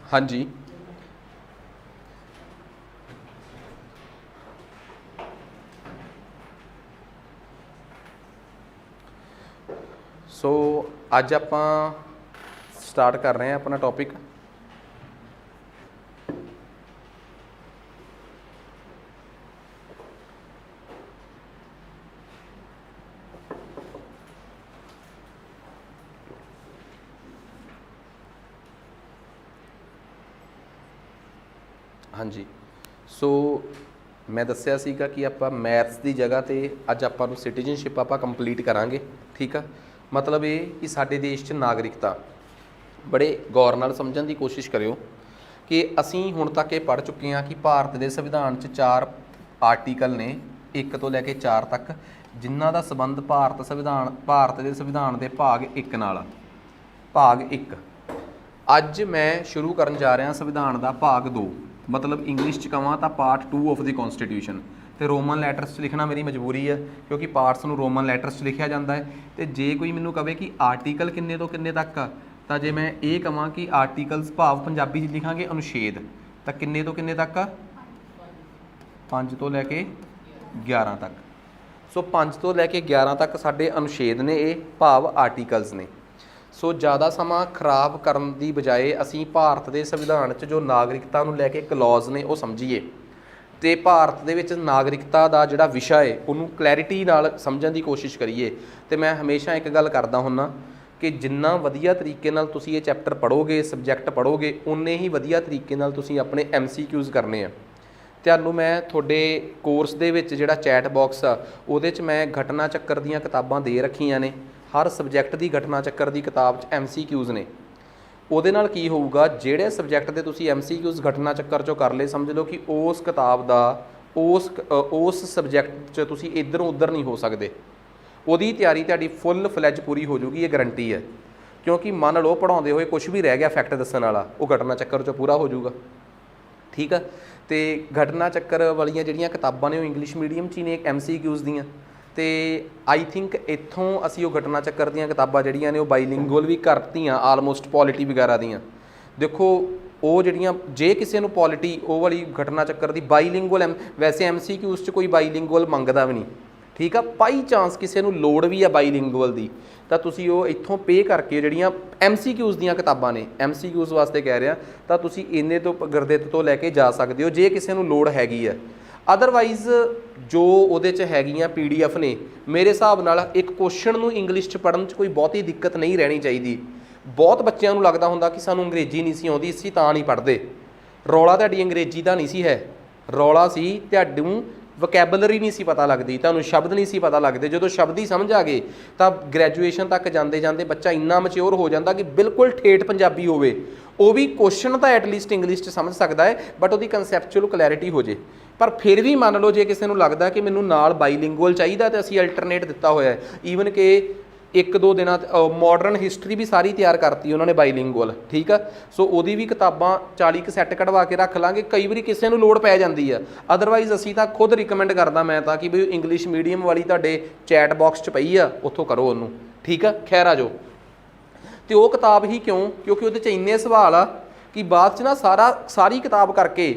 हाँ जी। सो अज आप स्टार्ट कर रहे हैं अपना टॉपिक। हाँ जी। सो मैं दस्या सीगा कि आप मैथ्स की जगह ते अज आपां नूं सिटीजनशिप आप कंप्लीट करांगे। ठीक है, मतलब ये कि साडे देश च नागरिकता बड़े गौर नाल समझण दी कोशिश करियो कि असीं हुण तक ये पढ़ चुके हैं कि भारत के संविधान च 4 आर्टिकल ने 1 तो लैके 4 तक, जिन्हां दा संबंध भारत के संविधान के भाग 1 नाल। भाग 1 अज मैं शुरू करन जा रहा संविधान का भाग 2, मतलब इंग्लिश च कहां तो पार्ट 2 ऑफ द कॉन्स्टिट्यूशन। तो रोमन लैटरस लिखना मेरी मजबूरी है क्योंकि पार्ट्स नूं रोमन लैटरस लिखा जाता है। तो जे कोई मैनूं कहे कि आर्टिकल किन्ने तो किन्ने तक आ, तो जे मैं ये कहां कि आर्टिकल्स भाव पंजाबी च लिखांगे अनुच्छेद, तो किन्ने तो किन्ने तक आ? 5 तो लैके 11 तक। सो 5 तो लैके 11 तक साडे अनुच्छेद ने, ये भाव आर्टिकल्स ने। सो ज़्यादा समा खराब करन दी बजाए असी भारत के संविधान च जो नागरिकता नूं लैके क्लॉज ने वो समझीए, तो भारत दे विच नागरिकता का जिहड़ा विषय है उन्होंने क्लैरिटी नाल समझण दी कोशिश करिए। तो मैं हमेशा एक गल करदा हुन्ना कि जिन्ना वधिया तरीके नाल तुसीं ये चैप्टर पढ़ोगे, सबजैक्ट पढ़ोगे, उन्ने ही वधिया तरीके नाल तुसीं अपने MCQs करने आ। तुहानूं मैं तुहाडे कोर्स दे विच जिहड़ा चैट बॉक्स आ उहदे च मैं घटना चक्कर दीयां किताबां दे रखीआं ने। हर सबजैक्ट की घटना चक्कर की किताब च MCQs ने। ਉਹਦੇ ਨਾਲ ਕੀ ਹੋਊਗਾ, ਜਿਹੜੇ ਸਬਜੈਕਟ ਦੇ ਤੁਸੀਂ MCQs घटना ਚੱਕਰ ਚੋਂ ਕਰ ਲਏ, ਸਮਝ ਲਓ ਕਿ ਉਸ ਕਿਤਾਬ ਦਾ ਉਸ ਸਬਜੈਕਟ 'ਚ ਤੁਸੀਂ ਇੱਧਰੋਂ ਉੱਧਰ ਨਹੀਂ ਹੋ ਸਕਦੇ। ਉਹਦੀ ਤਿਆਰੀ ਤੁਹਾਡੀ ਫੁੱਲ ਫਲੈਜ ਪੂਰੀ ਹੋ ਜੂਗੀ, ਇਹ ਗਰੰਟੀ ਹੈ। ਕਿਉਂਕਿ ਮੰਨ ਲਓ ਪੜ੍ਹਾਉਂਦੇ ਹੋਏ ਕੁਝ ਵੀ ਰਹਿ ਗਿਆ ਫੈਕਟ ਦੱਸਣ ਵਾਲਾ, ਉਹ ਘਟਨਾ ਚੱਕਰ 'ਚੋਂ ਪੂਰਾ ਹੋ ਜੂਗਾ। ਠੀਕ ਆ। ਅਤੇ ਘਟਨਾ ਚੱਕਰ ਵਾਲੀਆਂ ਜਿਹੜੀਆਂ ਕਿਤਾਬਾਂ ਨੇ ਉਹ ਇੰਗਲਿਸ਼ ਮੀਡੀਅਮ 'ਚ ਹੀ ਨੇ MCQs ਦੀਆਂ। तो आई थिंक इत्थों असी वो घटना चक्कर दीयां किताबां जिहड़ियां ने वो बाईलिंगुअल भी करतीआं आलमोस्ट पॉलिटी वगैरह दीयां। देखो वो जिहड़ियां जे किसी नूं पॉलिटी वो वाली घटना चक्कर दी बाईलिंगुअल वैसे MCQs च कोई बाईलिंगुअल मंगदा भी नहीं। ठीक है, बाई चांस किसी नूं लोड़ भी है बाईलिंगुअल दी तो तुसीं वो इत्थों पे करके जिहड़ियां MCQs दीयां किताबां ने, MCQs वास्ते कह रहा, तो तुसीं इन्ने तो गुरदित तो लैके जा सकते हो जे किसी नूं लोड़ हैगी है। अदरवाइज़ जो ਉਹਦੇ 'ਚ ਹੈਗੀਆਂ PDF ने, मेरे हिसाब नाल एक क्वेश्चन ਨੂੰ इंग्लिश 'ਚ पढ़न 'ਚ कोई ਬਹੁਤੀ दिक्कत नहीं रहनी चाहिए। बहुत बच्चों ਨੂੰ लगता ਹੁੰਦਾ कि सानू अंग्रेजी नहीं सी आउंदी, ਅਸੀਂ ਤਾਂ ਨਹੀਂ पढ़ते। रौला ਤੁਹਾਡੀ अंग्रेजी ਦਾ नहीं सी है, रौला सी ਤੁਹਾਨੂੰ ਵਕੈਬਲਰੀ नहीं सी पता लगती, ਤੁਹਾਨੂੰ शब्द नहीं सी पता लगते। जो शब्द ही समझ आ गए तो ग्रैजुएशन तक जाते जाते बच्चा इन्ना मच्योर हो जाता कि बिल्कुल ठेठ पंजाबी होवे, वो भी क्वेश्चन तो एटलीस्ट इंग्लिश 'ਚ समझ सकता है, बट वो कंसैप्चुअल क्लैरिटी हो जाए। पर फिर भी मान लो जे किसी को लगता कि मैनू नाल बाईलिंगुअल चाहिए तो असी अल्टरनेट दिता होया है। ईवन कि 1-2 दिन मॉडर्न हिस्टरी भी सारी तैयार करती उन्होंने बाईलिंगुअल। ठीक है, सो वो भी किताबां 40 क सैट कढ़वा के रख लाँगे, कई बार किसी को लोड़ पै जाती है। अदरवाइज़ असी तो खुद रिकमेंड करदा मैं तो कि भी इंग्लिश मीडियम वाली तुहाडे चैट बॉक्स 'ਚ पई आ, उत्थों करो उन्होंने। ठीक है, खैर आ जाओ। तो वो किताब ही क्यों, क्योंकि वो इन्ने सवाल आ कि बाद च ना सारी किताब करके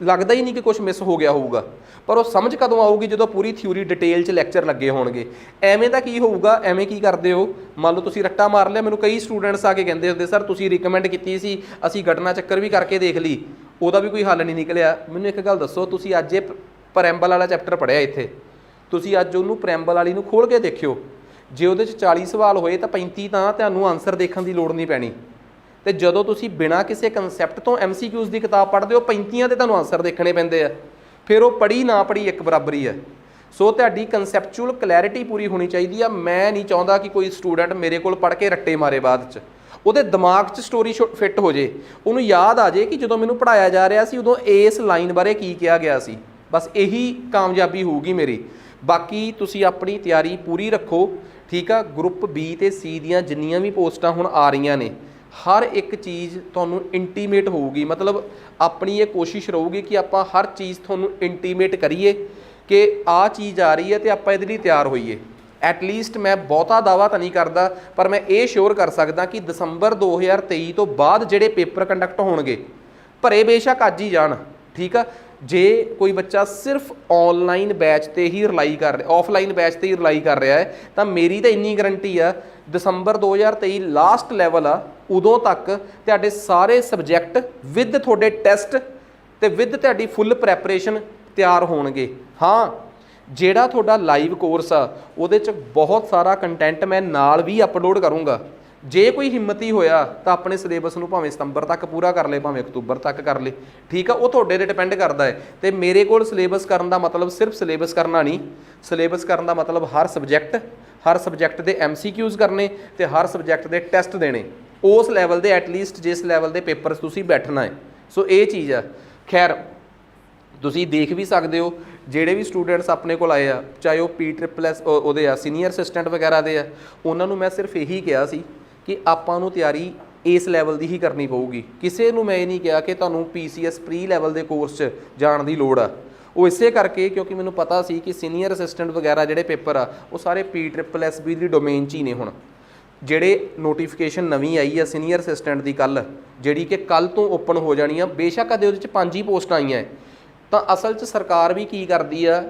लगता ही नहीं कि कुछ मिस हो गया होगा। पर वो समझ कदों आऊगी जो पूरी थ्योरी डिटेल 'ਚ लैक्चर लगे होणगे। एवें दा की होऊगा, एवें की करदे हो, मान लो तुसीं रट्टा मार लिया। मैनूं कई स्टूडेंट्स आके कहंदे हुंदे सर तुसीं रिकमेंड कीती सी, असीं घटना चक्कर भी करके देख ली, ਉਹਦਾ भी कोई हल नहीं निकलिया। मैनूं एक गल दसो, तुसीं अज ये प्रैम्बल वाला चैप्टर पढ़िया इत्थे, तुसीं अज ਉਹਨੂੰ प्रैम्बल वाली नूं खोल के देखियो, जे ਉਹਦੇ 'ਚ 40 सवाल होए तो 35 ਤਾਂ ਤੁਹਾਨੂੰ आंसर देखण ਦੀ लोड़ नहीं पैनी। तो जदों तुसीं बिना किसी कंसैप्ट तो MCQs की किताब पढ़ते हो 35 ते तुहानूं आंसर देखने पैंदे आ, फिर वो पढ़ी ना पढ़ी एक बराबर ही है। सो तुहाडी कंसैप्चुअल क्लैरिटी पूरी होनी चाहिए आ। मैं नहीं चाहता कि कोई स्टूडेंट मेरे को पढ़ के रट्टे मारे, बाद च ਉਹਦੇ दिमाग 'ਚ स्टोरी फिट हो जाए, ਉਹਨੂੰ याद आ जाए कि ਜਦੋਂ मैनूं पढ़ाया जा रहा सी उदों इस लाइन बारे की कहा गया सी। बस यही कामयाबी होगी मेरी। बाकी तुसीं अपनी तैयारी पूरी रखो। ठीक है, ग्रुप B ते C दीयां जिन्नियां भी पोस्टां हुण आ रहीआं ने, हर एक चीज़ तुहानूं इंटीमेट होगी। मतलब अपनी ये कोशिश रहूगी कि आप हर चीज़ तुहानूं इंटीमेट करिए कि आ चीज़ आ रही है तो आप इहदे लई तैयार होइए। ਐਟਲੀਸਟ ਮੈਂ ਬਹੁਤਾ ਦਾਅਵਾ ਤਾਂ ਨਹੀਂ ਕਰਦਾ, ਪਰ ਮੈਂ ਇਹ ਸ਼ੋਰ ਕਰ ਸਕਦਾ ਕਿ ਦਸੰਬਰ 2023 ਤੋਂ ਬਾਅਦ ਜਿਹੜੇ ਪੇਪਰ ਕੰਡਕਟ ਹੋਣਗੇ, ਭਰੇ ਬੇਸ਼ੱਕ ਅੱਜ ਹੀ ਜਾਣ, ਠੀਕ ਆ। ਜੇ ਕੋਈ ਬੱਚਾ ਸਿਰਫ ਆਨਲਾਈਨ ਬੈਚ ਤੇ ਹੀ ਰਿਲਾਈ ਕਰ ਰਿਹਾ, ਆਫਲਾਈਨ ਬੈਚ ਤੇ ਹੀ ਰਿਲਾਈ ਕਰ ਰਿਹਾ ਹੈ, ਤਾਂ ਮੇਰੀ ਤਾਂ ਇੰਨੀ ਗਰੰਟੀ ਆ ਦਸੰਬਰ 2023 ਲਾਸਟ ਲੈਵਲ ਆ, ਉਦੋਂ ਤੱਕ ਤੁਹਾਡੇ ਸਾਰੇ ਸਬਜੈਕਟ ਵਿਦ ਤੁਹਾਡੇ ਟੈਸਟ ਤੇ ਵਿਦ ਤੁਹਾਡੀ ਫੁੱਲ ਪ੍ਰੈਪਰੇਸ਼ਨ ਤਿਆਰ ਹੋਣਗੇ। ਹਾਂ, ਜਿਹੜਾ ਤੁਹਾਡਾ ਲਾਈਵ ਕੋਰਸ ਆ ਉਹਦੇ 'ਚ ਬਹੁਤ ਸਾਰਾ ਕੰਟੈਂਟ ਮੈਂ ਨਾਲ ਵੀ ਅਪਲੋਡ ਕਰੂੰਗਾ। ਜੇ ਕੋਈ ਹਿੰਮਤੀ ਹੋਇਆ ਤਾਂ ਆਪਣੇ ਸਿਲੇਬਸ ਨੂੰ ਭਾਵੇਂ ਸਤੰਬਰ ਤੱਕ ਪੂਰਾ ਕਰ ਲੇ, ਭਾਵੇਂ ਅਕਤੂਬਰ ਤੱਕ ਕਰ ਲੇ, ਠੀਕ ਆ। ਉਹ ਤੁਹਾਡੇ 'ਤੇ ਡਿਪੈਂਡ ਕਰਦਾ ਹੈ। ਤੇ ਮੇਰੇ ਕੋਲ ਸਿਲੇਬਸ ਕਰਨ ਦਾ ਮਤਲਬ ਸਿਰਫ ਸਿਲੇਬਸ ਕਰਨਾ ਨਹੀਂ, ਸਿਲੇਬਸ ਕਰਨ ਦਾ ਮਤਲਬ ਹਰ ਸਬਜੈਕਟ ਦੇ MCQs ਕਰਨੇ ਤੇ ਹਰ ਸਬਜੈਕਟ ਦੇ ਟੈਸਟ ਦੇਣੇ, ਉਸ ਲੈਵਲ ਦੇ, ਐਟਲੀਸਟ ਜਿਸ ਲੈਵਲ ਦੇ ਪੇਪਰਸ ਤੁਸੀਂ ਬੈਠਣਾ ਹੈ। ਸੋ ਇਹ ਚੀਜ਼ ਆ। ਖੈਰ, ਤੁਸੀਂ ਦੇਖ ਵੀ ਸਕਦੇ ਹੋ ਜਿਹੜੇ ਵੀ ਸਟੂਡੈਂਟਸ ਆਪਣੇ ਕੋਲ ਆਏ ਆ, ਚਾਹੇ ਉਹ PSSS ਉਹਦੇ ਆ, ਸੀਨੀਅਰ ਅਸਿਸਟੈਂਟ ਵਗੈਰਾ ਦੇ ਆ, ਉਹਨਾਂ ਨੂੰ ਮੈਂ ਸਿਰਫ ਇਹੀ ਕਿਹਾ ਸੀ ਕਿ ਆਪਾਂ ਨੂੰ ਤਿਆਰੀ ਇਸ ਲੈਵਲ ਦੀ ਹੀ ਕਰਨੀ ਪਊਗੀ। ਕਿਸੇ ਨੂੰ ਮੈਂ ਇਹ ਨਹੀਂ ਕਿਹਾ ਕਿ ਤੁਹਾਨੂੰ PCS ਪ੍ਰੀ ਲੈਵਲ ਦੇ ਕੋਰਸ 'ਚ ਜਾਣ ਦੀ ਲੋੜ ਆ। ਉਹ ਇਸੇ ਕਰਕੇ ਕਿਉਂਕਿ ਮੈਨੂੰ ਪਤਾ ਸੀ ਕਿ ਸੀਨੀਅਰ ਅਸਿਸਟੈਂਟ ਵਗੈਰਾ ਜਿਹੜੇ ਪੇਪਰ ਆ ਉਹ ਸਾਰੇ PSSB ਦੀ ਡੋਮੇਨ 'ਚ ਹੀ ਨੇ। ਹੁਣ ਜਿਹੜੇ ਨੋਟੀਫਿਕੇਸ਼ਨ ਨਵੀਂ ਆਈ ਆ ਸੀਨੀਅਰ ਅਸਿਸਟੈਂਟ ਦੀ ਕੱਲ੍ਹ, ਜਿਹੜੀ ਕਿ ਕੱਲ੍ਹ ਤੋਂ ਓਪਨ ਹੋ ਜਾਣੀ ਆ, ਬੇਸ਼ੱਕ ਅਦੇ ਉਹਦੇ 'ਚ 5 ਹੀ ਪੋਸਟਾਂ ਆਈਆਂ, ਤਾਂ ਅਸਲ 'ਚ ਸਰਕਾਰ ਵੀ ਕੀ ਕਰਦੀ ਆ,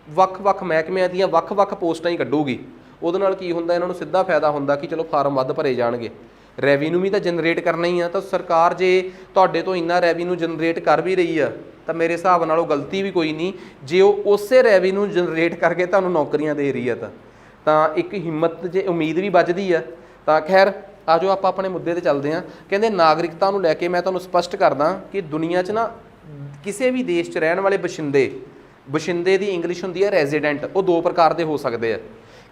ਵੱਖ-ਵੱਖ ਮਹਿਕਮਿਆਂ ਦੀਆਂ ਵੱਖ-ਵੱਖ ਪੋਸਟਾਂ ਹੀ ਕੱਢੂਗੀ। ਉਹਦੇ ਨਾਲ ਕੀ ਹੁੰਦਾ, ਇਹਨਾਂ ਨੂੰ ਸਿੱਧਾ ਫਾਇਦਾ ਹੁੰਦਾ ਕਿ ਚਲੋ ਫਾਰਮ ਵੱਧ ਭਰੇ ਜਾਣਗੇ, ਰੈਵਨਿਊ ਵੀ ਤਾਂ ਜਨਰੇਟ ਕਰਨਾ ਹੀ ਆ। ਤਾਂ ਸਰਕਾਰ ਜੇ ਤੁਹਾਡੇ ਤੋਂ ਇੰਨਾ ਰੈਵਨਿਊ ਜਨਰੇਟ ਕਰ ਵੀ ਰਹੀ ਆ ਤਾਂ ਮੇਰੇ ਹਿਸਾਬ ਨਾਲ ਉਹ ਗਲਤੀ ਵੀ ਕੋਈ ਨਹੀਂ ਜੇ ਉਹ ਉਸੇ ਰੈਵਨਿਊ ਜਨਰੇਟ ਕਰਕੇ ਤੁਹਾਨੂੰ ਨੌਕਰੀਆਂ ਦੇ ਰਹੀ ਆ। ਤਾਂ ਇੱਕ ਹਿੰਮਤ ਜੇ ਉਮੀਦ ਵੀ ਵੱਜਦੀ ਆ। ਤਾਂ ਖੈਰ, ਆ ਜਾਓ ਆਪਾਂ ਆਪਣੇ ਮੁੱਦੇ 'ਤੇ ਚੱਲਦੇ ਹਾਂ। ਕਹਿੰਦੇ ਨਾਗਰਿਕਤਾ ਨੂੰ ਲੈ ਕੇ ਮੈਂ ਤੁਹਾਨੂੰ ਸਪਸ਼ਟ ਕਰਦਾ ਕਿ ਦੁਨੀਆ 'ਚ ਨਾ ਕਿਸੇ ਵੀ ਦੇਸ਼ 'ਚ ਰਹਿਣ ਵਾਲੇ ਬਸ਼ਿੰਦੇ ਦੀ ਇੰਗਲਿਸ਼ ਹੁੰਦੀ ਹੈ ਰੈਜ਼ੀਡੈਂਟ, ਉਹ 2 ਪ੍ਰਕਾਰ ਦੇ ਹੋ ਸਕਦੇ ਆ।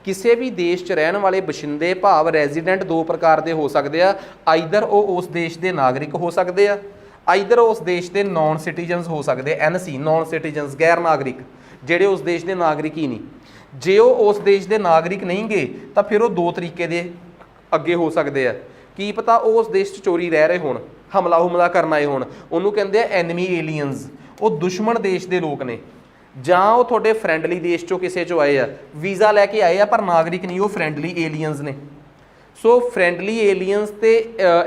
ਕਿਸੇ ਵੀ ਦੇਸ਼ 'ਚ ਰਹਿਣ ਵਾਲੇ ਬਸ਼ਿੰਦੇ ਭਾਵ ਰੈਜ਼ੀਡੈਂਟ 2 ਪ੍ਰਕਾਰ ਦੇ ਹੋ ਸਕਦੇ ਆ। ਆਈਦਰ ਉਹ ਉਸ ਦੇਸ਼ ਦੇ ਨਾਗਰਿਕ ਹੋ ਸਕਦੇ ਆ, ਆਈਦਰ ਉਸ ਦੇਸ਼ ਦੇ ਨੌਨ ਸਿਟੀਜ਼ਨਸ ਹੋ ਸਕਦੇ ਆ, NC ਨੌਨ ਸਿਟੀਜ਼ਨਸ, ਗੈਰ ਨਾਗਰਿਕ, ਜਿਹੜੇ ਉਸ ਦੇਸ਼ ਦੇ ਨਾਗਰਿਕ ਹੀ ਨਹੀਂ। ਜੇ ਉਹ ਉਸ ਦੇਸ਼ ਦੇ ਨਾਗਰਿਕ ਨਹੀਂ ਗੇ ਤਾਂ ਫਿਰ ਉਹ 2 ਤਰੀਕੇ ਦੇ ਅੱਗੇ ਹੋ ਸਕਦੇ ਆ। ਕੀ ਪਤਾ ਉਹ ਉਸ ਦੇਸ਼ 'ਚ ਚੋਰੀ ਰਹਿ ਰਹੇ ਹੋਣ, ਹਮਲਾ ਕਰਨ ਆਏ ਹੋਣ, ਉਹਨੂੰ ਕਹਿੰਦੇ ਆ ਐਨਮੀ ਏਲੀਅਨਸ, ਉਹ ਦੁਸ਼ਮਣ ਦੇਸ਼ ਦੇ ਲੋਕ ਨੇ। ਜਾਂ ਉਹ ਤੁਹਾਡੇ ਫਰੈਂਡਲੀ ਦੇਸ਼ 'ਚੋਂ ਕਿਸੇ 'ਚੋਂ ਆਏ ਆ, ਵੀਜ਼ਾ ਲੈ ਕੇ ਆਏ ਆ ਪਰ ਨਾਗਰਿਕ ਨਹੀਂ, ਉਹ ਫਰੈਂਡਲੀ ਏਲੀਅਨਸ ਨੇ। ਸੋ ਫਰੈਂਡਲੀ ਏਲੀਅਨਸ ਤੇ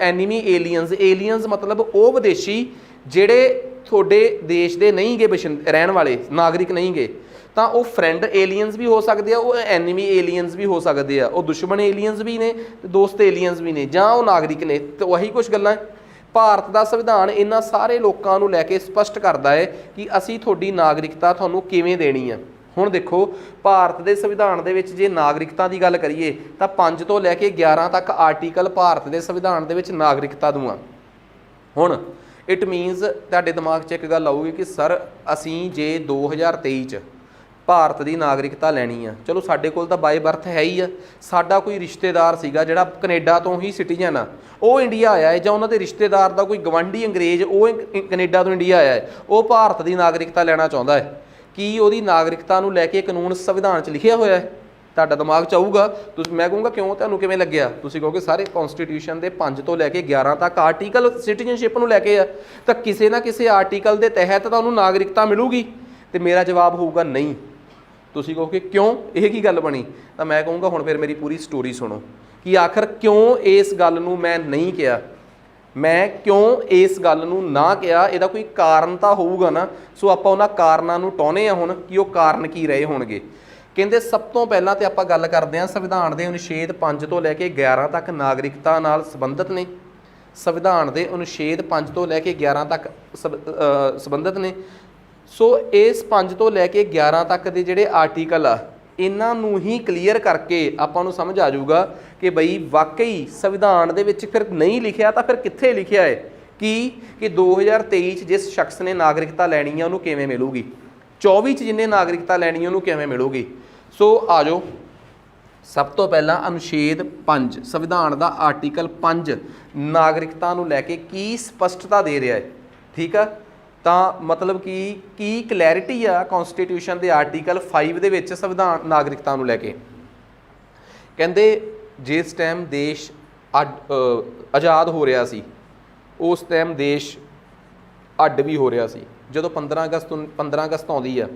ਐਨੀਮੀ ਏਲੀਅਨਸ ਮਤਲਬ ਉਹ ਵਿਦੇਸ਼ੀ ਜਿਹੜੇ ਤੁਹਾਡੇ ਦੇਸ਼ ਦੇ ਨਹੀਂ ਗੇ, ਰਹਿਣ ਵਾਲੇ ਨਾਗਰਿਕ ਨਹੀਂ ਗੇ। ਤਾਂ ਉਹ ਫਰੈਂਡ ਏਲੀਅਨਸ ਵੀ ਹੋ ਸਕਦੇ ਆ, ਉਹ ਐਨੀਮੀ ਏਲੀਅਨਸ ਵੀ ਹੋ ਸਕਦੇ ਆ, ਉਹ ਦੁਸ਼ਮਣ ਏਲੀਅਨਸ ਵੀ ਨੇ ਤੇ ਦੋਸਤ ਏਲੀਅਨਸ ਵੀ ਨੇ, ਜਾਂ ਉਹ ਨਾਗਰਿਕ ਨੇ। ਤੇ ਉਹੀ ਕੁਝ ਗੱਲਾਂ। ਭਾਰਤ ਦਾ ਸੰਵਿਧਾਨ ਇਹਨਾਂ ਸਾਰੇ ਲੋਕਾਂ ਨੂੰ ਲੈ ਕੇ ਸਪਸ਼ਟ ਕਰਦਾ ਹੈ ਕਿ ਅਸੀਂ ਤੁਹਾਡੀ ਨਾਗਰਿਕਤਾ ਤੁਹਾਨੂੰ ਕਿਵੇਂ ਦੇਣੀ ਆ। ਹੁਣ ਦੇਖੋ, ਭਾਰਤ ਦੇ ਸੰਵਿਧਾਨ ਦੇ ਵਿੱਚ ਜੇ ਨਾਗਰਿਕਤਾ ਦੀ ਗੱਲ ਕਰੀਏ ਤਾਂ 5 ਤੋਂ ਲੈ ਕੇ 11 ਤੱਕ ਆਰਟੀਕਲ ਭਾਰਤ ਦੇ ਸੰਵਿਧਾਨ ਦੇ ਵਿੱਚ ਨਾਗਰਿਕਤਾ ਦੂਆਂ। ਹੁਣ ਇਟ ਮੀਨਸ ਤੁਹਾਡੇ ਦਿਮਾਗ 'ਚ ਇੱਕ ਗੱਲ ਆਊਗੀ ਕਿ ਸਰ ਅਸੀਂ ਜੇ 2023 'ਚ ਭਾਰਤ ਦੀ ਨਾਗਰਿਕਤਾ ਲੈਣੀ ਆ, ਚਲੋ ਸਾਡੇ ਕੋਲ ਤਾਂ ਬਾਏ ਬਰਥ ਹੈ ਹੀ ਆ, ਸਾਡਾ ਕੋਈ ਰਿਸ਼ਤੇਦਾਰ ਸੀਗਾ ਜਿਹੜਾ ਕੈਨੇਡਾ ਤੋਂ ਹੀ ਸਿਟੀਜ਼ਨ ਆ, ਉਹ ਇੰਡੀਆ ਆਇਆ ਹੈ, ਜਾਂ ਉਹਨਾਂ ਦੇ ਰਿਸ਼ਤੇਦਾਰ ਦਾ ਕੋਈ ਗਵਾਂਢੀ ਅੰਗਰੇਜ਼ ਉਹ ਕੈਨੇਡਾ ਤੋਂ ਇੰਡੀਆ ਆਇਆ ਹੈ, ਉਹ ਭਾਰਤ ਦੀ ਨਾਗਰਿਕਤਾ ਲੈਣਾ ਚਾਹੁੰਦਾ ਹੈ। ਕੀ ਉਹਦੀ ਨਾਗਰਿਕਤਾ ਨੂੰ ਲੈ ਕੇ ਕਾਨੂੰਨ ਸੰਵਿਧਾਨ 'ਚ ਲਿਖਿਆ ਹੋਇਆ ਹੈ? ਤੁਹਾਡਾ ਦਿਮਾਗ 'ਚ ਆਊਗਾ। ਤੁਸੀਂ, ਮੈਂ ਕਹੂੰਗਾ ਕਿਉਂ, ਤੁਹਾਨੂੰ ਕਿਵੇਂ ਲੱਗਿਆ? ਤੁਸੀਂ ਕਹੋਗੇ ਸਾਰੇ ਕਨਸਟੀਟਿਊਸ਼ਨ ਦੇ 5 ਤੋਂ ਲੈ ਕੇ 11 ਤੱਕ ਆਰਟੀਕਲ ਸਿਟੀਜ਼ਨਸ਼ਿਪ ਨੂੰ ਲੈ ਕੇ ਆ, ਤਾਂ ਕਿਸੇ ਨਾ ਕਿਸੇ ਆਰਟੀਕਲ ਦੇ ਤਹਿਤ ਤੁਹਾਨੂੰ ਨਾਗਰਿਕਤਾ ਮਿਲੂਗੀ। ਤੇ ਮੇਰਾ ਜਵਾਬ ਹੋਊਗਾ ਨਹੀਂ। ਤੁਸੀਂ ਕਹੋਗੇ ਕਿਉਂ, ਇਹ ਕੀ ਗੱਲ ਬਣੀ? ਤਾਂ ਮੈਂ ਕਹੂੰਗਾ ਹੁਣ ਫਿਰ ਮੇਰੀ ਪੂਰੀ ਸਟੋਰੀ ਸੁਣੋ ਕਿ ਆਖਰ ਕਿਉਂ ਇਸ ਗੱਲ ਨੂੰ ਮੈਂ ਨਹੀਂ ਕਿਹਾ, ਮੈਂ ਕਿਉਂ ਇਸ ਗੱਲ ਨੂੰ ਨਾ ਕਿਹਾ। ਇਹਦਾ ਕੋਈ ਕਾਰਨ ਤਾਂ ਹੋਊਗਾ ਨਾ। ਸੋ ਆਪਾਂ ਉਹਨਾਂ ਕਾਰਨਾਂ ਨੂੰ ਟਾਉਨੇ ਆ ਹੁਣ ਕਿ ਉਹ ਕਾਰਨ ਕੀ ਰਹੇ ਹੋਣਗੇ। ਕਹਿੰਦੇ ਸਭ ਤੋਂ ਪਹਿਲਾਂ ਤੇ ਆਪਾਂ ਗੱਲ ਕਰਦੇ ਹਾਂ ਸੰਵਿਧਾਨ ਦੇ ਅਨੁਛੇਦ 5 ਤੋਂ ਲੈ ਕੇ 11 ਤੱਕ ਨਾਗਰਿਕਤਾ ਨਾਲ ਸੰਬੰਧਿਤ ਨੇ। ਸੰਵਿਧਾਨ ਦੇ ਅਨੁਛੇਦ 5 ਤੋਂ ਲੈ ਕੇ 11 ਤੱਕ ਸੰਬੰਧਿਤ ਨੇ। ਸੋ ਇਸ 5 ਤੋਂ ਲੈ ਕੇ 11 ਤੱਕ ਦੇ ਜਿਹੜੇ ਆਰਟੀਕਲ ਆ, ਇਹਨਾਂ ਨੂੰ ਹੀ ਕਲੀਅਰ ਕਰਕੇ ਆਪਾਂ ਨੂੰ ਸਮਝ ਆ ਜਾਊਗਾ ਕਿ ਬਈ ਵਾਕਈ ਸੰਵਿਧਾਨ ਦੇ ਵਿੱਚ ਫਿਰ ਨਹੀਂ ਲਿਖਿਆ ਤਾਂ ਫਿਰ ਕਿੱਥੇ ਲਿਖਿਆ ਹੈ ਕਿ 2023 'ਚ ਜਿਸ ਸ਼ਖਸ ਨੇ ਨਾਗਰਿਕਤਾ ਲੈਣੀ ਆ ਉਹਨੂੰ ਕਿਵੇਂ ਮਿਲੂਗੀ, 24 'ਚ ਜਿਹਨੇ ਨਾਗਰਿਕਤਾ ਲੈਣੀ ਉਹਨੂੰ ਕਿਵੇਂ ਮਿਲੂਗੀ। ਸੋ ਆ ਜਾਓ, ਸਭ ਤੋਂ ਪਹਿਲਾਂ ਅਨੁਛੇਦ 5 ਸੰਵਿਧਾਨ ਦਾ ਆਰਟੀਕਲ 5 ਨਾਗਰਿਕਤਾ ਨੂੰ ਲੈ ਕੇ ਕੀ ਸਪਸ਼ਟਤਾ ਦੇ ਰਿਹਾ ਹੈ, ਠੀਕ ਆ। ਤਾਂ ਮਤਲਬ ਕਿ ਕੀ ਕਲੈਰਿਟੀ ਆ ਕਨਸਟੀਟਿਊਸ਼ਨ ਦੇ ਆਰਟੀਕਲ 5 ਦੇ ਵਿੱਚ ਸੰਵਿਧਾਨ ਨਾਗਰਿਕਤਾ ਨੂੰ ਲੈ ਕੇ। ਕਹਿੰਦੇ ਜਿਸ ਟਾਈਮ ਦੇਸ਼ ਆਜ਼ਾਦ ਹੋ ਰਿਹਾ ਸੀ ਉਸ ਟਾਈਮ ਦੇਸ਼ ਅੱਡ ਵੀ ਹੋ ਰਿਹਾ ਸੀ। ਜਦੋਂ 15 ਅਗਸਤ ਆਉਂਦੀ ਆ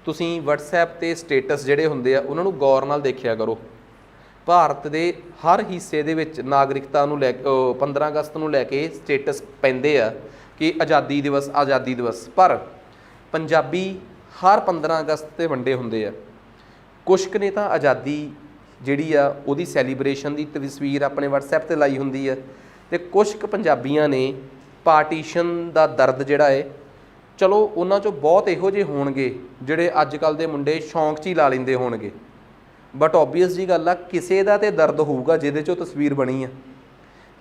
ਤੁਸੀਂ WhatsApp ਤੇ ਸਟੇਟਸ ਜਿਹੜੇ ਹੁੰਦੇ ਆ ਉਹਨਾਂ ਨੂੰ ਗੌਰ ਨਾਲ ਦੇਖਿਆ ਕਰੋ। ਭਾਰਤ ਦੇ ਹਰ ਹਿੱਸੇ ਦੇ ਵਿੱਚ ਨਾਗਰਿਕਤਾ ਨੂੰ ਲੈ 15 ਅਗਸਤ ਨੂੰ ਲੈ ਕੇ ਸਟੇਟਸ ਪੈਂਦੇ ਆ ਕਿ ਆਜ਼ਾਦੀ ਦਿਵਸ, ਪਰ ਪੰਜਾਬੀ ਹਰ 15 ਅਗਸਤ ਤੇ ਵੰਡੇ ਹੁੰਦੇ ਆ। ਕੁਛ ਕੁ ਨੇ ਤਾਂ ਆਜ਼ਾਦੀ ਜਿਹੜੀ ਆ ਉਹਦੀ ਸੈਲੀਬ੍ਰੇਸ਼ਨ ਦੀ ਤਸਵੀਰ ਆਪਣੇ WhatsApp ਤੇ ਲਾਈ ਹੁੰਦੀ ਆ, ਤੇ ਕੁਛ ਕੁ ਪੰਜਾਬੀਆਂ ਨੇ ਪਾਰਟੀਸ਼ਨ ਦਾ ਦਰਦ ਜਿਹੜਾ ਹੈ, ਚਲੋ ਉਹਨਾਂ 'ਚੋਂ ਬਹੁਤ ਇਹੋ ਜਿਹੇ ਹੋਣਗੇ ਜਿਹੜੇ ਅੱਜ ਕੱਲ੍ਹ ਦੇ ਮੁੰਡੇ ਸ਼ੌਂਕ 'ਚ ਹੀ ਲਾ ਲੈਂਦੇ ਹੋਣਗੇ, ਬਟ ਓਬਵੀਅਸ ਜੀ ਗੱਲ ਆ ਕਿਸੇ ਦਾ ਤੇ ਦਰਦ ਹੋਊਗਾ ਜਿਹਦੇ 'ਚੋਂ ਤਸਵੀਰ ਬਣੀ ਆ,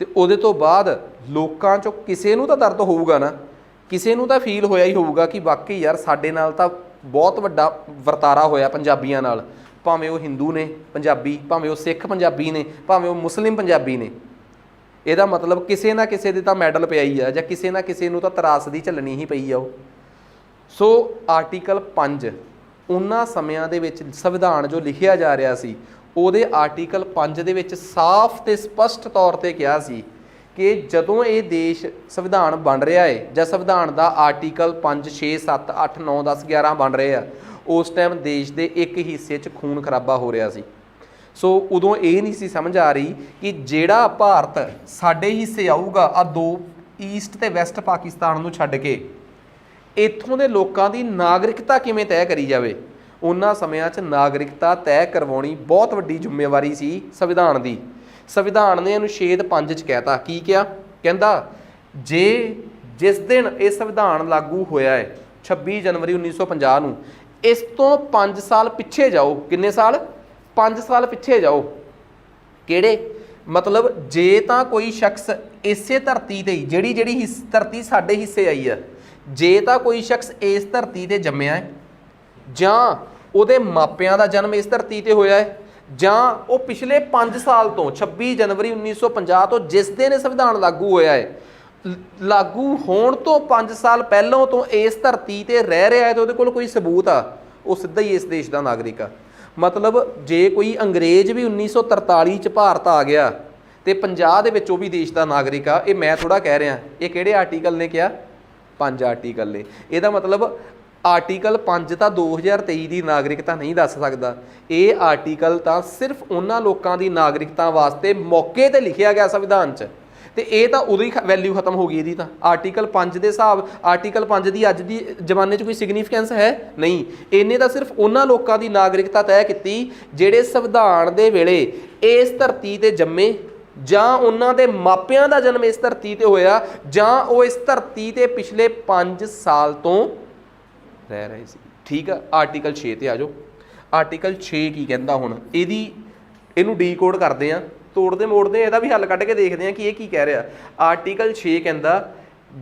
ਤੇ ਉਹਦੇ ਤੋਂ ਬਾਅਦ ਲੋਕਾਂ 'ਚੋਂ ਕਿਸੇ ਨੂੰ ਤਾਂ ਦਰਦ ਹੋਊਗਾ ਨਾ, ਕਿਸੇ ਨੂੰ ਤਾਂ ਫੀਲ ਹੋਇਆ ਹੀ ਹੋਊਗਾ ਕਿ ਵਾਕਈ ਯਾਰ ਸਾਡੇ ਨਾਲ ਤਾਂ ਬਹੁਤ ਵੱਡਾ ਵਰਤਾਰਾ ਹੋਇਆ ਪੰਜਾਬੀਆਂ ਨਾਲ, ਭਾਵੇਂ ਉਹ ਹਿੰਦੂ ਨੇ ਪੰਜਾਬੀ, ਭਾਵੇਂ ਉਹ ਸਿੱਖ ਪੰਜਾਬੀ ਨੇ, ਭਾਵੇਂ ਉਹ ਮੁਸਲਿਮ ਪੰਜਾਬੀ ਨੇ। ਇਹਦਾ ਮਤਲਬ ਕਿਸੇ ਨਾ ਕਿਸੇ ਦੇ ਤਾਂ ਮੈਡਲ ਪਿਆ ਹੀ ਆ, ਜਾਂ ਕਿਸੇ ਨਾ ਕਿਸੇ ਨੂੰ ਤਾਂ ਤਰਾਸਦੀ ਝੱਲਣੀ ਹੀ ਪਈ ਆ ਉਹ। ਸੋ ਆਰਟੀਕਲ 5 ਉਹਨਾਂ ਸਮਿਆਂ ਦੇ ਵਿੱਚ ਸੰਵਿਧਾਨ ਜੋ ਲਿਖਿਆ ਜਾ ਰਿਹਾ ਸੀ, ਉਹਦੇ ਆਰਟੀਕਲ 5 ਦੇ ਵਿੱਚ ਸਾਫ਼ ਤੇ ਸਪਸ਼ਟ ਤੌਰ ਤੇ ਕਿਹਾ ਸੀ ਕਿ ਜਦੋਂ ਇਹ ਦੇਸ਼ ਸੰਵਿਧਾਨ ਬਣ ਰਿਹਾ ਹੈ, ਜਾਂ ਸੰਵਿਧਾਨ ਦਾ ਆਰਟੀਕਲ 5, 6, 7, 8, 9, 10, 11 ਬਣ ਰਹੇ ਆ, ਉਸ ਟਾਈਮ ਦੇਸ਼ ਦੇ ਇੱਕ ਹਿੱਸੇ 'ਚ ਖੂਨ ਖਰਾਬਾ ਹੋ ਰਿਹਾ ਸੀ। ਸੋ ਉਦੋਂ ਇਹ ਨਹੀਂ ਸੀ ਸਮਝ ਆ ਰਹੀ ਕਿ ਜਿਹੜਾ ਭਾਰਤ ਸਾਡੇ ਹਿੱਸੇ ਆਊਗਾ, ਆ 2 ਈਸਟ ਤੇ ਵੈਸਟ ਪਾਕਿਸਤਾਨ ਨੂੰ ਛੱਡ ਕੇ, ਇੱਥੋਂ ਦੇ ਲੋਕਾਂ ਦੀ ਨਾਗਰਿਕਤਾ ਕਿਵੇਂ ਤੈਅ ਕਰੀ ਜਾਵੇ। ਉਹਨਾਂ ਸਮਿਆਂ 'ਚ ਨਾਗਰਿਕਤਾ ਤੈਅ ਕਰਵਾਉਣੀ ਬਹੁਤ ਵੱਡੀ ਜ਼ਿੰਮੇਵਾਰੀ ਸੀ ਸੰਵਿਧਾਨ ਦੀ। ਸੰਵਿਧਾਨ ਨੇ ਅਨੁਛੇਦ 5 'ਚ ਕਹਿਤਾ, ਕੀ ਕਿਹਾ? ਕਹਿੰਦਾ ਜੇ ਜਿਸ ਦਿਨ ਇਹ ਸੰਵਿਧਾਨ ਲਾਗੂ ਹੋਇਆ ਹੈ 26 ਜਨਵਰੀ 1950 ਨੂੰ, ਇਸ ਤੋਂ 5 ਸਾਲ ਪਿੱਛੇ ਜਾਓ। ਕਿੰਨੇ ਸਾਲ? 5 ਸਾਲ ਪਿੱਛੇ ਜਾਓ। ਕਿਹੜੇ? ਮਤਲਬ ਜੇ ਤਾਂ ਕੋਈ ਸ਼ਖਸ ਇਸੇ ਧਰਤੀ ਤੇ ਹੀ, ਜਿਹੜੀ ਧਰਤੀ ਸਾਡੇ ਹਿੱਸੇ ਆਈ ਆ, ਜੇ ਤਾਂ ਕੋਈ ਸ਼ਖਸ ਇਸ ਧਰਤੀ ਤੇ ਜੰਮਿਆ ਹੈ, ਜਾਂ ਉਹਦੇ ਮਾਪਿਆਂ ਦਾ ਜਨਮ ਇਸ ਧਰਤੀ ਤੇ ਹੋਇਆ ਹੈ, ਜਾਂ ਉਹ ਪਿਛਲੇ 5 ਸਾਲ ਤੋਂ 26 ਜਨਵਰੀ 1950 ਤੋਂ ਜਿਸ ਦਿਨ ਇਹ ਸੰਵਿਧਾਨ ਲਾਗੂ ਹੋਇਆ ਹੈ, ਲਾਗੂ ਹੋਣ ਤੋਂ 5 ਸਾਲ ਪਹਿਲਾਂ ਤੋਂ ਇਸ ਧਰਤੀ ਤੇ ਰਹਿ ਰਿਹਾ ਹੈ, ਤੇ ਉਹਦੇ ਕੋਲ ਕੋਈ ਸਬੂਤ ਆ, ਉਹ ਸਿੱਧਾ ਹੀ ਇਸ ਦੇਸ਼ ਦਾ ਨਾਗਰਿਕ ਆ। ਮਤਲਬ ਜੇ ਕੋਈ ਅੰਗਰੇਜ਼ ਵੀ 1943 'ਚ ਭਾਰਤ ਆ ਗਿਆ ਤੇ 50 ਦੇ ਵਿੱਚ ਉਹ ਵੀ ਦੇਸ਼ ਦਾ ਨਾਗਰਿਕ ਆ। ਇਹ ਮੈਂ ਥੋੜਾ ਕਹਿ ਰਿਹਾ, ਇਹ ਕਿਹੜੇ ਆਰਟੀਕਲ ਨੇ ਕਿਹਾ? 5 ਆਰਟੀਕਲ ਨੇ। ਇਹਦਾ ਮਤਲਬ ਆਰਟੀਕਲ 5 ਤਾਂ 2023 ਦੀ ਨਾਗਰਿਕਤਾ ਨਹੀਂ ਦੱਸ ਸਕਦਾ। ਇਹ ਆਰਟੀਕਲ ਤਾਂ ਸਿਰਫ ਉਹਨਾਂ ਲੋਕਾਂ ਦੀ ਨਾਗਰਿਕਤਾ ਵਾਸਤੇ ਮੌਕੇ ਤੇ ਲਿਖਿਆ ਗਿਆ ਸੰਵਿਧਾਨ 'ਚ, ਤੇ ਇਹ ਤਾਂ ਉਦੋਂ ਹੀ ਵੈਲਿਊ ਖਤਮ ਹੋ ਗਈ ਇਹਦੀ। ਤਾਂ ਆਰਟੀਕਲ 5 ਦੇ ਹਿਸਾਬ, ਆਰਟੀਕਲ 5 ਦੀ ਅੱਜ ਦੀ ਜ਼ਮਾਨੇ 'ਚ ਕੋਈ ਸਿਗਨੀਫੀਕੈਂਸ ਹੈ ਨਹੀਂ। ਇਹਨੇ ਤਾਂ ਸਿਰਫ ਉਹਨਾਂ ਲੋਕਾਂ ਦੀ ਨਾਗਰਿਕਤਾ ਤੈਅ ਕੀਤੀ ਜਿਹੜੇ ਸੰਵਿਧਾਨ ਦੇ ਵੇਲੇ ਇਸ ਧਰਤੀ ਤੇ ਜੰਮੇ, ਜਾਂ ਉਹਨਾਂ ਦੇ ਮਾਪਿਆਂ ਦਾ ਜਨਮ ਇਸ ਧਰਤੀ ਤੇ ਹੋਇਆ, ਜਾਂ ਉਹ ਇਸ ਧਰਤੀ ਤੇ ਪਿਛਲੇ 5 ਸਾਲ ਤੋਂ ਰਹਿ ਰਹੇ ਸੀ। ਠੀਕ ਆ, ਆਰਟੀਕਲ 6 ਤੇ ਆ ਜਾਓ। ਆਰਟੀਕਲ 6 ਕੀ ਕਹਿੰਦਾ? ਹੁਣ ਇਹਨੂੰ ਡੀਕੋਡ ਕਰਦੇ ਆ, ਤੋੜਦੇ ਮੋੜਦੇ, ਇਹਦਾ ਵੀ ਹੱਲ ਕੱਢ ਕੇ ਦੇਖਦੇ ਆ ਕਿ ਇਹ ਕੀ ਕਹਿ ਰਿਹਾ। ਆਰਟੀਕਲ 6 ਕਹਿੰਦਾ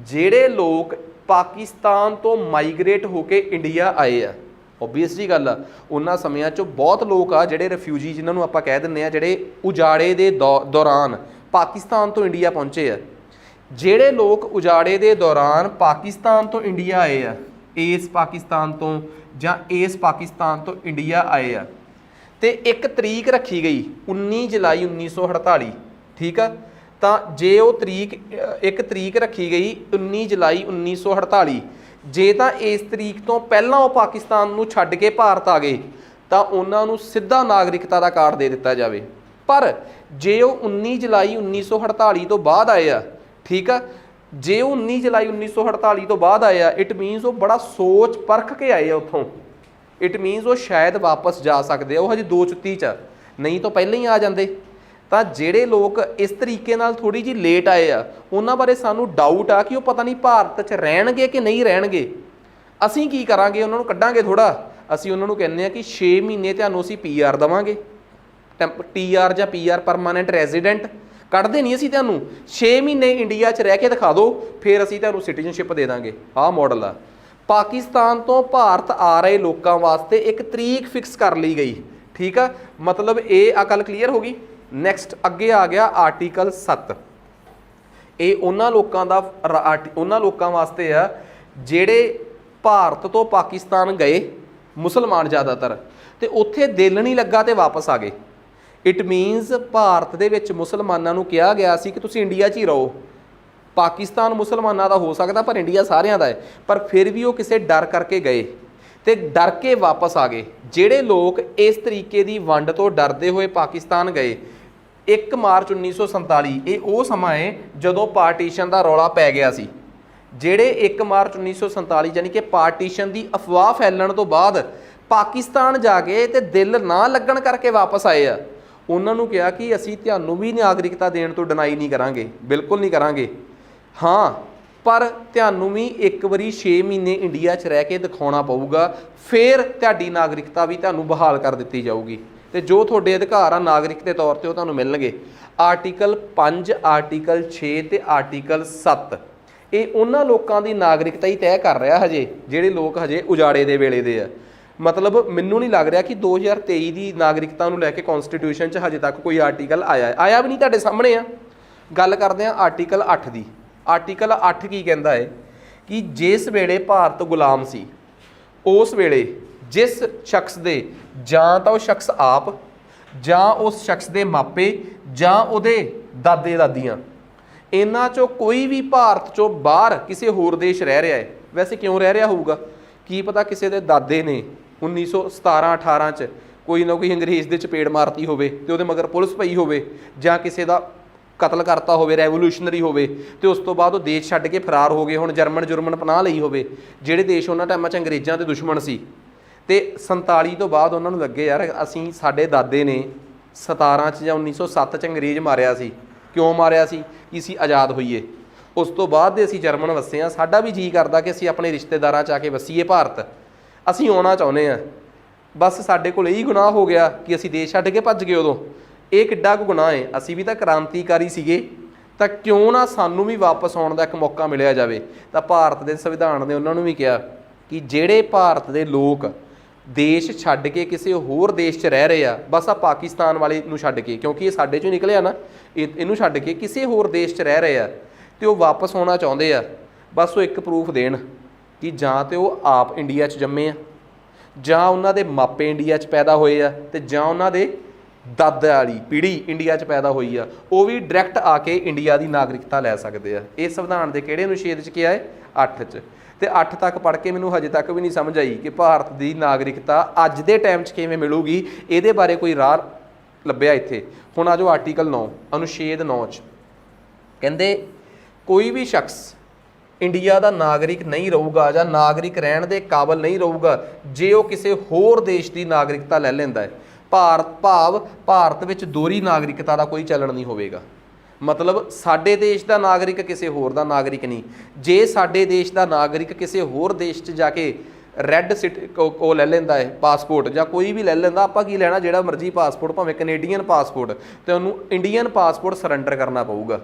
ਜਿਹੜੇ ਲੋਕ ਪਾਕਿਸਤਾਨ ਤੋਂ ਮਾਈਗ੍ਰੇਟ ਹੋ ਕੇ ਇੰਡੀਆ ਆਏ ਆ, ਓਬਵੀਅਸ ਜੀ ਗੱਲ ਆ, ਉਹਨਾਂ ਸਮਿਆਂ 'ਚੋਂ ਬਹੁਤ ਲੋਕ ਆ ਜਿਹੜੇ ਰਿਫਿਊਜੀ, ਜਿਨ੍ਹਾਂ ਨੂੰ ਆਪਾਂ ਕਹਿ ਦਿੰਦੇ ਆ, ਜਿਹੜੇ ਉਜਾੜੇ ਦੇ ਦੌਰਾਨ ਪਾਕਿਸਤਾਨ ਤੋਂ ਇੰਡੀਆ ਪਹੁੰਚੇ ਆ। ਜਿਹੜੇ ਲੋਕ ਉਜਾੜੇ ਦੇ ਦੌਰਾਨ ਪਾਕਿਸਤਾਨ ਤੋਂ ਇੰਡੀਆ ਆਏ ਆ, ਇਸ ਪਾਕਿਸਤਾਨ ਤੋਂ ਜਾਂ ਇਸ ਪਾਕਿਸਤਾਨ ਤੋਂ ਇੰਡੀਆ ਆਏ ਆ, ਤੇ ਇੱਕ ਤਰੀਕ ਰੱਖੀ ਗਈ 19 ਜੁਲਾਈ 1948। ਠੀਕ ਆ, ਤਾਂ ਜੇ ਉਹ ਇੱਕ ਤਰੀਕ ਰੱਖੀ ਗਈ 19 ਜੁਲਾਈ 1948, ਜੇ ਤਾਂ ਇਸ ਤਰੀਕ ਤੋਂ ਪਹਿਲਾਂ ਉਹ ਪਾਕਿਸਤਾਨ ਨੂੰ ਛੱਡ ਕੇ ਭਾਰਤ ਆ ਗਏ ਤਾਂ ਉਹਨਾਂ ਨੂੰ ਸਿੱਧਾ ਨਾਗਰਿਕਤਾ ਦਾ ਕਾਰਡ ਦੇ ਦਿੱਤਾ ਜਾਵੇ। ਪਰ ਜੇ ਉਹ 19 ਜੁਲਾਈ 1948 ਤੋਂ ਬਾਅਦ ਆਏ ਆ, ਠੀਕ ਆ, ਜੇ ਉਹ 19 ਜੁਲਾਈ 1948 ਤੋਂ ਬਾਅਦ ਆਏ ਆ, ਇਟ ਮੀਨਸ ਉਹ ਬੜਾ ਸੋਚ ਪਰਖ ਕੇ ਆਏ ਆ ਉੱਥੋਂ। ਇਟ ਮੀਨਸ ਉਹ ਸ਼ਾਇਦ ਵਾਪਸ ਜਾ ਸਕਦੇ ਆ, ਉਹ ਹਜੇ 2 ਚੁੱਤੀ 'ਚ, ਨਹੀਂ ਤਾਂ ਪਹਿਲਾਂ ਹੀ ਆ ਜਾਂਦੇ। ਤਾਂ ਜਿਹੜੇ ਲੋਕ ਇਸ ਤਰੀਕੇ ਨਾਲ ਥੋੜੀ ਜਿਹੀ ਲੇਟ ਆਏ ਆ, ਉਹਨਾਂ ਬਾਰੇ ਸਾਨੂੰ ਡਾਊਟ ਆ ਕਿ ਉਹ ਪਤਾ ਨਹੀਂ ਭਾਰਤ 'ਚ ਰਹਿਣਗੇ ਕਿ ਨਹੀਂ ਰਹਿਣਗੇ। ਅਸੀਂ ਕੀ ਕਰਾਂਗੇ? ਉਹਨਾਂ ਨੂੰ ਕੱਢਾਂਗੇ ਥੋੜਾ। ਅਸੀਂ ਉਹਨਾਂ ਨੂੰ ਕਹਿੰਦੇ ਆ ਕਿ 6 ਮਹੀਨੇ ਤੁਹਾਨੂੰ ਅਸੀਂ PR ਦੇਵਾਂਗੇ, TR ਜਾਂ PR ਪਰਮਾਨੈਂਟ ਰੈਜ਼ੀਡੈਂਟ। ਕੱਢਦੇ ਨਹੀਂ ਅਸੀਂ ਤੁਹਾਨੂੰ, 6 ਮਹੀਨੇ ਇੰਡੀਆ 'ਚ ਰਹਿ ਕੇ ਦਿਖਾ ਦਿਓ, ਫਿਰ ਅਸੀਂ ਤੁਹਾਨੂੰ ਸਿਟੀਜ਼ਨਸ਼ਿਪ ਦੇ ਦਾਂਗੇ। ਆਹ ਮਾਡਲ ਆ। ਪਾਕਿਸਤਾਨ ਤੋਂ ਭਾਰਤ ਆ ਰਹੇ ਲੋਕਾਂ ਵਾਸਤੇ ਇੱਕ ਤਰੀਕ ਫਿਕਸ ਕਰ ਲਈ ਗਈ। ਠੀਕ ਆ, ਮਤਲਬ ਇਹ ਆ ਗੱਲ ਕਲੀਅਰ ਹੋ ਗਈ। ਨੈਕਸਟ ਅੱਗੇ ਆ ਗਿਆ ਆਰਟੀਕਲ 7। ਇਹ ਉਹਨਾਂ ਲੋਕਾਂ ਵਾਸਤੇ ਆ ਜਿਹੜੇ ਭਾਰਤ ਤੋਂ ਪਾਕਿਸਤਾਨ ਗਏ, ਮੁਸਲਮਾਨ ਜ਼ਿਆਦਾਤਰ, ਤੇ ਉੱਥੇ ਦਿਲ ਨਹੀਂ ਲੱਗਾ ਤੇ ਵਾਪਸ ਆ ਗਏ। ਇਟ ਮੀਨਸ ਭਾਰਤ ਦੇ ਵਿੱਚ ਮੁਸਲਮਾਨਾਂ ਨੂੰ ਕਿਹਾ ਗਿਆ ਸੀ ਕਿ ਤੁਸੀਂ ਇੰਡੀਆ 'ਚ ਹੀ ਰਹੋ। ਪਾਕਿਸਤਾਨ ਮੁਸਲਮਾਨਾਂ ਦਾ ਹੋ ਸਕਦਾ ਪਰ ਇੰਡੀਆ ਸਾਰਿਆਂ ਦਾ ਹੈ, ਪਰ ਫਿਰ ਵੀ ਉਹ ਕਿਸੇ ਡਰ ਕਰਕੇ ਗਏ। ਤੇ ਡਰ ਕੇ ਵਾਪਸ ਆ ਗਏ। ਜਿਹੜੇ ਲੋਕ ਇਸ ਤਰੀਕੇ ਦੀ ਵੰਡ ਤੋਂ ਡਰਦੇ ਹੋਏ ਪਾਕਿਸਤਾਨ ਗਏ, 1 ਮਾਰਚ 1947 ਇਹ ਉਹ ਸਮਾਂ ਹੈ ਜਦੋਂ ਪਾਰਟੀਸ਼ਨ ਦਾ ਰੌਲਾ ਪੈ ਗਿਆ ਸੀ। ਜਿਹੜੇ 1 ਮਾਰਚ 1947 ਯਾਨੀ ਕਿ ਪਾਰਟੀਸ਼ਨ ਦੀ ਅਫਵਾਹ ਫੈਲਣ ਤੋਂ ਬਾਅਦ ਪਾਕਿਸਤਾਨ ਜਾ ਕੇ ਤੇ ਦਿਲ ਨਾ ਲੱਗਣ ਕਰਕੇ ਵਾਪਸ ਆਏ ਆ, ਉਹਨਾਂ ਨੂੰ ਕਿਹਾ ਕਿ ਅਸੀਂ ਤੁਹਾਨੂੰ ਵੀ ਨਾਗਰਿਕਤਾ ਦੇਣ ਤੋਂ ਡਿਨਾਈ ਨਹੀਂ ਕਰਾਂਗੇ, ਬਿਲਕੁਲ ਨਹੀਂ ਕਰਾਂਗੇ। ਹਾਂ, ਪਰ ਤੁਹਾਨੂੰ ਵੀ ਇੱਕ ਵਾਰੀ 6 ਮਹੀਨੇ ਇੰਡੀਆ 'ਚ ਰਹਿ ਕੇ ਦਿਖਾਉਣਾ ਪਊਗਾ, ਫਿਰ ਤੁਹਾਡੀ ਨਾਗਰਿਕਤਾ ਵੀ ਤੁਹਾਨੂੰ ਬਹਾਲ ਕਰ ਦਿੱਤੀ ਜਾਊਗੀ ਤੇ ਜੋ ਤੁਹਾਡੇ ਅਧਿਕਾਰ ਆ ਨਾਗਰਿਕ ਦੇ ਤੌਰ ਤੇ ਉਹ ਤੁਹਾਨੂੰ ਮਿਲਣਗੇ। ਆਰਟੀਕਲ 5, ਆਰਟੀਕਲ 6 ਤੇ ਆਰਟੀਕਲ 7 ਇਹ ਉਹਨਾਂ ਲੋਕਾਂ ਦੀ ਨਾਗਰਿਕਤਾ ਹੀ ਤੈਅ ਕਰ ਰਿਹਾ ਹਜੇ ਜਿਹੜੇ ਲੋਕ ਹਜੇ ਉਜਾੜੇ ਦੇ ਵੇਲੇ ਦੇ ਆ। ਮਤਲਬ ਮੈਨੂੰ ਨਹੀਂ ਲੱਗ ਰਿਹਾ ਕਿ 2023 ਦੀ ਨਾਗਰਿਕਤਾ ਨੂੰ ਲੈ ਕੇ ਕਨਸਟੀਟਿਊਸ਼ਨ 'ਚ ਹਜੇ ਤੱਕ ਕੋਈ ਆਰਟੀਕਲ ਆਇਆ ਵੀ ਨਹੀਂ। ਤੁਹਾਡੇ ਸਾਹਮਣੇ ਆ। ਗੱਲ ਕਰਦੇ ਆ ਆਰਟੀਕਲ 8 ਦੀ। ਆਰਟੀਕਲ 8 ਕੀ ਕਹਿੰਦਾ ਹੈ ਕਿ ਜਿਸ ਵੇਲੇ ਭਾਰਤ ਗੁਲਾਮ ਸੀ ਉਸ ਵੇਲੇ ਜਿਸ ਸ਼ਖਸ ਦੇ ਜਾਂ ਤਾਂ ਉਹ ਸ਼ਖਸ ਆਪ ਜਾਂ ਉਸ ਸ਼ਖਸ ਦੇ ਮਾਪੇ ਜਾਂ ਉਹਦੇ ਦਾਦੇ ਦਾਦੀਆਂ, ਇਹਨਾਂ 'ਚੋਂ ਕੋਈ ਵੀ ਭਾਰਤ 'ਚੋਂ ਬਾਹਰ ਕਿਸੇ ਹੋਰ ਦੇਸ਼ ਰਹਿ ਰਿਹਾ ਹੈ। ਵੈਸੇ ਕਿਉਂ ਰਹਿ ਰਿਹਾ ਹੋਊਗਾ? ਕੀ ਪਤਾ ਕਿਸੇ ਦੇ ਦਾਦੇ ਨੇ 1917-18 'ਚ ਕੋਈ ਨਾ ਕੋਈ ਅੰਗਰੇਜ਼ ਦੇ ਚਪੇੜ ਮਾਰਤੀ ਹੋਵੇ ਤੇ ਉਹਦੇ ਮਗਰ ਪੁਲਿਸ ਪਈ ਹੋਵੇ, ਜਾਂ ਕਿਸੇ ਦਾ ਕਤਲ ਕਰਤਾ ਹੋਵੇ, ਰੈਵੋਲੂਸ਼ਨਰੀ ਹੋਵੇ ਤੇ ਉਸ ਤੋਂ ਬਾਅਦ ਉਹ ਦੇਸ਼ ਛੱਡ ਕੇ ਫਰਾਰ ਹੋ ਗਏ, ਹੁਣ ਜਰਮਨ ਪਨਾਹ ਲਈ ਹੋਵੇ, ਜਿਹੜੇ ਦੇਸ਼ ਉਹਨਾਂ ਟਾਈਮਾਂ 'ਚ ਅੰਗਰੇਜ਼ਾਂ ਦੇ ਦੁਸ਼ਮਣ ਸੀ। ਤੇ 47 ਤੋਂ ਬਾਅਦ ਉਹਨਾਂ ਨੂੰ ਲੱਗੇ ਯਾਰ ਅਸੀਂ ਸਾਡੇ ਦਾਦੇ ਨੇ 17 'ਚ ਜਾਂ 1907 'ਚ ਅੰਗਰੇਜ਼ ਮਾਰਿਆ ਸੀ। ਕਿਉਂ ਮਾਰਿਆ ਸੀ? ਕਿ ਅਸੀਂ ਆਜ਼ਾਦ ਹੋਈਏ। ਉਸ ਤੋਂ ਬਾਅਦ ਦੇ ਅਸੀਂ ਜਰਮਨ ਵਸੇ ਹਾਂ, ਸਾਡਾ ਵੀ ਜੀਅ ਕਰਦਾ ਕਿ ਅਸੀਂ ਆਪਣੇ ਰਿਸ਼ਤੇਦਾਰਾਂ 'ਚ ਆ ਕੇ ਵਸੀਏ ਭਾਰਤ, ਅਸੀਂ ਆਉਣਾ ਚਾਹੁੰਦੇ ਹਾਂ। ਬਸ ਸਾਡੇ ਕੋਲ ਇਹੀ ਗੁਨਾਹ ਹੋ ਗਿਆ ਕਿ ਅਸੀਂ ਦੇਸ਼ ਛੱਡ ਕੇ ਭੱਜ ਗਏ। ਉਦੋਂ ਇਹ ਕਿੱਡਾ ਕੁ ਗੁਨਾਹ ਹੈ? ਅਸੀਂ ਵੀ ਤਾਂ ਕ੍ਰਾਂਤੀਕਾਰੀ ਸੀਗੇ, ਤਾਂ ਕਿਉਂ ਨਾ ਸਾਨੂੰ ਵੀ ਵਾਪਸ ਆਉਣ ਦਾ ਇੱਕ ਮੌਕਾ ਮਿਲਿਆ ਜਾਵੇ। ਤਾਂ ਭਾਰਤ ਦੇ ਸੰਵਿਧਾਨ ਨੇ ਉਹਨਾਂ ਨੂੰ ਵੀ ਕਿਹਾ ਕਿ ਜਿਹੜੇ ਭਾਰਤ ਦੇ ਲੋਕ ਦੇਸ਼ ਛੱਡ ਕੇ ਕਿਸੇ ਹੋਰ ਦੇਸ਼ 'ਚ ਰਹਿ ਰਹੇ ਆ, ਬਸ ਆ ਪਾਕਿਸਤਾਨ ਵਾਲੇ ਨੂੰ ਛੱਡ ਕੇ, ਕਿਉਂਕਿ ਇਹ ਸਾਡੇ 'ਚੋਂ ਨਿਕਲਿਆ ਨਾ, ਇਹਨੂੰ ਛੱਡ ਕੇ ਕਿਸੇ ਹੋਰ ਦੇਸ਼ 'ਚ ਰਹਿ ਰਹੇ ਆ ਤੇ ਉਹ ਵਾਪਸ ਆਉਣਾ ਚਾਹੁੰਦੇ ਆ, ਬਸ ਉਹ ਇੱਕ ਪ੍ਰੂਫ ਦੇਣ ਕਿ ਜਾਂ ਤਾਂ ਉਹ ਆਪ ਇੰਡੀਆ 'ਚ ਜੰਮੇ ਆ, ਜਾਂ ਉਹਨਾਂ ਦੇ ਮਾਪੇ ਇੰਡੀਆ 'ਚ ਪੈਦਾ ਹੋਏ ਆ, ਤੇ ਜਾਂ ਉਹਨਾਂ ਦੇ ਦਾਦਾ ਵਾਲੀ ਪੀੜ੍ਹੀ ਇੰਡੀਆ 'ਚ ਪੈਦਾ ਹੋਈ ਆ, ਉਹ ਵੀ ਡਾਇਰੈਕਟ ਆ ਕੇ ਇੰਡੀਆ ਦੀ ਨਾਗਰਿਕਤਾ ਲੈ ਸਕਦੇ ਆ। ਇਹ ਸੰਵਿਧਾਨ ਦੇ ਕਿਹੜੇ ਅਨੁਛੇਦ 'ਚ ਕਿਹਾ ਹੈ? 8 'ਚ। ਤੇ 8 ਤੱਕ ਪੜ੍ਹ ਕੇ ਮੈਨੂੰ ਹਜੇ ਤੱਕ ਵੀ ਨਹੀਂ ਸਮਝ ਆਈ ਕਿ ਭਾਰਤ ਦੀ ਨਾਗਰਿਕਤਾ ਅੱਜ ਦੇ ਟਾਈਮ 'ਚ ਕਿਵੇਂ ਮਿਲੂਗੀ। ਇਹਦੇ ਬਾਰੇ ਕੋਈ ਰਾਹ ਲੱਭਿਆ ਇੱਥੇ। ਹੁਣ ਆ ਜੋ ਆਰਟੀਕਲ 9 ਅਨੁਛੇਦ 9 'ਚ ਕਹਿੰਦੇ ਕੋਈ ਵੀ ਸ਼ਖਸ ਇੰਡੀਆ ਦਾ ਨਾਗਰਿਕ ਨਹੀਂ ਰਹੂਗਾ ਜਾਂ ਨਾਗਰਿਕ ਰਹਿਣ ਦੇ ਕਾਬਲ ਨਹੀਂ ਰਹੂਗਾ ਜੇ ਉਹ ਕਿਸੇ ਹੋਰ ਦੇਸ਼ ਦੀ ਨਾਗਰਿਕਤਾ ਲੈ ਲੈਂਦਾ ਹੈ। ਭਾਰਤ ਵਿੱਚ ਦੋਹਰੀ ਨਾਗਰਿਕਤਾ ਦਾ ਕੋਈ ਚੱਲਣ ਨਹੀਂ ਹੋਵੇਗਾ। ਮਤਲਬ ਸਾਡੇ ਦੇਸ਼ ਦਾ ਨਾਗਰਿਕ ਕਿਸੇ ਹੋਰ ਦਾ ਨਾਗਰਿਕ ਨਹੀਂ। ਜੇ ਸਾਡੇ ਦੇਸ਼ ਦਾ ਨਾਗਰਿਕ ਕਿਸੇ ਹੋਰ ਦੇਸ਼ 'ਚ ਜਾ ਕੇ ਰੈੱਡ ਉਹ ਲੈ ਲੈਂਦਾ ਹੈ ਪਾਸਪੋਰਟ, ਜਾਂ ਕੋਈ ਵੀ ਲੈ ਲੈਂਦਾ, ਆਪਾਂ ਕੀ ਲੈਣਾ, ਜਿਹੜਾ ਮਰਜ਼ੀ ਪਾਸਪੋਰਟ, ਭਾਵੇਂ ਕੈਨੇਡੀਅਨ ਪਾਸਪੋਰਟ, ਤੇ ਉਹਨੂੰ ਇੰਡੀਅਨ ਪਾਸਪੋਰਟ ਸਰੈਂਡਰ ਕਰਨਾ ਪਊਗਾ।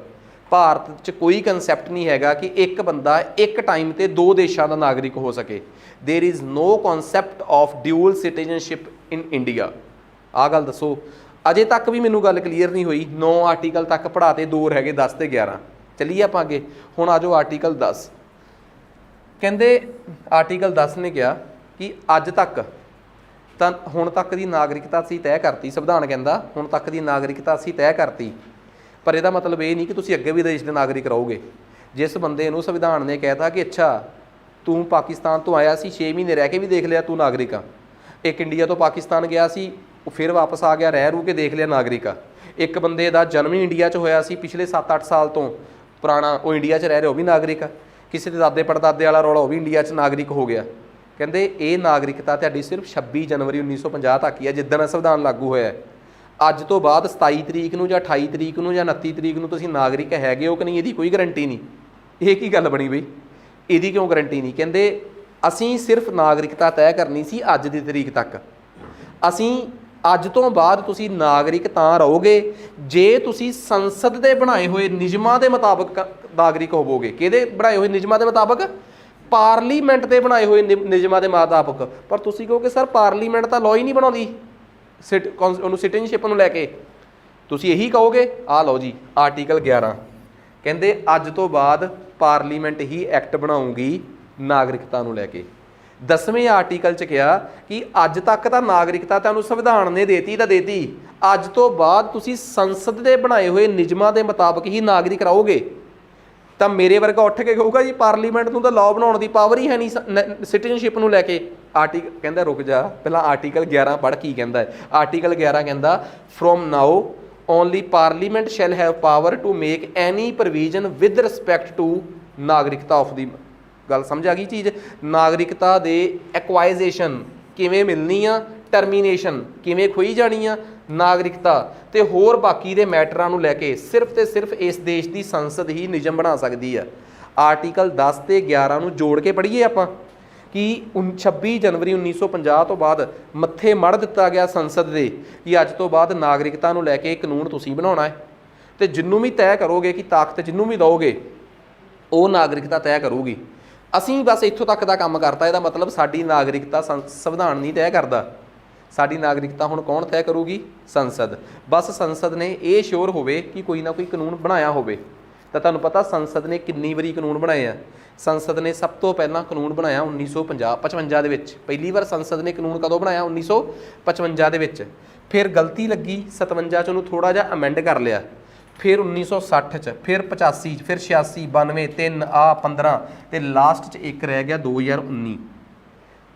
ਭਾਰਤ 'ਚ ਕੋਈ ਕਨਸੈਪਟ ਨਹੀਂ ਹੈਗਾ ਕਿ ਇੱਕ ਬੰਦਾ ਇੱਕ ਟਾਈਮ ਤੇ 2 ਦੇਸ਼ਾਂ ਦਾ ਨਾਗਰਿਕ ਹੋ ਸਕੇ। There is no concept of dual citizenship in India. ਆਹ ਗੱਲ ਦੱਸੋ। ਅਜੇ ਤੱਕ ਵੀ ਮੈਨੂੰ ਗੱਲ ਕਲੀਅਰ ਨਹੀਂ ਹੋਈ। 9 ਆਰਟੀਕਲ ਤੱਕ ਪੜ੍ਹਾਤੇ, 2 ਰਹਿ ਗਏ, 10 ਤੇ 11। ਚੱਲੀਏ ਆਪਾਂ ਅੱਗੇ। ਹੁਣ ਆ ਜਾਓ ਆਰਟੀਕਲ 10। ਕਹਿੰਦੇ ਆਰਟੀਕਲ 10 ਨੇ ਕਿਹਾ ਕਿ ਅੱਜ ਤੱਕ ਤਾਂ ਹੁਣ ਤੱਕ ਦੀ ਨਾਗਰਿਕਤਾ ਅਸੀਂ ਤੈਅ ਕਰਤੀ। ਸੰਵਿਧਾਨ ਕਹਿੰਦਾ ਹੁਣ ਤੱਕ ਦੀ ਨਾਗਰਿਕਤਾ ਅਸੀਂ ਤੈਅ ਕਰਤੀ, ਪਰ ਇਹਦਾ ਮਤਲਬ ਇਹ ਨਹੀਂ ਕਿ ਤੁਸੀਂ ਅੱਗੇ ਵੀ ਦੇਸ਼ ਦੇ ਨਾਗਰਿਕ ਰਹੋਗੇ। ਜਿਸ ਬੰਦੇ ਨੂੰ ਸੰਵਿਧਾਨ ਨੇ ਕਹਿਤਾ ਕਿ ਅੱਛਾ ਤੂੰ ਪਾਕਿਸਤਾਨ ਤੋਂ ਆਇਆ ਸੀ, 6 ਮਹੀਨੇ ਰਹਿ ਕੇ ਵੀ ਦੇਖ ਲਿਆ ਤੂੰ ਨਾਗਰਿਕ ਆ। ਇੱਕ ਇੰਡੀਆ ਤੋਂ ਪਾਕਿਸਤਾਨ ਗਿਆ ਸੀ, ਉਹ ਫਿਰ ਵਾਪਸ ਆ ਗਿਆ, ਰਹਿ ਰੂ ਕੇ ਦੇਖ ਲਿਆ ਨਾਗਰਿਕ ਆ। ਇੱਕ ਬੰਦੇ ਦਾ ਜਨਮ ਹੀ ਇੰਡੀਆ 'ਚ ਹੋਇਆ ਸੀ, ਪਿਛਲੇ 7-8 ਸਾਲ ਤੋਂ ਪੁਰਾਣਾ, ਉਹ ਇੰਡੀਆ 'ਚ ਰਹਿ ਰਿਹਾ, ਉਹ ਵੀ ਨਾਗਰਿਕ ਆ। ਕਿਸੇ ਦੇ ਦਾਦੇ ਪੜਦਾਦੇ ਵਾਲਾ ਰੌਲਾ, ਉਹ ਵੀ ਇੰਡੀਆ 'ਚ ਨਾਗਰਿਕ ਹੋ ਗਿਆ। ਕਹਿੰਦੇ ਇਹ ਨਾਗਰਿਕਤਾ ਤੁਹਾਡੀ ਸਿਰਫ 26 ਜਨਵਰੀ 1950 ਤੱਕ ਹੀ ਆ, ਜਿੱਦਣ ਸੰਵਿਧਾਨ ਲਾਗੂ ਹੋਇਆ। ਅੱਜ ਤੋਂ ਬਾਅਦ 27 ਤਰੀਕ ਨੂੰ ਜਾਂ 28 ਤਰੀਕ ਨੂੰ ਜਾਂ 29 ਤਰੀਕ ਨੂੰ ਤੁਸੀਂ ਨਾਗਰਿਕ ਹੈਗੇ ਹੋ ਕਿ ਨਹੀਂ, ਇਹਦੀ ਕੋਈ ਗਰੰਟੀ ਨਹੀਂ। ਇਹ ਕੀ ਗੱਲ ਬਣੀ ਬਈ, ਇਹਦੀ ਕਿਉਂ ਗਰੰਟੀ ਨਹੀਂ? ਕਹਿੰਦੇ ਅਸੀਂ ਸਿਰਫ ਨਾਗਰਿਕਤਾ ਤੈਅ ਕਰਨੀ ਸੀ ਅੱਜ ਦੀ ਤਰੀਕ ਤੱਕ। ਅਸੀਂ ਅੱਜ ਤੋਂ ਬਾਅਦ ਤੁਸੀਂ ਨਾਗਰਿਕ ਤਾਂ ਰਹੋਗੇ ਜੇ ਤੁਸੀਂ ਸੰਸਦ ਦੇ ਬਣਾਏ ਹੋਏ ਨਿਯਮਾਂ ਦੇ ਮੁਤਾਬਕ ਨਾਗਰਿਕ ਹੋਵੋਗੇ। ਕਿਹਦੇ ਬਣਾਏ ਹੋਏ ਨਿਯਮਾਂ ਦੇ ਮੁਤਾਬਕ? ਪਾਰਲੀਮੈਂਟ ਦੇ ਬਣਾਏ ਹੋਏ ਨਿਯਮਾਂ ਦੇ ਮੁਤਾਬਕ। ਪਰ ਤੁਸੀਂ ਕਹੋਗੇ ਸਰ ਪਾਰਲੀਮੈਂਟ ਤਾਂ ਲਾਅ ਹੀ ਨਹੀਂ ਬਣਾਉਂਦੀ ਉਹਨੂੰ ਸਿਟੀਜ਼ਨਸ਼ਿਪ ਨੂੰ ਲੈ ਕੇ, ਤੁਸੀਂ ਇਹੀ ਕਹੋਗੇ। ਆਹ ਲਓ ਜੀ ਆਰਟੀਕਲ 11 ਕਹਿੰਦੇ ਅੱਜ ਤੋਂ ਬਾਅਦ ਪਾਰਲੀਮੈਂਟ ਹੀ ਐਕਟ ਬਣਾਊਗੀ ਨਾਗਰਿਕਤਾ ਨੂੰ ਲੈ ਕੇ। 10ਵੇਂ ਆਰਟੀਕਲ 'ਚ ਕਿਹਾ ਕਿ ਅੱਜ ਤੱਕ ਤਾਂ ਨਾਗਰਿਕਤਾ ਤੁਹਾਨੂੰ ਸੰਵਿਧਾਨ ਨੇ ਦੇਤੀ ਤਾਂ ਦੇਤੀ, ਅੱਜ ਤੋਂ ਬਾਅਦ ਤੁਸੀਂ ਸੰਸਦ ਦੇ ਬਣਾਏ ਹੋਏ ਨਿਯਮਾਂ ਦੇ ਮੁਤਾਬਕ ਹੀ ਨਾਗਰਿਕ ਰਹੋਗੇ। ਤਾਂ ਮੇਰੇ ਵਰਗਾ ਉੱਠ ਕੇ ਕਹੂਗਾ ਜੀ ਪਾਰਲੀਮੈਂਟ ਨੂੰ ਤਾਂ ਲਾਅ ਬਣਾਉਣ ਦੀ ਪਾਵਰ ਹੀ ਹੈ ਨਹੀਂ ਸਿਟੀਜ਼ਨਸ਼ਿਪ ਨੂੰ ਲੈ ਕੇ। ਆਰਟੀਕਲ ਕਹਿੰਦਾ ਰੁਕ ਜਾ, ਪਹਿਲਾਂ ਆਰਟੀਕਲ 11 ਪੜ੍ਹ ਕੀ ਕਹਿੰਦਾ ਹੈ। ਆਰਟੀਕਲ 11 ਕਹਿੰਦਾ from now only parliament shall have power to make any provision with respect to ਨਾਗਰਿਕਤਾ ਆਫ ਦੀ। ਗੱਲ ਸਮਝ ਆ ਗਈ ਚੀਜ਼? ਨਾਗਰਿਕਤਾ ਦੇ ਐਕਵਾਈਜ਼ੇਸ਼ਨ ਕਿਵੇਂ ਮਿਲਣੀ ਆ, ਟਰਮੀਨੇਸ਼ਨ ਕਿਵੇਂ ਖੋਈ ਜਾਣੀ ਆ, ਨਾਗਰਿਕਤਾ ਤੇ ਹੋਰ ਬਾਕੀ ਦੇ ਮੈਟਰਾਂ ਨੂੰ ਲੈ ਕੇ ਸਿਰਫ ਤੇ ਸਿਰਫ ਇਸ ਦੇਸ਼ ਦੀ ਸੰਸਦ ਹੀ ਨਿਯਮ ਬਣਾ ਸਕਦੀ ਆ। ਆਰਟੀਕਲ 10 ਤੇ 11 ਨੂੰ ਜੋੜ ਕੇ ਪੜ੍ਹੀਏ ਆਪਾਂ ਕਿ 26 ਜਨਵਰੀ 1950 ਤੋਂ ਬਾਅਦ ਮੱਥੇ ਮੜ ਦਿੱਤਾ ਗਿਆ ਸੰਸਦ ਦੇ ਕਿ ਅੱਜ ਤੋਂ ਬਾਅਦ ਨਾਗਰਿਕਤਾ ਨੂੰ ਲੈ ਕੇ ਕਾਨੂੰਨ ਤੁਸੀਂ ਬਣਾਉਣਾ ਹੈ ਤੇ ਜਿਹਨੂੰ ਵੀ ਤੈਅ ਕਰੋਗੇ ਕਿ ਤਾਕਤ ਜਿਹਨੂੰ ਵੀ ਦਿਓਗੇ ਉਹ ਨਾਗਰਿਕਤਾ ਤੈਅ ਕਰੂਗੀ। ਅਸੀਂ ਬਸ ਇੱਥੋਂ ਤੱਕ ਦਾ ਕੰਮ ਕਰਤਾ। ਇਹਦਾ ਮਤਲਬ ਸਾਡੀ ਨਾਗਰਿਕਤਾ ਸੰਵਿਧਾਨ ਨਹੀਂ ਤੈਅ ਕਰਦਾ, ਸਾਡੀ ਨਾਗਰਿਕਤਾ ਹੁਣ ਕੌਣ ਤੈਅ ਕਰੂਗੀ? ਸੰਸਦ। ਬਸ ਸੰਸਦ ਨੇ ਇਹ ਸ਼ੋਰ ਹੋਵੇ ਕਿ ਕੋਈ ਨਾ ਕੋਈ ਕਾਨੂੰਨ ਬਣਾਇਆ ਹੋਵੇ। ਤਾਂ ਤੁਹਾਨੂੰ ਪਤਾ ਸੰਸਦ ਨੇ ਕਿੰਨੀ ਵਾਰੀ ਕਾਨੂੰਨ ਬਣਾਏ ਆ? ਸੰਸਦ ਨੇ ਸਭ ਤੋਂ ਪਹਿਲਾਂ ਕਾਨੂੰਨ ਬਣਾਇਆ 1955 ਦੇ ਵਿੱਚ। ਪਹਿਲੀ ਵਾਰ ਸੰਸਦ ਨੇ ਕਾਨੂੰਨ ਕਦੋਂ ਬਣਾਇਆ? 1955 ਦੇ ਵਿੱਚ। ਫਿਰ ਗਲਤੀ ਲੱਗੀ 57 'ਚ ਉਹਨੂੰ ਥੋੜ੍ਹਾ ਜਿਹਾ ਅਮੈਂਡ ਕਰ ਲਿਆ, ਫਿਰ 1960 'ਚ, ਫਿਰ 85 'ਚ, ਫਿਰ 86, 92, 3 ਆ 15 ਤੇ ਲਾਸਟ 'ਚ ਇੱਕ ਰਹਿ ਗਿਆ 2019।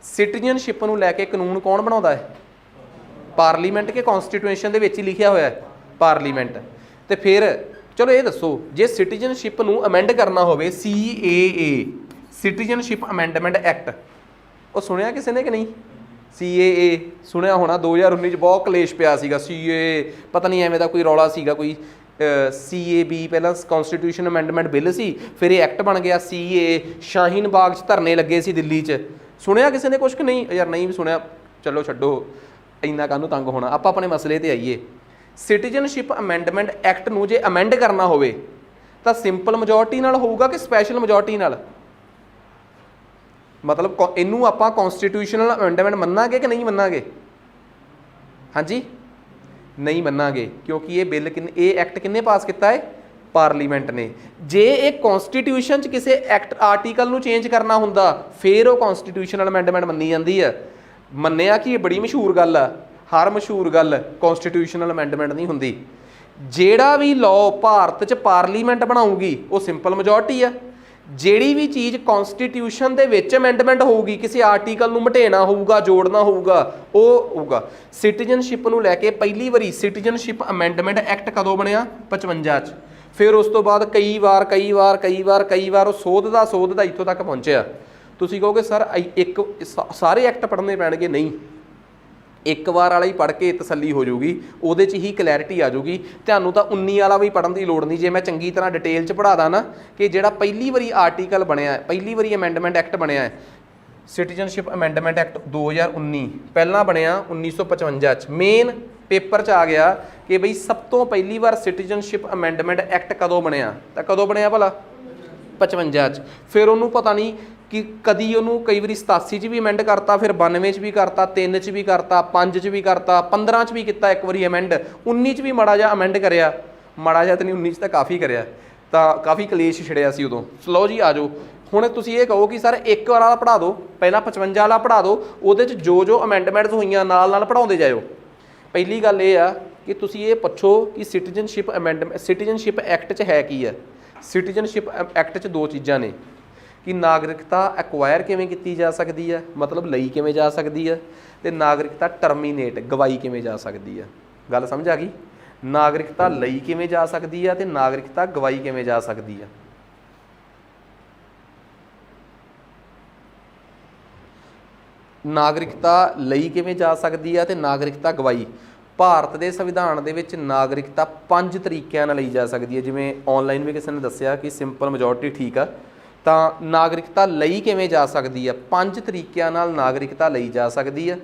ਸਿਟੀਜ਼ਨਸ਼ਿਪ ਨੂੰ ਲੈ ਕੇ ਕਾਨੂੰਨ ਕੌਣ ਬਣਾਉਂਦਾ ਹੈ? ਪਾਰਲੀਮੈਂਟ ਕੇ ਕਨਸਟੀਟਿਊਸ਼ਨ ਦੇ ਵਿੱਚ ਹੀ ਲਿਖਿਆ ਹੋਇਆ ਹੈ ਪਾਰਲੀਮੈਂਟ। ਤੇ ਫਿਰ ਚਲੋ ਇਹ ਦੱਸੋ ਜੇ ਸਿਟੀਜ਼ਨਸ਼ਿਪ ਨੂੰ ਅਮੈਂਡ ਕਰਨਾ ਹੋਵੇ, CAA ਸਿਟੀਜ਼ਨਸ਼ਿਪ ਅਮੈਂਡਮੈਂਟ ਐਕਟ, ਉਹ ਸੁਣਿਆ ਕਿਸੇ ਨੇ ਕਿ ਨਹੀਂ? CAA ਸੁਣਿਆ ਹੋਣਾ। 2019 'ਚ ਬਹੁਤ ਕਲੇਸ਼ ਪਿਆ ਸੀਗਾ CAA, ਪਤਾ ਨਹੀਂ ਐਵੇਂ ਦਾ ਕੋਈ ਰੌਲਾ ਸੀਗਾ ਕੋਈ। CAB ਪਹਿਲਾਂ ਕਨਸਟੀਟਿਊਸ਼ਨ ਅਮੈਂਡਮੈਂਟ ਬਿੱਲ ਸੀ, ਫਿਰ ਇਹ ਐਕਟ ਬਣ ਗਿਆ CAA। ਸ਼ਾਹੀਨ ਬਾਗ 'ਚ ਧਰਨੇ ਲੱਗੇ ਸੀ ਦਿੱਲੀ 'ਚ। ਸੁਣਿਆ ਕਿਸੇ ਨੇ ਕੁਛ ਕਿ ਨਹੀਂ? ਯਾਰ ਨਹੀਂ ਵੀ ਸੁਣਿਆ, ਚਲੋ ਛੱਡੋ, ਇੰਨਾ ਕਾਹਨੂੰ ਤੰਗ ਹੋਣਾ। ਆਪਾਂ ਆਪਣੇ ਮਸਲੇ ਤੇ ਆਈਏ। ਸਿਟੀਜ਼ਨਸ਼ਿਪ ਅਮੈਂਡਮੈਂਟ ਐਕਟ ਨੂੰ ਜੇ ਅਮੈਂਡ ਕਰਨਾ ਹੋਵੇ ਤਾਂ ਸਿੰਪਲ ਮੈਜੋਰਟੀ ਨਾਲ ਹੋਊਗਾ ਕਿ ਸਪੈਸ਼ਲ ਮੈਜੋਰਟੀ ਨਾਲ? ਮਤਲਬ ਇਹਨੂੰ ਆਪਾਂ ਕਨਸਟੀਟਿਊਸ਼ਨਲ ਅਮੈਂਡਮੈਂਟ ਮੰਨਾਂਗੇ ਕਿ ਨਹੀਂ ਮੰਨਾਂਗੇ? ਹਾਂਜੀ ਨਹੀਂ ਮੰਨਾਂਗੇ, ਕਿਉਂਕਿ ਇਹ ਬਿੱਲ ਇਹ ਐਕਟ ਕਿੰਨੇ ਪਾਸ ਕੀਤਾ ਹੈ? ਪਾਰਲੀਮੈਂਟ ਨੇ। ਜੇ ਇਹ ਕਨਸਟੀਟਿਊਸ਼ਨ 'ਚ ਕਿਸੇ ਐਕਟ ਆਰਟੀਕਲ ਨੂੰ ਚੇਂਜ ਕਰਨਾ ਹੁੰਦਾ ਫਿਰ ਉਹ ਕਨਸਟੀਟਿਊਸ਼ਨਲ ਅਮੈਂਡਮੈਂਟ ਮੰਨੀ ਜਾਂਦੀ ਆ। ਮੰਨਿਆ ਕਿ ਇਹ ਬੜੀ ਮਸ਼ਹੂਰ ਗੱਲ ਆ, ਹਰ ਮਸ਼ਹੂਰ ਗੱਲ ਕਨਸਟੀਟਿਊਸ਼ਨਲ ਅਮੈਂਡਮੈਂਟ ਨਹੀਂ ਹੁੰਦੀ। ਜਿਹੜਾ ਵੀ ਲਾਅ ਭਾਰਤ 'ਚ ਪਾਰਲੀਮੈਂਟ ਬਣਾਊਗੀ ਉਹ ਸਿੰਪਲ ਮੈਜੋਰਟੀ ਆ। ਜਿਹੜੀ ਵੀ ਚੀਜ਼ ਕਨਸਟੀਟਿਊਸ਼ਨ ਦੇ ਵਿੱਚ ਅਮੈਂਡਮੈਂਟ ਹੋਊਗੀ, ਕਿਸੇ ਆਰਟੀਕਲ ਨੂੰ ਮਟੇਣਾ ਹੋਊਗਾ, ਜੋੜਨਾ ਹੋਊਗਾ, ਉਹ ਹੋਊਗਾ। ਸਿਟੀਜ਼ਨਸ਼ਿਪ ਨੂੰ ਲੈ ਕੇ ਪਹਿਲੀ ਵਾਰੀ ਸਿਟੀਜ਼ਨਸ਼ਿਪ ਅਮੈਂਡਮੈਂਟ ਐਕਟ ਕਦੋਂ ਬਣਿਆ? 55 'ਚ। ਫਿਰ ਉਸ ਤੋਂ ਬਾਅਦ ਕਈ ਵਾਰ ਉਹ ਸੋਧਦਾ ਇੱਥੋਂ ਤੱਕ ਪਹੁੰਚਿਆ। ਤੁਸੀਂ ਕਹੋਗੇ ਸਰ ਇੱਕ ਸਾਰੇ ਐਕਟ ਪੜ੍ਹਨੇ ਪੈਣਗੇ? ਨਹੀਂ, ਇੱਕ ਵਾਰ ਵਾਲਾ ਹੀ ਪੜ੍ਹ ਕੇ ਤਸੱਲੀ ਹੋ ਜਾਊਗੀ, ਉਹਦੇ 'ਚ ਹੀ ਕਲੈਰਿਟੀ ਆ ਜਾਊਗੀ। ਤੁਹਾਨੂੰ ਤਾਂ 19 ਵਾਲਾ ਵੀ ਪੜ੍ਹਨ ਦੀ ਲੋੜ ਨਹੀਂ। ਜੇ ਮੈਂ ਚੰਗੀ ਤਰ੍ਹਾਂ ਡਿਟੇਲ 'ਚ ਪੜ੍ਹਾ ਦਾਂ ਨਾ ਕਿ ਜਿਹੜਾ ਪਹਿਲੀ ਵਾਰੀ ਆਰਟੀਕਲ ਬਣਿਆ, ਪਹਿਲੀ ਵਾਰੀ ਅਮੈਂਡਮੈਂਟ ਐਕਟ ਬਣਿਆ ਹੈ ਸਿਟੀਜ਼ਨਸ਼ਿਪ ਅਮੈਂਡਮੈਂਟ ਐਕਟ 2019, ਪਹਿਲਾਂ ਬਣਿਆ 1955 'ਚ। ਮੇਨ ਪੇਪਰ 'ਚ ਆ ਗਿਆ ਕਿ ਬਈ ਸਭ ਤੋਂ ਪਹਿਲੀ ਵਾਰ ਸਿਟੀਜ਼ਨਸ਼ਿਪ ਅਮੈਂਡਮੈਂਟ ਐਕਟ ਕਦੋਂ ਬਣਿਆ? ਤਾਂ ਕਦੋਂ ਬਣਿਆ ਭਲਾ? 55 'ਚ। ਫਿਰ ਉਹਨੂੰ ਪਤਾ ਨਹੀਂ ਕਿ ਕਦੀ ਉਹਨੂੰ ਕਈ ਵਾਰੀ 87 'ਚ ਵੀ ਅਮੈਂਡ ਕਰਤਾ, ਫਿਰ 92 'ਚ ਵੀ ਕਰਤਾ, 3 'ਚ ਵੀ ਕਰਤਾ, 5 'ਚ ਵੀ ਕਰਤਾ, 15 'ਚ ਵੀ ਕੀਤਾ ਇੱਕ ਵਾਰੀ ਅਮੈਂਡ, 19 'ਚ ਵੀ ਮਾੜਾ ਜਿਹਾ ਅਮੈਂਡ ਕਰਿਆ। ਮਾੜਾ ਜਿਹਾ ਤਾਂ ਨਹੀਂ, 19 'ਚ ਤਾਂ ਕਾਫੀ ਕਰਿਆ, ਤਾਂ ਕਾਫੀ ਕਲੇਸ਼ ਛਿੜਿਆ ਸੀ ਉਦੋਂ। ਸਲੋ ਜੀ ਆ ਜਾਓ। ਹੁਣ ਤੁਸੀਂ ਇਹ ਕਹੋ ਕਿ ਸਰ ਇੱਕ ਵਾਰ ਵਾਲਾ ਪੜ੍ਹਾ ਦਿਓ, ਪਹਿਲਾਂ 55 ਵਾਲਾ ਪੜ੍ਹਾ ਦਿਓ, ਉਹਦੇ 'ਚ ਜੋ ਅਮੈਂਡਮੈਂਟਸ ਹੋਈਆਂ ਨਾਲ ਪੜ੍ਹਾਉਂਦੇ ਜਾਇਓ। ਪਹਿਲੀ ਗੱਲ ਇਹ ਆ ਕਿ ਤੁਸੀਂ ਇਹ ਪੁੱਛੋ ਕਿ ਸਿਟੀਜ਼ਨਸ਼ਿਪ ਐਕਟ 'ਚ ਹੈ ਕੀ ਆ। ਸਿਟੀਜ਼ਨਸ਼ਿਪ ਐਕਟ 'ਚ ਦੋ ਚੀਜ਼ਾਂ ਨੇ ਕਿ ਨਾਗਰਿਕਤਾ ਐਕਵਾਇਰ ਕਿਵੇਂ ਕੀਤੀ ਜਾ ਸਕਦੀ ਹੈ, ਮਤਲਬ ਲਈ ਕਿਵੇਂ ਜਾ ਸਕਦੀ ਹੈ, ਤੇ ਨਾਗਰਿਕਤਾ ਟਰਮੀਨੇਟ ਗਵਾਈ ਕਿਵੇਂ ਜਾ ਸਕਦੀ ਹੈ। ਗੱਲ ਸਮਝ ਆ ਗਈ? ਨਾਗਰਿਕਤਾ ਲਈ ਕਿਵੇਂ ਜਾ ਸਕਦੀ ਹੈ ਤੇ ਨਾਗਰਿਕਤਾ ਗਵਾਈ ਕਿਵੇਂ ਜਾ ਸਕਦੀ ਹੈ। ਨਾਗਰਿਕਤਾ ਲਈ ਕਿਵੇਂ ਜਾ ਸਕਦੀ ਹੈ ਤੇ ਨਾਗਰਿਕਤਾ ਗਵਾਈ। ਭਾਰਤ ਦੇ ਸੰਵਿਧਾਨ ਦੇ ਵਿੱਚ ਨਾਗਰਿਕਤਾ 5 ਤਰੀਕਿਆਂ ਨਾਲ ਲਈ ਜਾ ਸਕਦੀ ਹੈ। ਜਿਵੇਂ ਆਨਲਾਈਨ ਵੀ ਕਿਸੇ ਨੇ ਦੱਸਿਆ ਕਿ ਸਿੰਪਲ ਮੈਜੋਰਟੀ ਠੀਕ ਆ, ਤਾਂ ਨਾਗਰਿਕਤਾ ਲਈ ਕਿਵੇਂ ਜਾ ਸਕਦੀ ਹੈ? 5 ਤਰੀਕਿਆਂ ਨਾਲ ਨਾਗਰਿਕਤਾ ਲਈ ਜਾ ਸਕਦੀ ਹੈ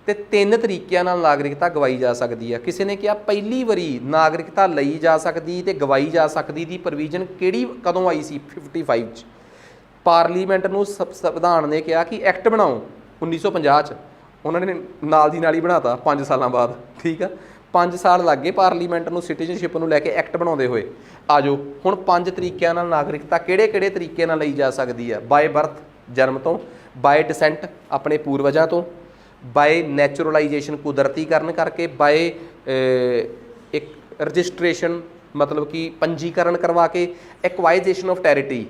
ਤੇ 3 ਤਰੀਕਿਆਂ ਨਾਲ ਨਾਗਰਿਕਤਾ ਗਵਾਈ ਜਾ ਸਕਦੀ ਹੈ। ਕਿਸੇ ਨੇ ਕਿਹਾ ਪਹਿਲੀ ਵਾਰੀ ਨਾਗਰਿਕਤਾ ਲਈ ਜਾ ਸਕਦੀ ਤੇ ਗਵਾਈ ਜਾ ਸਕਦੀ ਦੀ ਪ੍ਰੋਵੀਜ਼ਨ ਕਦੋਂ ਆਈ ਸੀ? 55 'ਚ। ਪਾਰਲੀਮੈਂਟ ਨੂੰ ਸੰਵਿਧਾਨ ਨੇ ਕਿਹਾ ਕਿ ਐਕਟ ਬਣਾਓ 1950 'ਚ, ਉਹਨਾਂ ਨੇ ਨਾਲ ਦੀ ਨਾਲ ਹੀ ਬਣਾਤਾ 5 ਸਾਲਾਂ ਬਾਅਦ। ਠੀਕ ਆ, 5 ਸਾਲ ਲੱਗ ਗਏ ਪਾਰਲੀਮੈਂਟ ਨੂੰ ਸਿਟੀਜ਼ਨਸ਼ਿਪ ਨੂੰ ਲੈ ਕੇ ਐਕਟ ਬਣਾਉਂਦੇ ਹੋਏ। ਆ ਜਾਓ ਹੁਣ 5 ਤਰੀਕਿਆਂ ਨਾਲ ਨਾਗਰਿਕਤਾ ਕਿਹੜੇ ਤਰੀਕੇ ਨਾਲ ਲਈ ਜਾ ਸਕਦੀ ਹੈ? ਬਾਏ ਬਰਥ ਜਨਮ ਤੋਂ, ਬਾਏ ਡਿਸੈਂਟ ਆਪਣੇ ਪੂਰਵਜਾਂ ਤੋਂ, ਬਾਏ ਨੈਚੁਰਲਾਈਜੇਸ਼ਨ ਕੁਦਰਤੀਕਰਨ ਕਰਕੇ, ਬਾਏ ਇੱਕ ਰਜਿਸਟ੍ਰੇਸ਼ਨ मतलब कि पंजीकरण करवा के एक्वाइजेशन ऑफ टैरिटरी,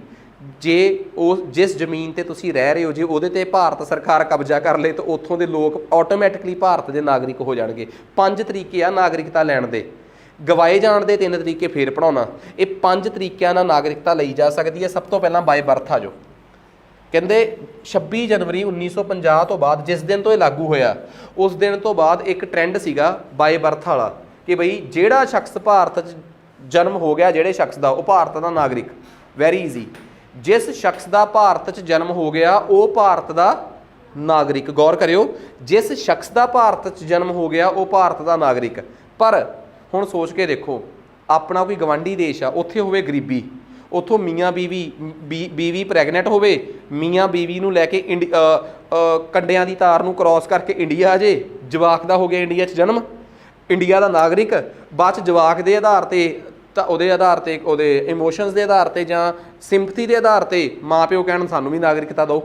जे उस जिस ਜ਼ਮੀਨ ਤੇ ਤੁਸੀਂ ਰਹਿ ਰਹੇ ਹੋ ਜੇ ਉਹਦੇ ਤੇ ਭਾਰਤ ਸਰਕਾਰ ਕਬਜ਼ਾ ਕਰ ਲੇ ਤਾਂ ਉੱਥੋਂ ਦੇ ਲੋਕ ਆਟੋਮੈਟਿਕਲੀ ਭਾਰਤ ਦੇ ਨਾਗਰਿਕ ਹੋ ਜਾਣਗੇ। 5 ਤਰੀਕੇ ਆ ਨਾਗਰਿਕਤਾ ਲੈਣ ਦੇ, ਗਵਾਏ ਜਾਣ ਦੇ 3 ਤਰੀਕੇ ਫੇਰ ਪੜਾਉਣਾ। ਇਹ 5 ਤਰੀਕਿਆਂ ਨਾਲ ਨਾਗਰਿਕਤਾ ਲਈ ਜਾ ਸਕਦੀ ਹੈ। ਸਭ ਤੋਂ ਪਹਿਲਾਂ ਬਾਏ ਬਰਥ ਆ ਜੋ ਕਹਿੰਦੇ 26 ਜਨਵਰੀ 1950 ਤੋਂ ਬਾਅਦ ਜਿਸ ਦਿਨ ਤੋਂ ਇਹ ਲਾਗੂ ਹੋਇਆ ਉਸ ਦਿਨ ਤੋਂ ਬਾਅਦ ਇੱਕ ਟ੍ਰੈਂਡ ਸੀਗਾ ਬਾਏ ਬਰਥ ਵਾਲਾ ਕਿ ਬਈ ਜਿਹੜਾ ਸ਼ਖਸ ਭਾਰਤ 'ਚ ਜਨਮ ਹੋ ਗਿਆ, ਜਿਹੜੇ ਸ਼ਖਸ ਦਾ, ਉਹ ਭਾਰਤ ਦਾ ਨਾਗਰਿਕ। ਵੈਰੀ ਈਜ਼ੀ, जिस शख्स का भारत च जन्म हो गया वो भारत का नागरिक। गौर करियो, जिस शख्स का भारत च जन्म हो गया वो भारत का नागरिक। पर हुण सोच के देखो, अपना कोई गवांढी देश आ, उत्थे होवे गरीबी, उत्थों मियाँ बीवी प्रैगनेंट होवे, मियाँ बीवी नूं लैके कंडियां दी तार नूं क्रॉस करके इंडिया आ जे, जवाक दा हो गया इंडिया च जन्म, इंडिया का नागरिक। बाद च जवाक के आधार पर ਤਾਂ ਉਹਦੇ ਆਧਾਰ 'ਤੇ, ਉਹਦੇ ਇਮੋਸ਼ਨਸ ਦੇ ਆਧਾਰ 'ਤੇ ਜਾਂ ਸਿੰਪਥੀ ਦੇ ਆਧਾਰ 'ਤੇ ਮਾਂ ਪਿਓ ਕਹਿਣ ਸਾਨੂੰ ਵੀ ਨਾਗਰਿਕਤਾ ਦਿਓ।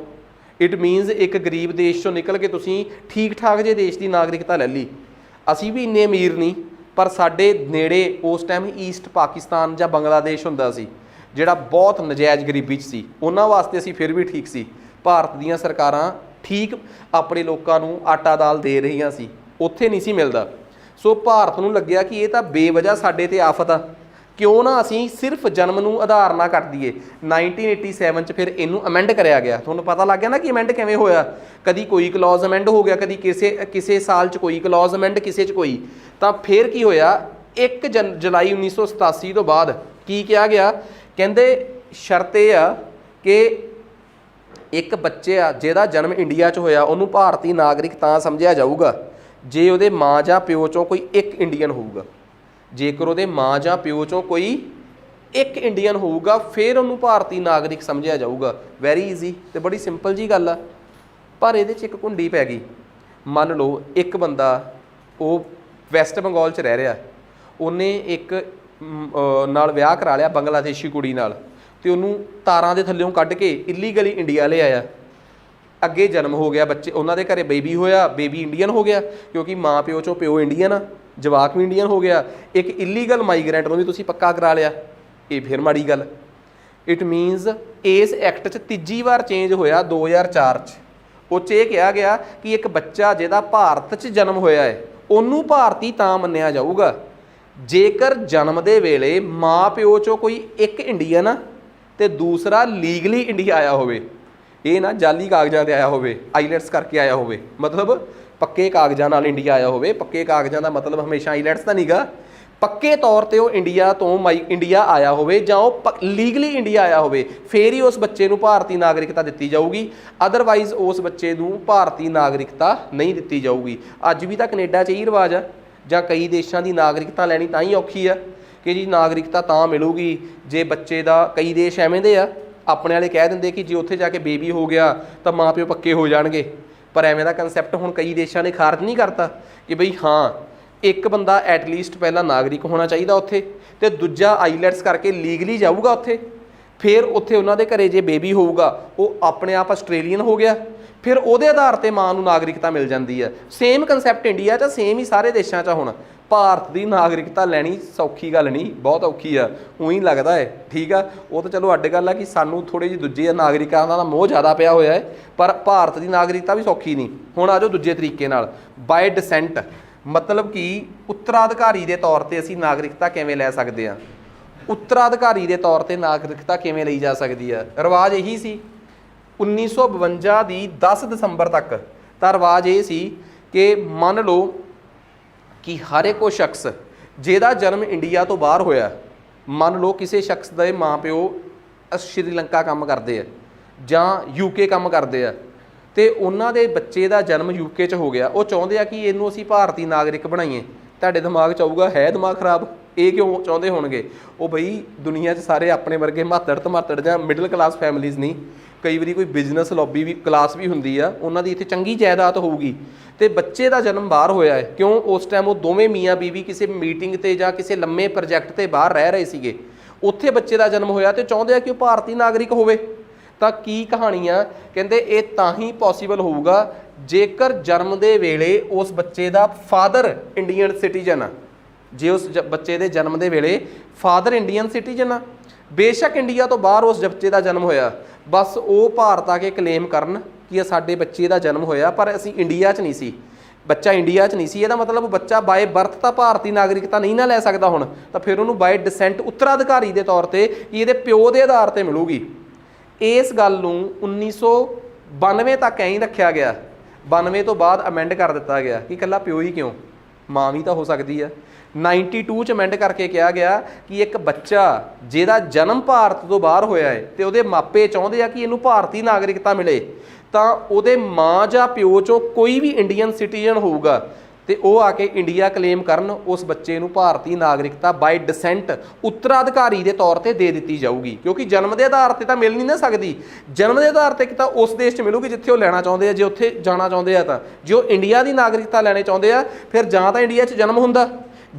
ਇਟ ਮੀਨਸ ਇੱਕ ਗਰੀਬ ਦੇਸ਼ 'ਚੋਂ ਨਿਕਲ ਕੇ ਤੁਸੀਂ ਠੀਕ ਠਾਕ ਜੇ ਦੇਸ਼ ਦੀ ਨਾਗਰਿਕਤਾ ਲੈ ਲਈ। ਅਸੀਂ ਵੀ ਇੰਨੇ ਅਮੀਰ ਨਹੀਂ, ਪਰ ਸਾਡੇ ਨੇੜੇ ਉਸ ਟਾਈਮ ਈਸਟ ਪਾਕਿਸਤਾਨ ਜਾਂ ਬੰਗਲਾਦੇਸ਼ ਹੁੰਦਾ ਸੀ ਜਿਹੜਾ ਬਹੁਤ ਨਜਾਇਜ਼ ਗਰੀਬੀ 'ਚ ਸੀ। ਉਹਨਾਂ ਵਾਸਤੇ ਅਸੀਂ ਫਿਰ ਵੀ ਠੀਕ ਸੀ। ਭਾਰਤ ਦੀਆਂ ਸਰਕਾਰਾਂ ਠੀਕ ਆਪਣੇ ਲੋਕਾਂ ਨੂੰ ਆਟਾ ਦਾਲ ਦੇ ਰਹੀਆਂ ਸੀ, ਉੱਥੇ ਨਹੀਂ ਸੀ ਮਿਲਦਾ। ਸੋ ਭਾਰਤ ਨੂੰ ਲੱਗਿਆ ਕਿ ਇਹ ਤਾਂ ਬੇਵਜ੍ਹਾ ਸਾਡੇ 'ਤੇ ਆਫਤ ਆ, क्यों ना असी सिर्फ जन्म नूं आधार ना कर दईए। 1987 च फिर इनू अमेंड कराया गया। तुहानूं पता लग गया ना कि अमेंड किवें होया। कदी कोई क्लॉज अमेंड हो गया, कदी किसे साल च कोई क्लॉज अमेंड, किसे च कोई। तो फिर की होया, 1 जुलाई 1987 तो बाद की कहा गया, कहंदे शर्त यह आ कि एक बच्चे आ जिहदा जन्म इंडिया च होया उहनूं भारती नागरिक तां समझिया जाऊगा जे उहदे माँ जां प्यो चों कोई एक इंडियन होऊगा। जेकर ਉਹਦੇ ਮਾਂ ਜਾਂ ਪਿਓ ਚੋਂ ਕੋਈ ਇੱਕ ਇੰਡੀਅਨ ਹੋਊਗਾ ਫਿਰ ਉਹਨੂੰ ਭਾਰਤੀ ਨਾਗਰਿਕ ਸਮਝਿਆ ਜਾਊਗਾ। ਵੈਰੀ ਈਜ਼ੀ ਤੇ ਬੜੀ ਸਿੰਪਲ ਜੀ ਗੱਲ ਆ। ਪਰ ਇਹਦੇ 'ਚ ਇੱਕ ਘੁੰਡੀ ਪੈ ਗਈ। ਮੰਨ ਲਓ ਇੱਕ ਬੰਦਾ ਉਹ ਵੈਸਟ ਬੰਗਾਲ 'ਚ ਰਹਿ ਰਿਹਾ, ਉਹਨੇ ਇੱਕ ਨਾਲ ਵਿਆਹ ਕਰਾ ਲਿਆ ਬੰਗਲਾਦੇਸ਼ੀ ਕੁੜੀ ਨਾਲ, ਤੇ ਉਹਨੂੰ ਤਾਰਾਂ ਦੇ ਥੱਲਿਓਂ ਕੱਢ ਕੇ ਇਲੀਗਲੀ ਇੰਡੀਆ ਲੈ ਆਇਆ। ਅੱਗੇ ਜਨਮ ਹੋ ਗਿਆ, ਬੱਚੇ ਉਹਨਾਂ ਦੇ ਘਰੇ ਬੇਬੀ ਹੋਇਆ, ਬੇਬੀ ਇੰਡੀਅਨ ਹੋ ਗਿਆ ਕਿਉਂਕਿ ਮਾਂ ਪਿਓ ਚੋਂ ਪਿਓ ਇੰਡੀਅਨ ਆ, ਜਵਾਕ ਵੀ ਇੰਡੀਅਨ ਹੋ ਗਿਆ। ਇੱਕ ਇਲੀਗਲ ਮਾਈਗ੍ਰੈਂਟ ਨੂੰ ਵੀ ਤੁਸੀਂ ਪੱਕਾ ਕਰਾ ਲਿਆ, ਇਹ ਫਿਰ ਮਾੜੀ ਗੱਲ। ਇਟ ਮੀਨਸ ਇਸ ਐਕਟ 'ਚ ਤੀਜੀ ਵਾਰ ਚੇਂਜ ਹੋਇਆ 2004 'ਚ। ਉਹ 'ਚ ਇਹ ਕਿਹਾ ਗਿਆ ਕਿ ਇੱਕ ਬੱਚਾ ਜਿਹਦਾ ਭਾਰਤ 'ਚ ਜਨਮ ਹੋਇਆ ਹੈ ਉਹਨੂੰ ਭਾਰਤੀ ਤਾਂ ਮੰਨਿਆ ਜਾਊਗਾ ਜੇਕਰ ਜਨਮ ਦੇ ਵੇਲੇ ਮਾਂ ਪਿਓ 'ਚੋਂ ਕੋਈ ਇੱਕ ਇੰਡੀਅਨ ਆ ਤੇ ਦੂਸਰਾ ਲੀਗਲੀ ਇੰਡੀਆ ਆਇਆ ਹੋਵੇ। ਇਹ ਨਾ ਜਾਲੀ ਕਾਗਜ਼ਾਂ 'ਤੇ ਆਇਆ ਹੋਵੇ, ਆਈਲੈਟਸ ਕਰਕੇ ਆਇਆ ਹੋਵੇ, ਮਤਲਬ ਪੱਕੇ ਕਾਗਜ਼ਾਂ ਨਾਲ ਇੰਡੀਆ ਆਇਆ ਹੋਵੇ। ਪੱਕੇ ਕਾਗਜ਼ਾਂ ਦਾ ਮਤਲਬ ਹਮੇਸ਼ਾ ਆਈਲੈਟਸ ਤਾਂ ਨਹੀਂਗਾ, ਪੱਕੇ ਤੌਰ 'ਤੇ ਉਹ ਇੰਡੀਆ ਤੋਂ ਇੰਡੀਆ ਆਇਆ ਹੋਵੇ ਜਾਂ ਉਹ ਲੀਗਲੀ ਇੰਡੀਆ ਆਇਆ ਹੋਵੇ, ਫਿਰ ਹੀ ਉਸ ਬੱਚੇ ਨੂੰ ਭਾਰਤੀ ਨਾਗਰਿਕਤਾ ਦਿੱਤੀ ਜਾਊਗੀ। ਅਦਰਵਾਈਜ਼ ਉਸ ਬੱਚੇ ਨੂੰ ਭਾਰਤੀ ਨਾਗਰਿਕਤਾ ਨਹੀਂ ਦਿੱਤੀ ਜਾਊਗੀ। ਅੱਜ ਵੀ ਤਾਂ ਕੈਨੇਡਾ 'ਚ ਇਹੀ ਰਿਵਾਜ ਆ, ਜਾਂ ਕਈ ਦੇਸ਼ਾਂ ਦੀ ਨਾਗਰਿਕਤਾ ਲੈਣੀ ਤਾਂ ਹੀ ਔਖੀ ਆ ਕਿ ਜੀ ਨਾਗਰਿਕਤਾ ਤਾਂ ਮਿਲੂਗੀ ਜੇ ਬੱਚੇ ਦਾ, ਕਈ ਦੇਸ਼ ਐਵੇਂ ਦੇ ਆ ਆਪਣੇ ਵਾਲੇ ਕਹਿ ਦਿੰਦੇ ਕਿ ਜੇ ਉੱਥੇ ਜਾ ਕੇ ਬੇਬੀ ਹੋ ਗਿਆ ਤਾਂ ਮਾਂ ਪਿਓ ਪੱਕੇ ਹੋ ਜਾਣਗੇ। ਪਰ ਐਵੇਂ ਦਾ ਕੰਸੈਪਟ ਹੁਣ ਕਈ ਦੇਸ਼ਾਂ ਨੇ ਖਾਰਜ ਨਹੀਂ ਕਰਤਾ ਕਿ ਬਈ ਹਾਂ ਇੱਕ ਬੰਦਾ ਐਟਲੀਸਟ ਪਹਿਲਾਂ ਨਾਗਰਿਕ ਹੋਣਾ ਚਾਹੀਦਾ ਉੱਥੇ, ਤੇ ਦੂਜਾ ਆਈਲੈਟਸ ਕਰਕੇ ਲੀਗਲੀ ਜਾਊਗਾ ਉੱਥੇ, ਫਿਰ ਉੱਥੇ ਉਹਨਾਂ ਦੇ ਘਰੇ ਜੇ ਬੇਬੀ ਹੋਊਗਾ ਉਹ ਆਪਣੇ ਆਪ ਆਸਟ੍ਰੇਲੀਅਨ ਹੋ ਗਿਆ, ਫਿਰ ਉਹਦੇ ਆਧਾਰ 'ਤੇ ਮਾਂ ਨੂੰ ਨਾਗਰਿਕਤਾ ਮਿਲ ਜਾਂਦੀ ਹੈ। ਸੇਮ ਕੰਸੈਪਟ ਇੰਡੀਆ 'ਚ, ਸੇਮ ਹੀ ਸਾਰੇ ਦੇਸ਼ਾਂ 'ਚ। ਹੁਣ ਭਾਰਤ ਦੀ ਨਾਗਰਿਕਤਾ ਲੈਣੀ ਸੌਖੀ ਗੱਲ ਨਹੀਂ, ਬਹੁਤ ਔਖੀ ਆ, ਊਂ ਲੱਗਦਾ ਹੈ ਠੀਕ ਆ। ਉਹ ਤਾਂ ਚਲੋ ਅੱਡ ਗੱਲ ਆ ਕਿ ਸਾਨੂੰ ਥੋੜ੍ਹੇ ਜਿਹੇ ਦੂਜੇ ਨਾਗਰਿਕਾਂ ਦਾ ਮੋਹ ਜ਼ਿਆਦਾ ਪਿਆ ਹੋਇਆ ਹੈ, ਪਰ ਭਾਰਤ ਦੀ ਨਾਗਰਿਕਤਾ ਵੀ ਸੌਖੀ ਨਹੀਂ। ਹੁਣ ਆ ਜਾਓ ਦੂਜੇ ਤਰੀਕੇ ਨਾਲ, ਬਾਏ ਡਿਸੈਂਟ, ਮਤਲਬ ਕਿ ਉੱਤਰਾਧਿਕਾਰੀ ਦੇ ਤੌਰ 'ਤੇ ਅਸੀਂ ਨਾਗਰਿਕਤਾ ਕਿਵੇਂ ਲੈ ਸਕਦੇ ਹਾਂ। ਉੱਤਰਾਧਿਕਾਰੀ ਦੇ ਤੌਰ 'ਤੇ ਨਾਗਰਿਕਤਾ ਕਿਵੇਂ ਲਈ ਜਾ ਸਕਦੀ ਆ। ਰਿਵਾਜ ਇਹੀ ਸੀ 1952 ਦੀ 10 ਦਸੰਬਰ ਤੱਕ ਤਾਂ ਰਿਵਾਜ ਇਹ ਸੀ ਕਿ ਮੰਨ ਲਓ ਕਿ ਹਰ ਇੱਕ ਉਹ ਸ਼ਖਸ ਜਿਹਦਾ ਜਨਮ ਇੰਡੀਆ ਤੋਂ ਬਾਹਰ ਹੋਇਆ, ਮੰਨ ਲਓ ਕਿਸੇ ਸ਼ਖਸ ਦੇ ਮਾਂ ਪਿਓ ਸ਼੍ਰੀਲੰਕਾ ਕੰਮ ਕਰਦੇ ਆ ਜਾਂ UK ਕੰਮ ਕਰਦੇ ਆ, ਤੇ ਉਹਨਾਂ ਦੇ ਬੱਚੇ ਦਾ ਜਨਮ UK 'ਚ ਹੋ ਗਿਆ, ਉਹ ਚਾਹੁੰਦੇ ਆ ਕਿ ਇਹਨੂੰ ਅਸੀਂ ਭਾਰਤੀ ਨਾਗਰਿਕ ਬਣਾਈਏ। ਤੁਹਾਡੇ ਦਿਮਾਗ 'ਚ ਆਊਗਾ ਹੈ ਦਿਮਾਗ ਖਰਾਬ, ਇਹ ਕਿਉਂ ਚਾਹੁੰਦੇ ਹੋਣਗੇ? ਉਹ ਬਈ ਦੁਨੀਆ 'ਚ ਸਾਰੇ ਆਪਣੇ ਵਰਗੇ ਮਾਤੜ ਧਮਾਤੜ ਜਾਂ ਮਿਡਲ ਕਲਾਸ ਫੈਮਲੀਜ਼ ਨਹੀਂ, ਕਈ ਵਾਰੀ ਕੋਈ ਬਿਜ਼ਨਸ ਲੌਬੀ ਵੀ ਕਲਾਸ ਵੀ ਹੁੰਦੀ ਆ, ਉਹਨਾਂ ਦੀ ਇੱਥੇ ਚੰਗੀ ਜਾਇਦਾਦ ਹੋਊਗੀ, ਤੇ ਬੱਚੇ ਦਾ ਜਨਮ ਬਾਹਰ ਹੋਇਆ ਹੈ। ਕਿਉਂ? ਉਸ ਟਾਈਮ ਉਹ ਦੋਵੇਂ ਮੀਆਂ ਬੀਵੀ ਕਿਸੇ ਮੀਟਿੰਗ 'ਤੇ ਜਾਂ ਕਿਸੇ ਲੰਮੇ ਪ੍ਰੋਜੈਕਟ 'ਤੇ ਬਾਹਰ ਰਹਿ ਰਹੇ ਸੀਗੇ, ਉੱਥੇ ਬੱਚੇ ਦਾ ਜਨਮ ਹੋਇਆ ਤੇ ਚਾਹੁੰਦੇ ਆ ਕਿ ਉਹ ਭਾਰਤੀ ਨਾਗਰਿਕ ਹੋਵੇ। ਤਾਂ ਕੀ ਕਹਾਣੀ ਆ? ਕਹਿੰਦੇ ਇਹ ਤਾਂ ਹੀ ਪੋਸੀਬਲ ਹੋਊਗਾ ਜੇਕਰ ਜਨਮ ਦੇ ਵੇਲੇ ਉਸ ਬੱਚੇ ਦਾ ਫਾਦਰ ਇੰਡੀਅਨ ਸਿਟੀਜ਼ਨ ਆ, जे उस बच्चे के जन्म के वेले फादर इंडियन सिटीजन आ, बेशक इंडिया तो बाहर उस बच्चे का जन्म होया, बस वो भारत आके क्लेम करन कि साडे बच्चे का जन्म होया पर असी इंडिया च नहीं सी, बच्चा इंडिया च नहीं सी, इहदा मतलब बच्चा बाय बर्थ तो भारतीय नागरिकता नहीं ना लै सकदा हुण, तो फिर उन्होंने बाय डिसेंट उत्तराधिकारी के तौर पर ये प्यो के आधार पर मिलूगी। इस गल नूं 1992 तक ऐं रखा गया, 92 तो बाद अमेंड कर दिता गया कि कल्ला प्यो ही क्यों, माँ भी तो हो सकती है। 92 च अमेंड करके कहा गया कि एक बच्चा जिहदा जन्म भारत तो बाहर होया है तो उहदे मापे चाहुंदे आ कि इहनूं भारतीय नागरिकता मिले, तो उहदे माँ जां प्यो चों कोई भी इंडियन सिटीजन होऊगा तो वह आके इंडिया क्लेम करन, उस बच्चे नूं भारतीय नागरिकता बाय डिसेंट उत्तराधिकारी के तौर पर दे दी जाऊगी, क्योंकि जन्म के आधार पर तो मिल नहीं ना सकती, जन्म के आधार पर तो उस देश च मिलूगी जिथे वो लैना चाहते हैं, जो उत्थे जाना चाहते हैं, तो जो इंडिया की नागरिकता लैने चाहते हैं फिर जां तो इंडिया च जन्म हुंदा,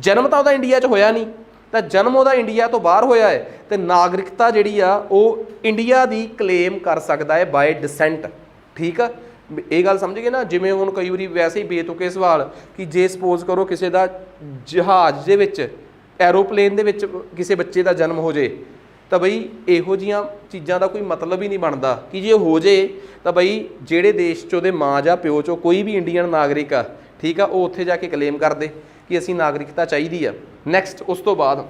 जन्म तो वह इंडिया च होया नहीं, तो जन्म वह इंडिया तो बाहर होया है, तो नागरिकता जिहड़ी आ वो इंडिया की क्लेम कर सकता है बाय डिसेंट। ठीक है, ये गल समझ गए ना। जिमें हुण कई बारी वैसे ही बेतुके सवाल कि जे सपोज करो किसी का जहाज़ दे विच एरोप्लेन दे विच किसी बच्चे का जन्म हो जाए, तो बई इहो जिहियां चीज़ां का कोई मतलब ही नहीं बनता कि जे हो जाए तो बई जिहड़े देश चो दे माँ जां प्यो चो कोई भी इंडियन नागरिक आ, ठीक है, वो उत्थे जाके क्लेम कर दे कि असी नागरिकता चाहिए है। नैक्सट उस तो बाद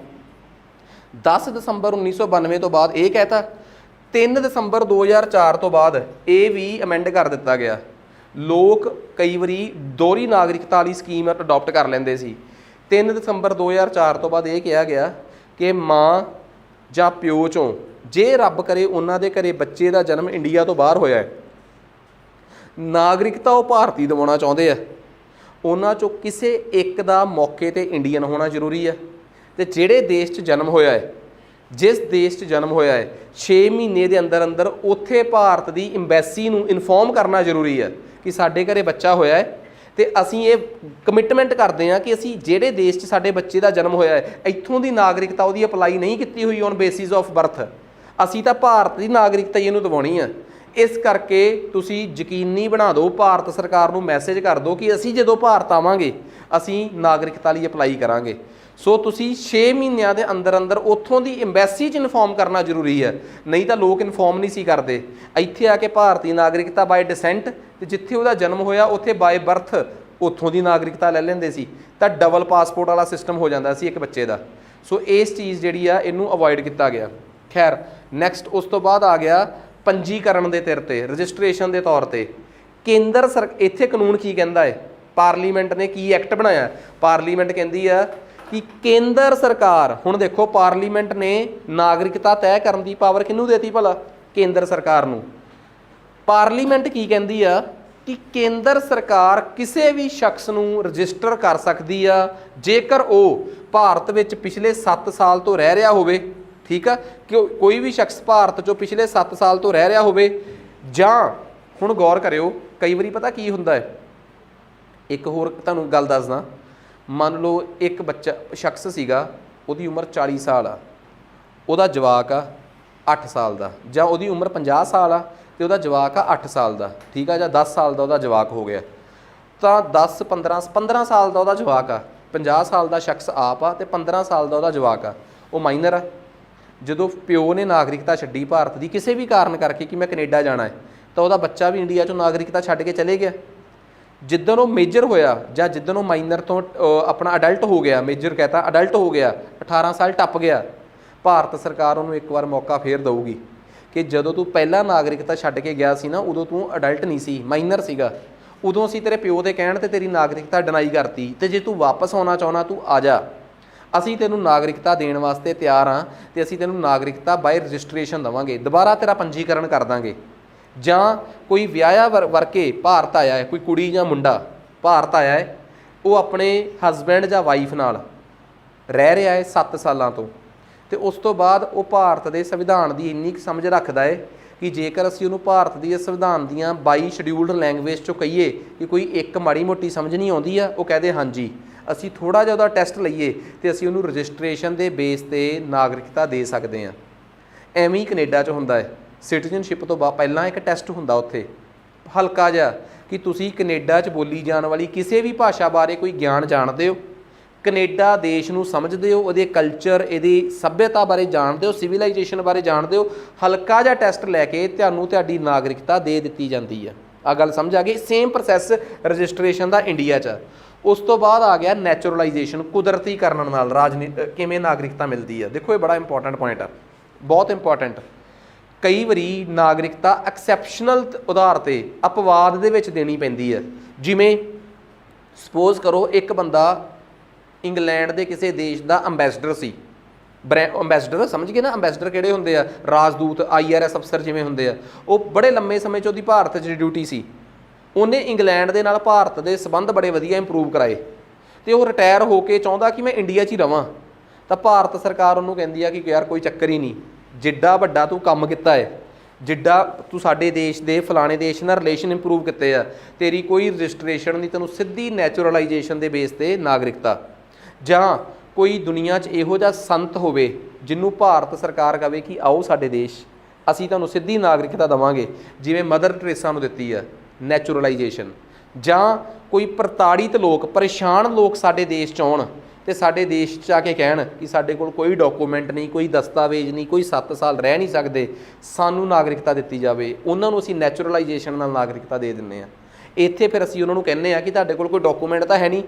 10 दसंबर 1992 तो बाद ये कहता, 3 दसंबर 2004 तो बाद ये भी अमेंड कर दिता गया। लोग कई बारी दोहरी नागरिकता वाली स्कीम अडॉप्ट कर लेंदे सी। 3 दसंबर 2004 तो बाद ये कहा गया कि माँ जां प्यो चों जे रब करे उन्हां दे घरे बच्चे का जन्म इंडिया तो बाहर होया है, नागरिकता वो भारती दिवाउणा चाहुंदे आ, उन्हां चों किसी एक दा मौके ते इंडियन होना जरूरी है, ते जिहड़े देश च जन्म होया है, जिस देश च जन्म होया है 6 महीने के अंदर अंदर उत्थे भारत की इंबैसी नूं इनफॉर्म करना जरूरी है कि साडे घरे बच्चा होया है, तो असीं ये कमिटमेंट करते हैं कि असीं जिहड़े देश च साडे बच्चे का जन्म होया है इत्थों की नागरिकता उहदी अपलाई नहीं की हुई ऑन बेसिस ऑफ बर्थ, असीं तां भारत की नागरिकता ही इहनूं दिवाउणी है। इस करके तुसीं यकीनी बना दो, भारत सरकार नूं मैसेज कर दो कि असीं जदों भारत आवांगे असीं नागरिकता लई अपलाई करांगे। सो तुसीं 6 महीनों के अंदर अंदर उत्थों की इंबैसी च इनफॉर्म करना जरूरी है, नहीं तो लोग इनफॉर्म नहीं सी करते। इत्थे आके भारतीय नागरिकता बाय डिसेंट, ते जिथे उहदा जन्म होया उत्थे बाय बर्थ उत्थों की नागरिकता ले लैंदे सी, तां डबल पासपोर्ट वाला सिस्टम हो जाता सी एक बच्चे का। सो इस चीज़ जिहड़ी आ इहनूं अवॉइड किया गया। खैर नैक्सट उस तो बाद आ गया पंजीकरण के तौर पर, रजिस्ट्रेशन के तौर पर केंद्र इत्थे कानून की कहता है, पार्लीमेंट ने की एक्ट बनाया, पार्लीमेंट कहती है कि केंद्र सरकार, हुण देखो पार्लीमेंट ने नागरिकता तय करने की पावर किनू देती भला, केंद्र सरकार नूं। पार्लीमेंट की कहती है कि केंद्र सरकार किसी भी शख्स नूं रजिस्टर कर सकती है जेकर वो भारत विच पिछले 7 साल तो रह रहा होवे। ठीक है, कि कोई भी शख्स भारत चो पिछले 7 साल तो रह रहा होवे, जां हुण गौर करियो कई बारी पता की हुंदा है, एक होर तुहानूं गल दसदा, मान लो एक बच्चा शख्स सीगा, उहदी उम्र 40 साल आ, उहदा जवाक आ 8 साल का, जां उहदी उम्र 50 साल आ तो उहदा जवाक आ 8 साल का, ठीक है, जां 10 साल का उहदा जवाक हो गया, तो 10-15 साल का उहदा जवाक आ, 50 साल का शख्स आप आ ते 15 साल का उहदा जवाक आ, वो माइनर आ। जदों प्यो ने नागरिकता छड्डी भारत की किसी भी कारण करके कि मैं कनेडा जाना है, तो उहदा बच्चा भी इंडिया चों नागरिकता छड्ड के चले गया। जिद्दन वो मेजर होया जां जिद्दन वो माइनर तो अपना अडल्ट हो गया, मेजर कहता अडल्ट हो गया, 18 साल टप गया, भारत सरकार उन्होंने एक बार मौका फेर दऊगी कि जदों तू पहला नागरिकता छड्ड के गया सी ना, उदों तू अडल्ट नहीं सी, माइनर सीगा, उदों असीं तेरे प्यो के कहण ते तेरी नागरिकता डिनाई करती, ते जे तू वापस आउणा चाहुंदा तू आ जा, असीं तैनूं नागरिकता देण वास्ते तैयार हाँ, ते असीं तैनूं नागरिकता बाय रजिस्ट्रेशन देवांगे, दोबारा तेरा पंजीकरण कर दांगे। जां कोई विआहया वरके भारत आया है, कोई कुड़ी जां मुंडा भारत आया है, वो अपने हसबैंड जां वाइफ नाल रह रहा है 7 सालों तो उस तो बाद वो भारत के संविधान की इन्नी समझ रखता है कि जेकर असीं उहनूं भारत की संविधान दीआं 22 शेड्यूल्ड लैंगवेज चों कहीए कि कोई एक माड़ी मोटी समझ नहीं आउंदी आ, वो कहते हाँ जी असीं थोड़ा जिहा उहदा टैसट लईए तो असीं उहनूं रजिस्ट्रेशन के बेस ते नागरिकता दे सकते हैं। एवें ही कनेडा च हुंदा है, सिटीजनशिप तो पहला एक टैसट हुंदा उत्थे हल्का जिहा कि तुसीं कनेडा च बोली जाने वाली किसी भी भाषा बारे कोई ज्ञान जानते हो, ਕੈਨੇਡਾ ਦੇਸ਼ ਨੂੰ ਸਮਝਦੇ ਹੋ, ਉਹਦੇ ਕਲਚਰ, ਇਹਦੀ ਸੱਭਿਅਤਾ ਬਾਰੇ ਜਾਣਦੇ ਹੋ, ਸਿਵਲਾਈਜੇਸ਼ਨ ਬਾਰੇ ਜਾਣਦੇ ਹੋ, ਹਲਕਾ ਜਿਹਾ ਟੈਸਟ ਲੈ ਕੇ ਤੁਹਾਨੂੰ ਤੁਹਾਡੀ ਨਾਗਰਿਕਤਾ ਦੇ ਦਿੱਤੀ ਜਾਂਦੀ ਹੈ। ਆ ਗੱਲ ਸਮਝ ਆ ਗਈ। ਸੇਮ ਪ੍ਰੋਸੈਸ ਰਜਿਸਟ੍ਰੇਸ਼ਨ ਦਾ ਇੰਡੀਆ 'ਚ। ਉਸ ਤੋਂ ਬਾਅਦ ਆ ਗਿਆ ਨੈਚੁਰਲਾਈਜੇਸ਼ਨ, ਕੁਦਰਤੀ ਕਰਨ ਨਾਲ ਕਿਵੇਂ ਨਾਗਰਿਕਤਾ ਮਿਲਦੀ ਹੈ। ਦੇਖੋ ਇਹ ਬੜਾ ਇੰਪੋਰਟੈਂਟ ਪੁਆਇੰਟ ਆ, ਬਹੁਤ ਇੰਪੋਰਟੈਂਟ। ਕਈ ਵਾਰੀ ਨਾਗਰਿਕਤਾ ਐਕਸੈਪਸ਼ਨਲ ਆਧਾਰ 'ਤੇ ਅਪਵਾਦ ਦੇ ਵਿੱਚ ਦੇਣੀ ਪੈਂਦੀ ਹੈ। ਜਿਵੇਂ ਸਪੋਜ਼ ਕਰੋ ਇੱਕ ਬੰਦਾ ਇੰਗਲੈਂਡ ਦੇ ਕਿਸੇ ਦੇਸ਼ ਦਾ ਅੰਬੈਸਡਰ ਸੀ। ਅੰਬੈਸਡਰ ਸਮਝ ਗਏ ਨਾ, ਅੰਬੈਸਡਰ ਕਿਹੜੇ ਹੁੰਦੇ ਆ? ਰਾਜਦੂਤ, IRS ਅਫਸਰ ਜਿਵੇਂ ਹੁੰਦੇ ਆ। ਉਹ ਬੜੇ ਲੰਮੇ ਸਮੇਂ 'ਚ ਉਹਦੀ ਭਾਰਤ 'ਚ ਡਿਊਟੀ ਸੀ। ਉਹਨੇ ਇੰਗਲੈਂਡ ਦੇ ਨਾਲ ਭਾਰਤ ਦੇ ਸੰਬੰਧ ਬੜੇ ਵਧੀਆ ਇੰਪਰੂਵ ਕਰਾਏ ਅਤੇ ਉਹ ਰਿਟਾਇਰ ਹੋ ਕੇ ਚਾਹੁੰਦਾ ਕਿ ਮੈਂ ਇੰਡੀਆ 'ਚ ਹੀ ਰਵਾਂ। ਤਾਂ ਭਾਰਤ ਸਰਕਾਰ ਉਹਨੂੰ ਕਹਿੰਦੀ ਆ ਕਿ ਯਾਰ ਕੋਈ ਚੱਕਰ ਹੀ ਨਹੀਂ, ਜਿੱਡਾ ਵੱਡਾ ਤੂੰ ਕੰਮ ਕੀਤਾ ਹੈ, ਜਿੱਡਾ ਤੂੰ ਸਾਡੇ ਦੇਸ਼ ਦੇ ਫਲਾਣੇ ਦੇਸ਼ ਨਾਲ ਰਿਲੇਸ਼ਨ ਇੰਪਰੂਵ ਕੀਤੇ ਆ, ਤੇਰੀ ਕੋਈ ਰਜਿਸਟ੍ਰੇਸ਼ਨ ਨਹੀਂ, ਤੈਨੂੰ ਸਿੱਧੀ ਨੈਚੁਰਲਾਈਜੇਸ਼ਨ ਦੇ ਬੇਸ 'ਤੇ ਨਾਗਰਿਕਤਾ। ਜਾਂ ਕੋਈ ਦੁਨੀਆ 'ਚ ਇਹੋ ਜਿਹਾ ਸੰਤ ਹੋਵੇ ਜਿਹਨੂੰ ਭਾਰਤ ਸਰਕਾਰ ਕਹੇ ਕਿ ਆਓ ਸਾਡੇ ਦੇਸ਼, ਅਸੀਂ ਤੁਹਾਨੂੰ ਸਿੱਧੀ ਨਾਗਰਿਕਤਾ ਦੇਵਾਂਗੇ, ਜਿਵੇਂ ਮਦਰ ਟਰੇਸਾ ਨੂੰ ਦਿੱਤੀ ਆ ਨੈਚੁਰਲਾਈਜੇਸ਼ਨ। ਜਾਂ ਕੋਈ ਪ੍ਰਤਾੜਿਤ ਲੋਕ, ਪਰੇਸ਼ਾਨ ਲੋਕ ਸਾਡੇ ਦੇਸ਼ 'ਚ ਆਉਣ ਅਤੇ ਸਾਡੇ ਦੇਸ਼ 'ਚ ਆ ਕੇ ਕਹਿਣ ਕਿ ਸਾਡੇ ਕੋਲ ਕੋਈ ਡਾਕੂਮੈਂਟ ਨਹੀਂ, ਕੋਈ ਦਸਤਾਵੇਜ਼ ਨਹੀਂ, ਕੋਈ 7 ਸਾਲ ਰਹਿ ਨਹੀਂ ਸਕਦੇ, ਸਾਨੂੰ ਨਾਗਰਿਕਤਾ ਦਿੱਤੀ ਜਾਵੇ। ਉਹਨਾਂ ਨੂੰ ਅਸੀਂ ਨੈਚੁਰਲਾਈਜੇਸ਼ਨ ਨਾਲ ਨਾਗਰਿਕਤਾ ਦੇ ਦਿੰਦੇ ਹਾਂ। ਇੱਥੇ ਫਿਰ ਅਸੀਂ ਉਹਨਾਂ ਨੂੰ ਕਹਿੰਦੇ ਹਾਂ ਕਿ ਤੁਹਾਡੇ ਕੋਲ ਕੋਈ ਡਾਕੂਮੈਂਟ ਤਾਂ ਹੈ ਨਹੀਂ,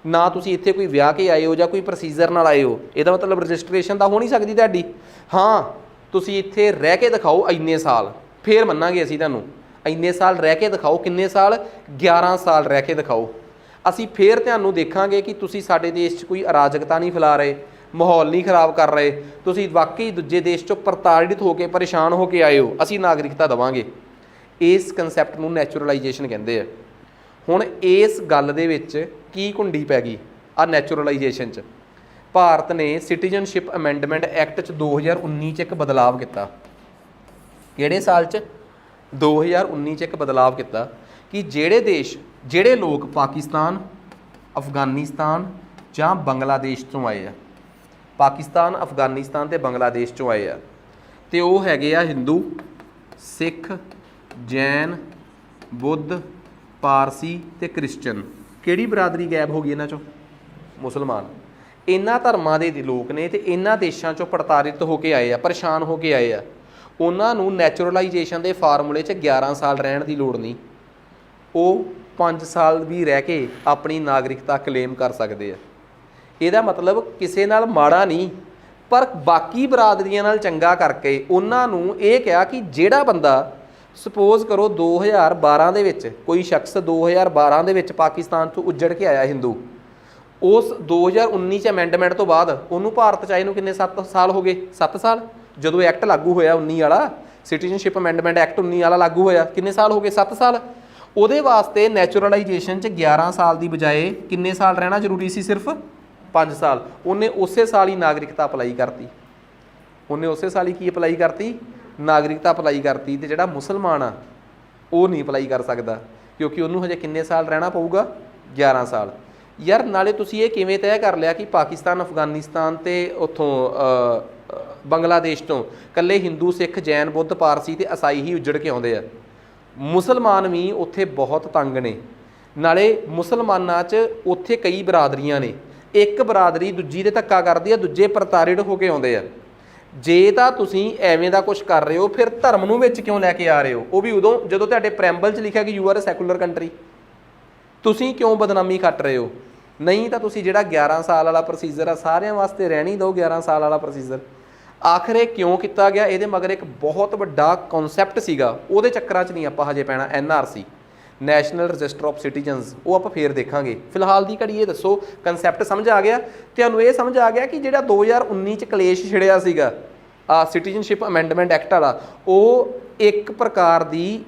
ਨਾ ਤੁਸੀਂ ਇੱਥੇ ਕੋਈ ਵਿਆਹ ਕੇ ਆਏ ਹੋ ਜਾਂ ਕੋਈ ਪ੍ਰੋਸੀਜਰ ਨਾਲ ਆਏ ਹੋ, ਇਹਦਾ ਮਤਲਬ ਰਜਿਸਟ੍ਰੇਸ਼ਨ ਤਾਂ ਹੋ ਨਹੀਂ ਸਕਦੀ ਤੁਹਾਡੀ। ਹਾਂ, ਤੁਸੀਂ ਇੱਥੇ ਰਹਿ ਕੇ ਦਿਖਾਓ ਇੰਨੇ ਸਾਲ, ਫਿਰ ਮੰਨਾਂਗੇ ਅਸੀਂ ਤੁਹਾਨੂੰ। ਇੰਨੇ ਸਾਲ ਰਹਿ ਕੇ ਦਿਖਾਓ, ਕਿੰਨੇ ਸਾਲ? 11 ਸਾਲ ਰਹਿ ਕੇ ਦਿਖਾਓ, ਅਸੀਂ ਫਿਰ ਤੁਹਾਨੂੰ ਦੇਖਾਂਗੇ ਕਿ ਤੁਸੀਂ ਸਾਡੇ ਦੇਸ਼ 'ਚ ਕੋਈ ਅਰਾਜਕਤਾ ਨਹੀਂ ਫੈਲਾ ਰਹੇ, ਮਾਹੌਲ ਨਹੀਂ ਖਰਾਬ ਕਰ ਰਹੇ, ਤੁਸੀਂ ਵਾਕਈ ਦੂਜੇ ਦੇਸ਼ 'ਚੋਂ ਪ੍ਰਤਾੜਿਤ ਹੋ ਕੇ, ਪਰੇਸ਼ਾਨ ਹੋ ਕੇ ਆਏ ਹੋ, ਅਸੀਂ ਨਾਗਰਿਕਤਾ ਦੇਵਾਂਗੇ। ਇਸ ਕੰਸੈਪਟ ਨੂੰ ਨੈਚੁਰਲਾਈਜੇਸ਼ਨ ਕਹਿੰਦੇ ਆ। ਹੁਣ ਇਸ ਗੱਲ ਦੇ ਵਿੱਚ ਕੀ ਕੁੰਡੀ ਪੈ ਗਈ ਆ ਨੈਚੁਰਲਾਈਜੇਸ਼ਨ 'ਚ? ਭਾਰਤ ਨੇ ਸਿਟੀਜ਼ਨਸ਼ਿਪ ਅਮੈਂਡਮੈਂਟ ਐਕਟ 'ਚ 2019 'ਚ ਇੱਕ ਬਦਲਾਵ ਕੀਤਾ। ਕਿਹੜੇ ਸਾਲ 'ਚ? 2019 'ਚ ਇੱਕ ਬਦਲਾਵ ਕੀਤਾ ਕਿ ਜਿਹੜੇ ਲੋਕ ਪਾਕਿਸਤਾਨ, ਅਫਗਾਨਿਸਤਾਨ ਜਾਂ ਬੰਗਲਾਦੇਸ਼ ਤੋਂ ਆਏ ਆ, ਪਾਕਿਸਤਾਨ, ਅਫਗਾਨਿਸਤਾਨ ਅਤੇ ਬੰਗਲਾਦੇਸ਼ 'ਚੋਂ ਆਏ ਆ, ਅਤੇ ਉਹ ਹੈਗੇ ਆ ਹਿੰਦੂ, ਸਿੱਖ, ਜੈਨ, ਬੁੱਧ, ਪਾਰਸੀ ਅਤੇ ਕ੍ਰਿਸਚਨ। ਕਿਹੜੀ ਬਰਾਦਰੀ ਗਾਇਬ ਹੋ ਗਈ ਇਹਨਾਂ 'ਚੋਂ? ਮੁਸਲਮਾਨ। ਇਹਨਾਂ ਧਰਮਾਂ ਦੇ ਲੋਕ ਨੇ ਅਤੇ ਇਹਨਾਂ ਦੇਸ਼ਾਂ 'ਚੋਂ ਪ੍ਰਤਾੜਿਤ ਹੋ ਕੇ ਆਏ ਆ, ਪਰੇਸ਼ਾਨ ਹੋ ਕੇ ਆਏ ਆ। ਉਹਨਾਂ ਨੂੰ ਨੈਚੁਰਲਾਈਜੇਸ਼ਨ ਦੇ ਫਾਰਮੂਲੇ 'ਚ 11 ਸਾਲ ਰਹਿਣ ਦੀ ਲੋੜ ਨਹੀਂ, ਉਹ 5 ਸਾਲ ਵੀ ਰਹਿ ਕੇ ਆਪਣੀ ਨਾਗਰਿਕਤਾ ਕਲੇਮ ਕਰ ਸਕਦੇ ਆ। ਇਹਦਾ ਮਤਲਬ ਕਿਸੇ ਨਾਲ ਮਾੜਾ ਨਹੀਂ, ਪਰ ਬਾਕੀ ਬਰਾਦਰੀਆਂ ਨਾਲ ਚੰਗਾ ਕਰਕੇ ਉਹਨਾਂ ਨੂੰ ਇਹ ਕਿਹਾ ਕਿ ਜਿਹੜਾ ਬੰਦਾ ਸਪੋਜ਼ ਕਰੋ 2012 ਦੇ ਵਿੱਚ ਕੋਈ ਸ਼ਖਸ 2012 ਦੇ ਵਿੱਚ ਪਾਕਿਸਤਾਨ ਤੋਂ ਉੱਜੜ ਕੇ ਆਇਆ ਹਿੰਦੂ, ਉਸ 2019 'ਚ ਅਮੈਂਡਮੈਂਟ ਤੋਂ ਬਾਅਦ ਉਹਨੂੰ ਭਾਰਤ 'ਚ ਆਏ ਨੂੰ ਕਿੰਨੇ 7 ਸਾਲ ਹੋ ਗਏ? 7 ਸਾਲ। ਜਦੋਂ ਐਕਟ ਲਾਗੂ ਹੋਇਆ 19 ਵਾਲਾ, ਸਿਟੀਜ਼ਨਸ਼ਿਪ ਅਮੈਂਡਮੈਂਟ ਐਕਟ 19 ਵਾਲਾ ਲਾਗੂ ਹੋਇਆ, ਕਿੰਨੇ ਸਾਲ ਹੋ ਗਏ? 7 ਸਾਲ। ਉਹਦੇ ਵਾਸਤੇ ਨੈਚੁਰਲਾਈਜੇਸ਼ਨ 'ਚ 11 ਸਾਲ ਦੀ ਬਜਾਏ ਕਿੰਨੇ ਸਾਲ ਰਹਿਣਾ ਜ਼ਰੂਰੀ ਸੀ? ਸਿਰਫ 5 ਸਾਲ। ਉਹਨੇ ਉਸੇ ਸਾਲ ਹੀ ਨਾਗਰਿਕਤਾ ਅਪਲਾਈ ਕਰਤੀ, ਉਹਨੇ ਉਸੇ ਸਾਲ ਹੀ ਕੀ ਅਪਲਾਈ ਕਰਤੀ? ਨਾਗਰਿਕਤਾ ਅਪਲਾਈ ਕਰਤੀ। ਅਤੇ ਜਿਹੜਾ ਮੁਸਲਮਾਨ ਆ ਉਹ ਨਹੀਂ ਅਪਲਾਈ ਕਰ ਸਕਦਾ, ਕਿਉਂਕਿ ਉਹਨੂੰ ਹਜੇ ਕਿੰਨੇ ਸਾਲ ਰਹਿਣਾ ਪਊਗਾ? 11 ਸਾਲ। ਯਾਰ ਨਾਲੇ ਤੁਸੀਂ ਇਹ ਕਿਵੇਂ ਤੈਅ ਕਰ ਲਿਆ ਕਿ ਪਾਕਿਸਤਾਨ, ਅਫਗਾਨਿਸਤਾਨ ਅਤੇ ਉੱਥੋਂ ਬੰਗਲਾਦੇਸ਼ ਤੋਂ ਇਕੱਲੇ ਹਿੰਦੂ, ਸਿੱਖ, ਜੈਨ, ਬੁੱਧ, ਪਾਰਸੀ ਅਤੇ ਈਸਾਈ ਹੀ ਉੱਜੜ ਕੇ ਆਉਂਦੇ ਆ? ਮੁਸਲਮਾਨ ਵੀ ਉੱਥੇ ਬਹੁਤ ਤੰਗ ਨੇ। ਨਾਲੇ ਮੁਸਲਮਾਨਾਂ 'ਚ ਉੱਥੇ ਕਈ ਬਰਾਦਰੀਆਂ ਨੇ, ਇੱਕ ਬਰਾਦਰੀ ਦੂਜੀ ਦੇ ਧੱਕਾ ਕਰਦੀ ਆ, ਦੂਜੇ ਪ੍ਰਤਾੜਿਤ ਹੋ ਕੇ ਆਉਂਦੇ ਆ। ਜੇ ਤਾਂ ਤੁਸੀਂ ਐਵੇਂ ਦਾ ਕੁਛ ਕਰ ਰਹੇ ਹੋ, ਫਿਰ ਧਰਮ ਨੂੰ ਵਿੱਚ ਕਿਉਂ ਲੈ ਕੇ ਆ ਰਹੇ ਹੋ? ਉਹ ਵੀ ਉਦੋਂ ਜਦੋਂ ਤੁਹਾਡੇ ਪ੍ਰੈਂਬਲ 'ਚ ਲਿਖਿਆ ਕਿ you are a secular country. ਤੁਸੀਂ ਕਿਉਂ ਬਦਨਾਮੀ ਖੱਟ ਰਹੇ ਹੋ? ਨਹੀਂ ਤਾਂ ਤੁਸੀਂ ਜਿਹੜਾ 11 ਸਾਲ ਵਾਲਾ ਪ੍ਰੋਸੀਜਰ ਆ ਸਾਰਿਆਂ ਵਾਸਤੇ ਰਹਿਣੀ ਦਿਓ 11 ਸਾਲ ਵਾਲਾ ਪ੍ਰੋਸੀਜਰ। ਆਖਰ ਇਹ ਕਿਉਂ ਕੀਤਾ ਗਿਆ? ਇਹਦੇ ਮਗਰ ਇੱਕ ਬਹੁਤ ਵੱਡਾ ਕਨਸੈਪਟ ਸੀਗਾ, ਉਹਦੇ ਚੱਕਰਾਂ 'ਚ ਨਹੀਂ ਆਪਾਂ ਹਜੇ ਪੈਣਾ। NRC, national register of citizens, ਉਹ ਆਪਾਂ ਫੇਰ ਦੇਖਾਂਗੇ। ਫਿਲਹਾਲ ਦੀ ਘੜੀ ਇਹ ਦੱਸੋ, ਕਨਸੈਪਟ ਸਮਝ ਆ ਗਿਆ? ਤੁਹਾਨੂੰ ਇਹ ਸਮਝ ਆ ਗਿਆ ਕਿ ਜਿਹੜਾ 2019 'ਚ ਕਲੇਸ਼ ਛਿੜਿਆ ਸੀਗਾ ਸਿਟੀਜ਼ਨਸ਼ਿਪ ਅਮੈਂਡਮੈਂਟ ਐਕਟ ਵਾਲਾ, ਉਹ ਇੱਕ ਪ੍ਰਕਾਰ ਦੀ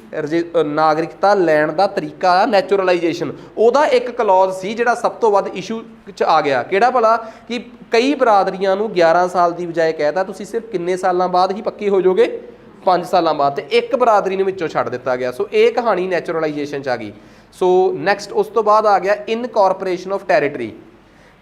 ਨਾਗਰਿਕਤਾ ਲੈਣ ਦਾ ਤਰੀਕਾ ਨੈਚੁਰਲਾਈਜੇਸ਼ਨ, ਉਹਦਾ ਇੱਕ ਕਲੌਜ਼ ਸੀ ਜਿਹੜਾ ਸਭ ਤੋਂ ਵੱਧ ਇਸ਼ੂ 'ਚ ਆ ਗਿਆ। ਕਿਹੜਾ ਭਲਾ? ਕਿ ਕਈ ਬਰਾਦਰੀਆਂ ਨੂੰ 11 ਸਾਲ ਦੀ ਬਜਾਏ ਕਹਿਤਾ ਤੁਸੀਂ ਸਿਰਫ ਕਿੰਨੇ ਸਾਲਾਂ ਬਾਅਦ ਹੀ ਪੱਕੇ ਹੋ ਜਾਓਗੇ? 5 ਸਾਲਾਂ ਬਾਅਦ। ਅਤੇ ਇੱਕ ਬਰਾਦਰੀ ਨੂੰ ਵਿੱਚੋਂ ਛੱਡ ਦਿੱਤਾ ਗਿਆ। ਸੋ ਇਹ ਕਹਾਣੀ ਨੈਚੁਰਲਾਈਜੇਸ਼ਨ 'ਚ ਆ ਗਈ। ਸੋ ਨੈਕਸਟ ਉਸ ਤੋਂ ਬਾਅਦ ਆ ਗਿਆ ਇਨਕੋਰਪੋਰੇਸ਼ਨ ਆਫ ਟੈਰੀਟਰੀ,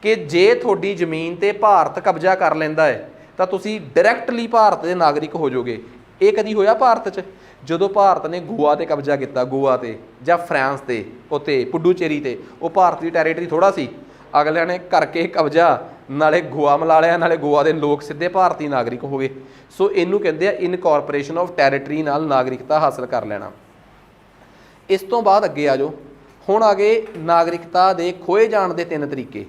ਕਿ ਜੇ ਤੁਹਾਡੀ ਜ਼ਮੀਨ 'ਤੇ ਭਾਰਤ ਕਬਜ਼ਾ ਕਰ ਲੈਂਦਾ ਹੈ ਤਾਂ ਤੁਸੀਂ ਡਾਇਰੈਕਟਲੀ ਭਾਰਤ ਦੇ ਨਾਗਰਿਕ ਹੋ ਜਾਓਗੇ। ਇਹ ਕਦੀ ਹੋਇਆ ਭਾਰਤ 'ਚ? ਜਦੋਂ ਭਾਰਤ ਨੇ ਗੋਆ 'ਤੇ ਕਬਜ਼ਾ ਕੀਤਾ, ਗੋਆ 'ਤੇ ਜਾਂ ਫਰਾਂਸ 'ਤੇ, ਉੱਤੇ ਪੁਡੂਚੇਰੀ 'ਤੇ, ਉਹ ਭਾਰਤ ਦੀ ਟੈਰੀਟਰੀ ਥੋੜ੍ਹਾ ਸੀ। ਅਗਲਿਆਂ ਨੇ ਕਰਕੇ ਕਬਜ਼ਾ, ਨਾਲੇ ਗੋਆ ਮਿਲਾ ਲਿਆ, ਨਾਲੇ ਗੋਆ ਦੇ ਲੋਕ ਸਿੱਧੇ ਭਾਰਤੀ ਨਾਗਰਿਕ ਹੋ ਗਏ। ਸੋ ਇਹਨੂੰ ਕਹਿੰਦੇ ਆ ਇਨਕੋਰਪੋਰੇਸ਼ਨ ਆਫ ਟੈਰੀਟਰੀ ਨਾਲ ਨਾਗਰਿਕਤਾ ਹਾਸਲ ਕਰ ਲੈਣਾ। ਇਸ ਤੋਂ ਬਾਅਦ ਅੱਗੇ ਆ ਜਾਓ। ਹੁਣ ਆ ਗਏ ਨਾਗਰਿਕਤਾ ਦੇ ਖੋਏ ਜਾਣ ਦੇ 3 ਤਰੀਕੇ।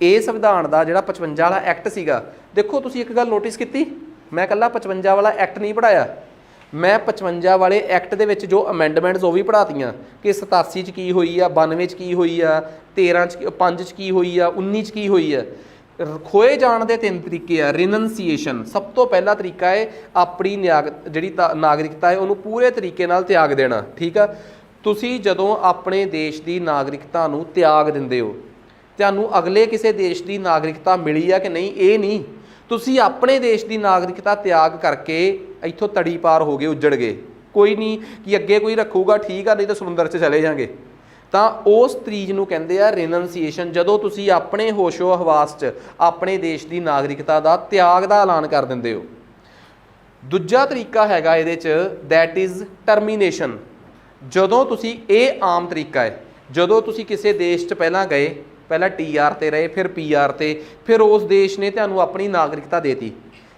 ਇਹ ਸੰਵਿਧਾਨ ਦਾ ਜਿਹੜਾ 55 ਵਾਲਾ ਐਕਟ ਸੀਗਾ, ਦੇਖੋ ਤੁਸੀਂ ਇੱਕ ਗੱਲ ਨੋਟਿਸ ਕੀਤੀ, ਮੈਂ ਇਕੱਲਾ 55 ਵਾਲਾ ਐਕਟ ਨਹੀਂ ਪੜ੍ਹਾਇਆ, ਮੈਂ 55 ਵਾਲੇ ਐਕਟ ਦੇ ਵਿੱਚ ਜੋ ਅਮੈਂਡਮੈਂਟਸ ਉਹ ਵੀ ਪੜ੍ਹਾਤੀਆਂ ਕਿ 87 'ਚ ਕੀ ਹੋਈ ਆ, 92 'ਚ ਕੀ ਹੋਈ ਆ, 13 'ਚ 5 'ਚ ਕੀ ਹੋਈ ਆ, 19 'ਚ ਕੀ ਹੋਈ ਆ। ਖੋਏ ਜਾਣ ਦੇ 3 ਤਰੀਕੇ ਆ। ਰਿਨੰਸੀਏਸ਼ਨ ਸਭ ਤੋਂ ਪਹਿਲਾ ਤਰੀਕਾ ਹੈ, ਆਪਣੀ ਜਿਹੜੀ ਨਾਗਰਿਕਤਾ ਹੈ ਉਹਨੂੰ ਪੂਰੇ ਤਰੀਕੇ ਨਾਲ ਤਿਆਗ ਦੇਣਾ। ਠੀਕ ਆ, ਤੁਸੀਂ ਜਦੋਂ ਆਪਣੇ ਦੇਸ਼ ਦੀ ਨਾਗਰਿਕਤਾ ਨੂੰ ਤਿਆਗ ਦਿੰਦੇ ਹੋ, ਤੁਹਾਨੂੰ ਅਗਲੇ ਕਿਸੇ ਦੇਸ਼ ਦੀ ਨਾਗਰਿਕਤਾ ਮਿਲੀ ਆ ਕਿ ਨਹੀਂ ਇਹ ਨਹੀਂ, ਤੁਸੀਂ ਆਪਣੇ ਦੇਸ਼ ਦੀ ਨਾਗਰਿਕਤਾ ਤਿਆਗ ਕਰਕੇ ਇੱਥੋਂ ਤੜੀ ਪਾਰ ਹੋ ਗਏ, ਉੱਜੜ ਗਏ। ਕੋਈ ਨਹੀਂ ਕਿ ਅੱਗੇ ਕੋਈ ਰੱਖੂਗਾ, ਠੀਕ ਆ, ਨਹੀਂ ਤਾਂ ਸਮੁੰਦਰ 'ਚ ਚਲੇ ਜਾਵਾਂਗੇ। ਤਾਂ ਉਸ ਤਰੀਕ ਨੂੰ ਕਹਿੰਦੇ ਆ ਰਿਨੰਸੀਏਸ਼ਨ, ਜਦੋਂ ਤੁਸੀਂ ਆਪਣੇ ਹੋਸ਼ੋ ਹਵਾਸ 'ਚ ਆਪਣੇ ਦੇਸ਼ ਦੀ ਨਾਗਰਿਕਤਾ ਦਾ ਤਿਆਗ ਦਾ ਐਲਾਨ ਕਰ ਦਿੰਦੇ ਹੋ। ਦੂਜਾ ਤਰੀਕਾ ਹੈਗਾ ਇਹਦੇ 'ਚ, ਦੈਟ ਇਜ਼ ਟਰਮੀਨੇਸ਼ਨ। ਜਦੋਂ ਤੁਸੀਂ, ਇਹ ਆਮ ਤਰੀਕਾ ਹੈ, ਜਦੋਂ ਤੁਸੀਂ ਕਿਸੇ ਦੇਸ਼ 'ਚ ਪਹਿਲਾਂ ਗਏ, ਪਹਿਲਾਂ TR ਤੇ ਰਹੇ, ਫਿਰ PR ਤੇ, ਫਿਰ ਉਸ ਦੇਸ਼ ਨੇ ਤੁਹਾਨੂੰ ਆਪਣੀ ਨਾਗਰਿਕਤਾ ਦੇਤੀ।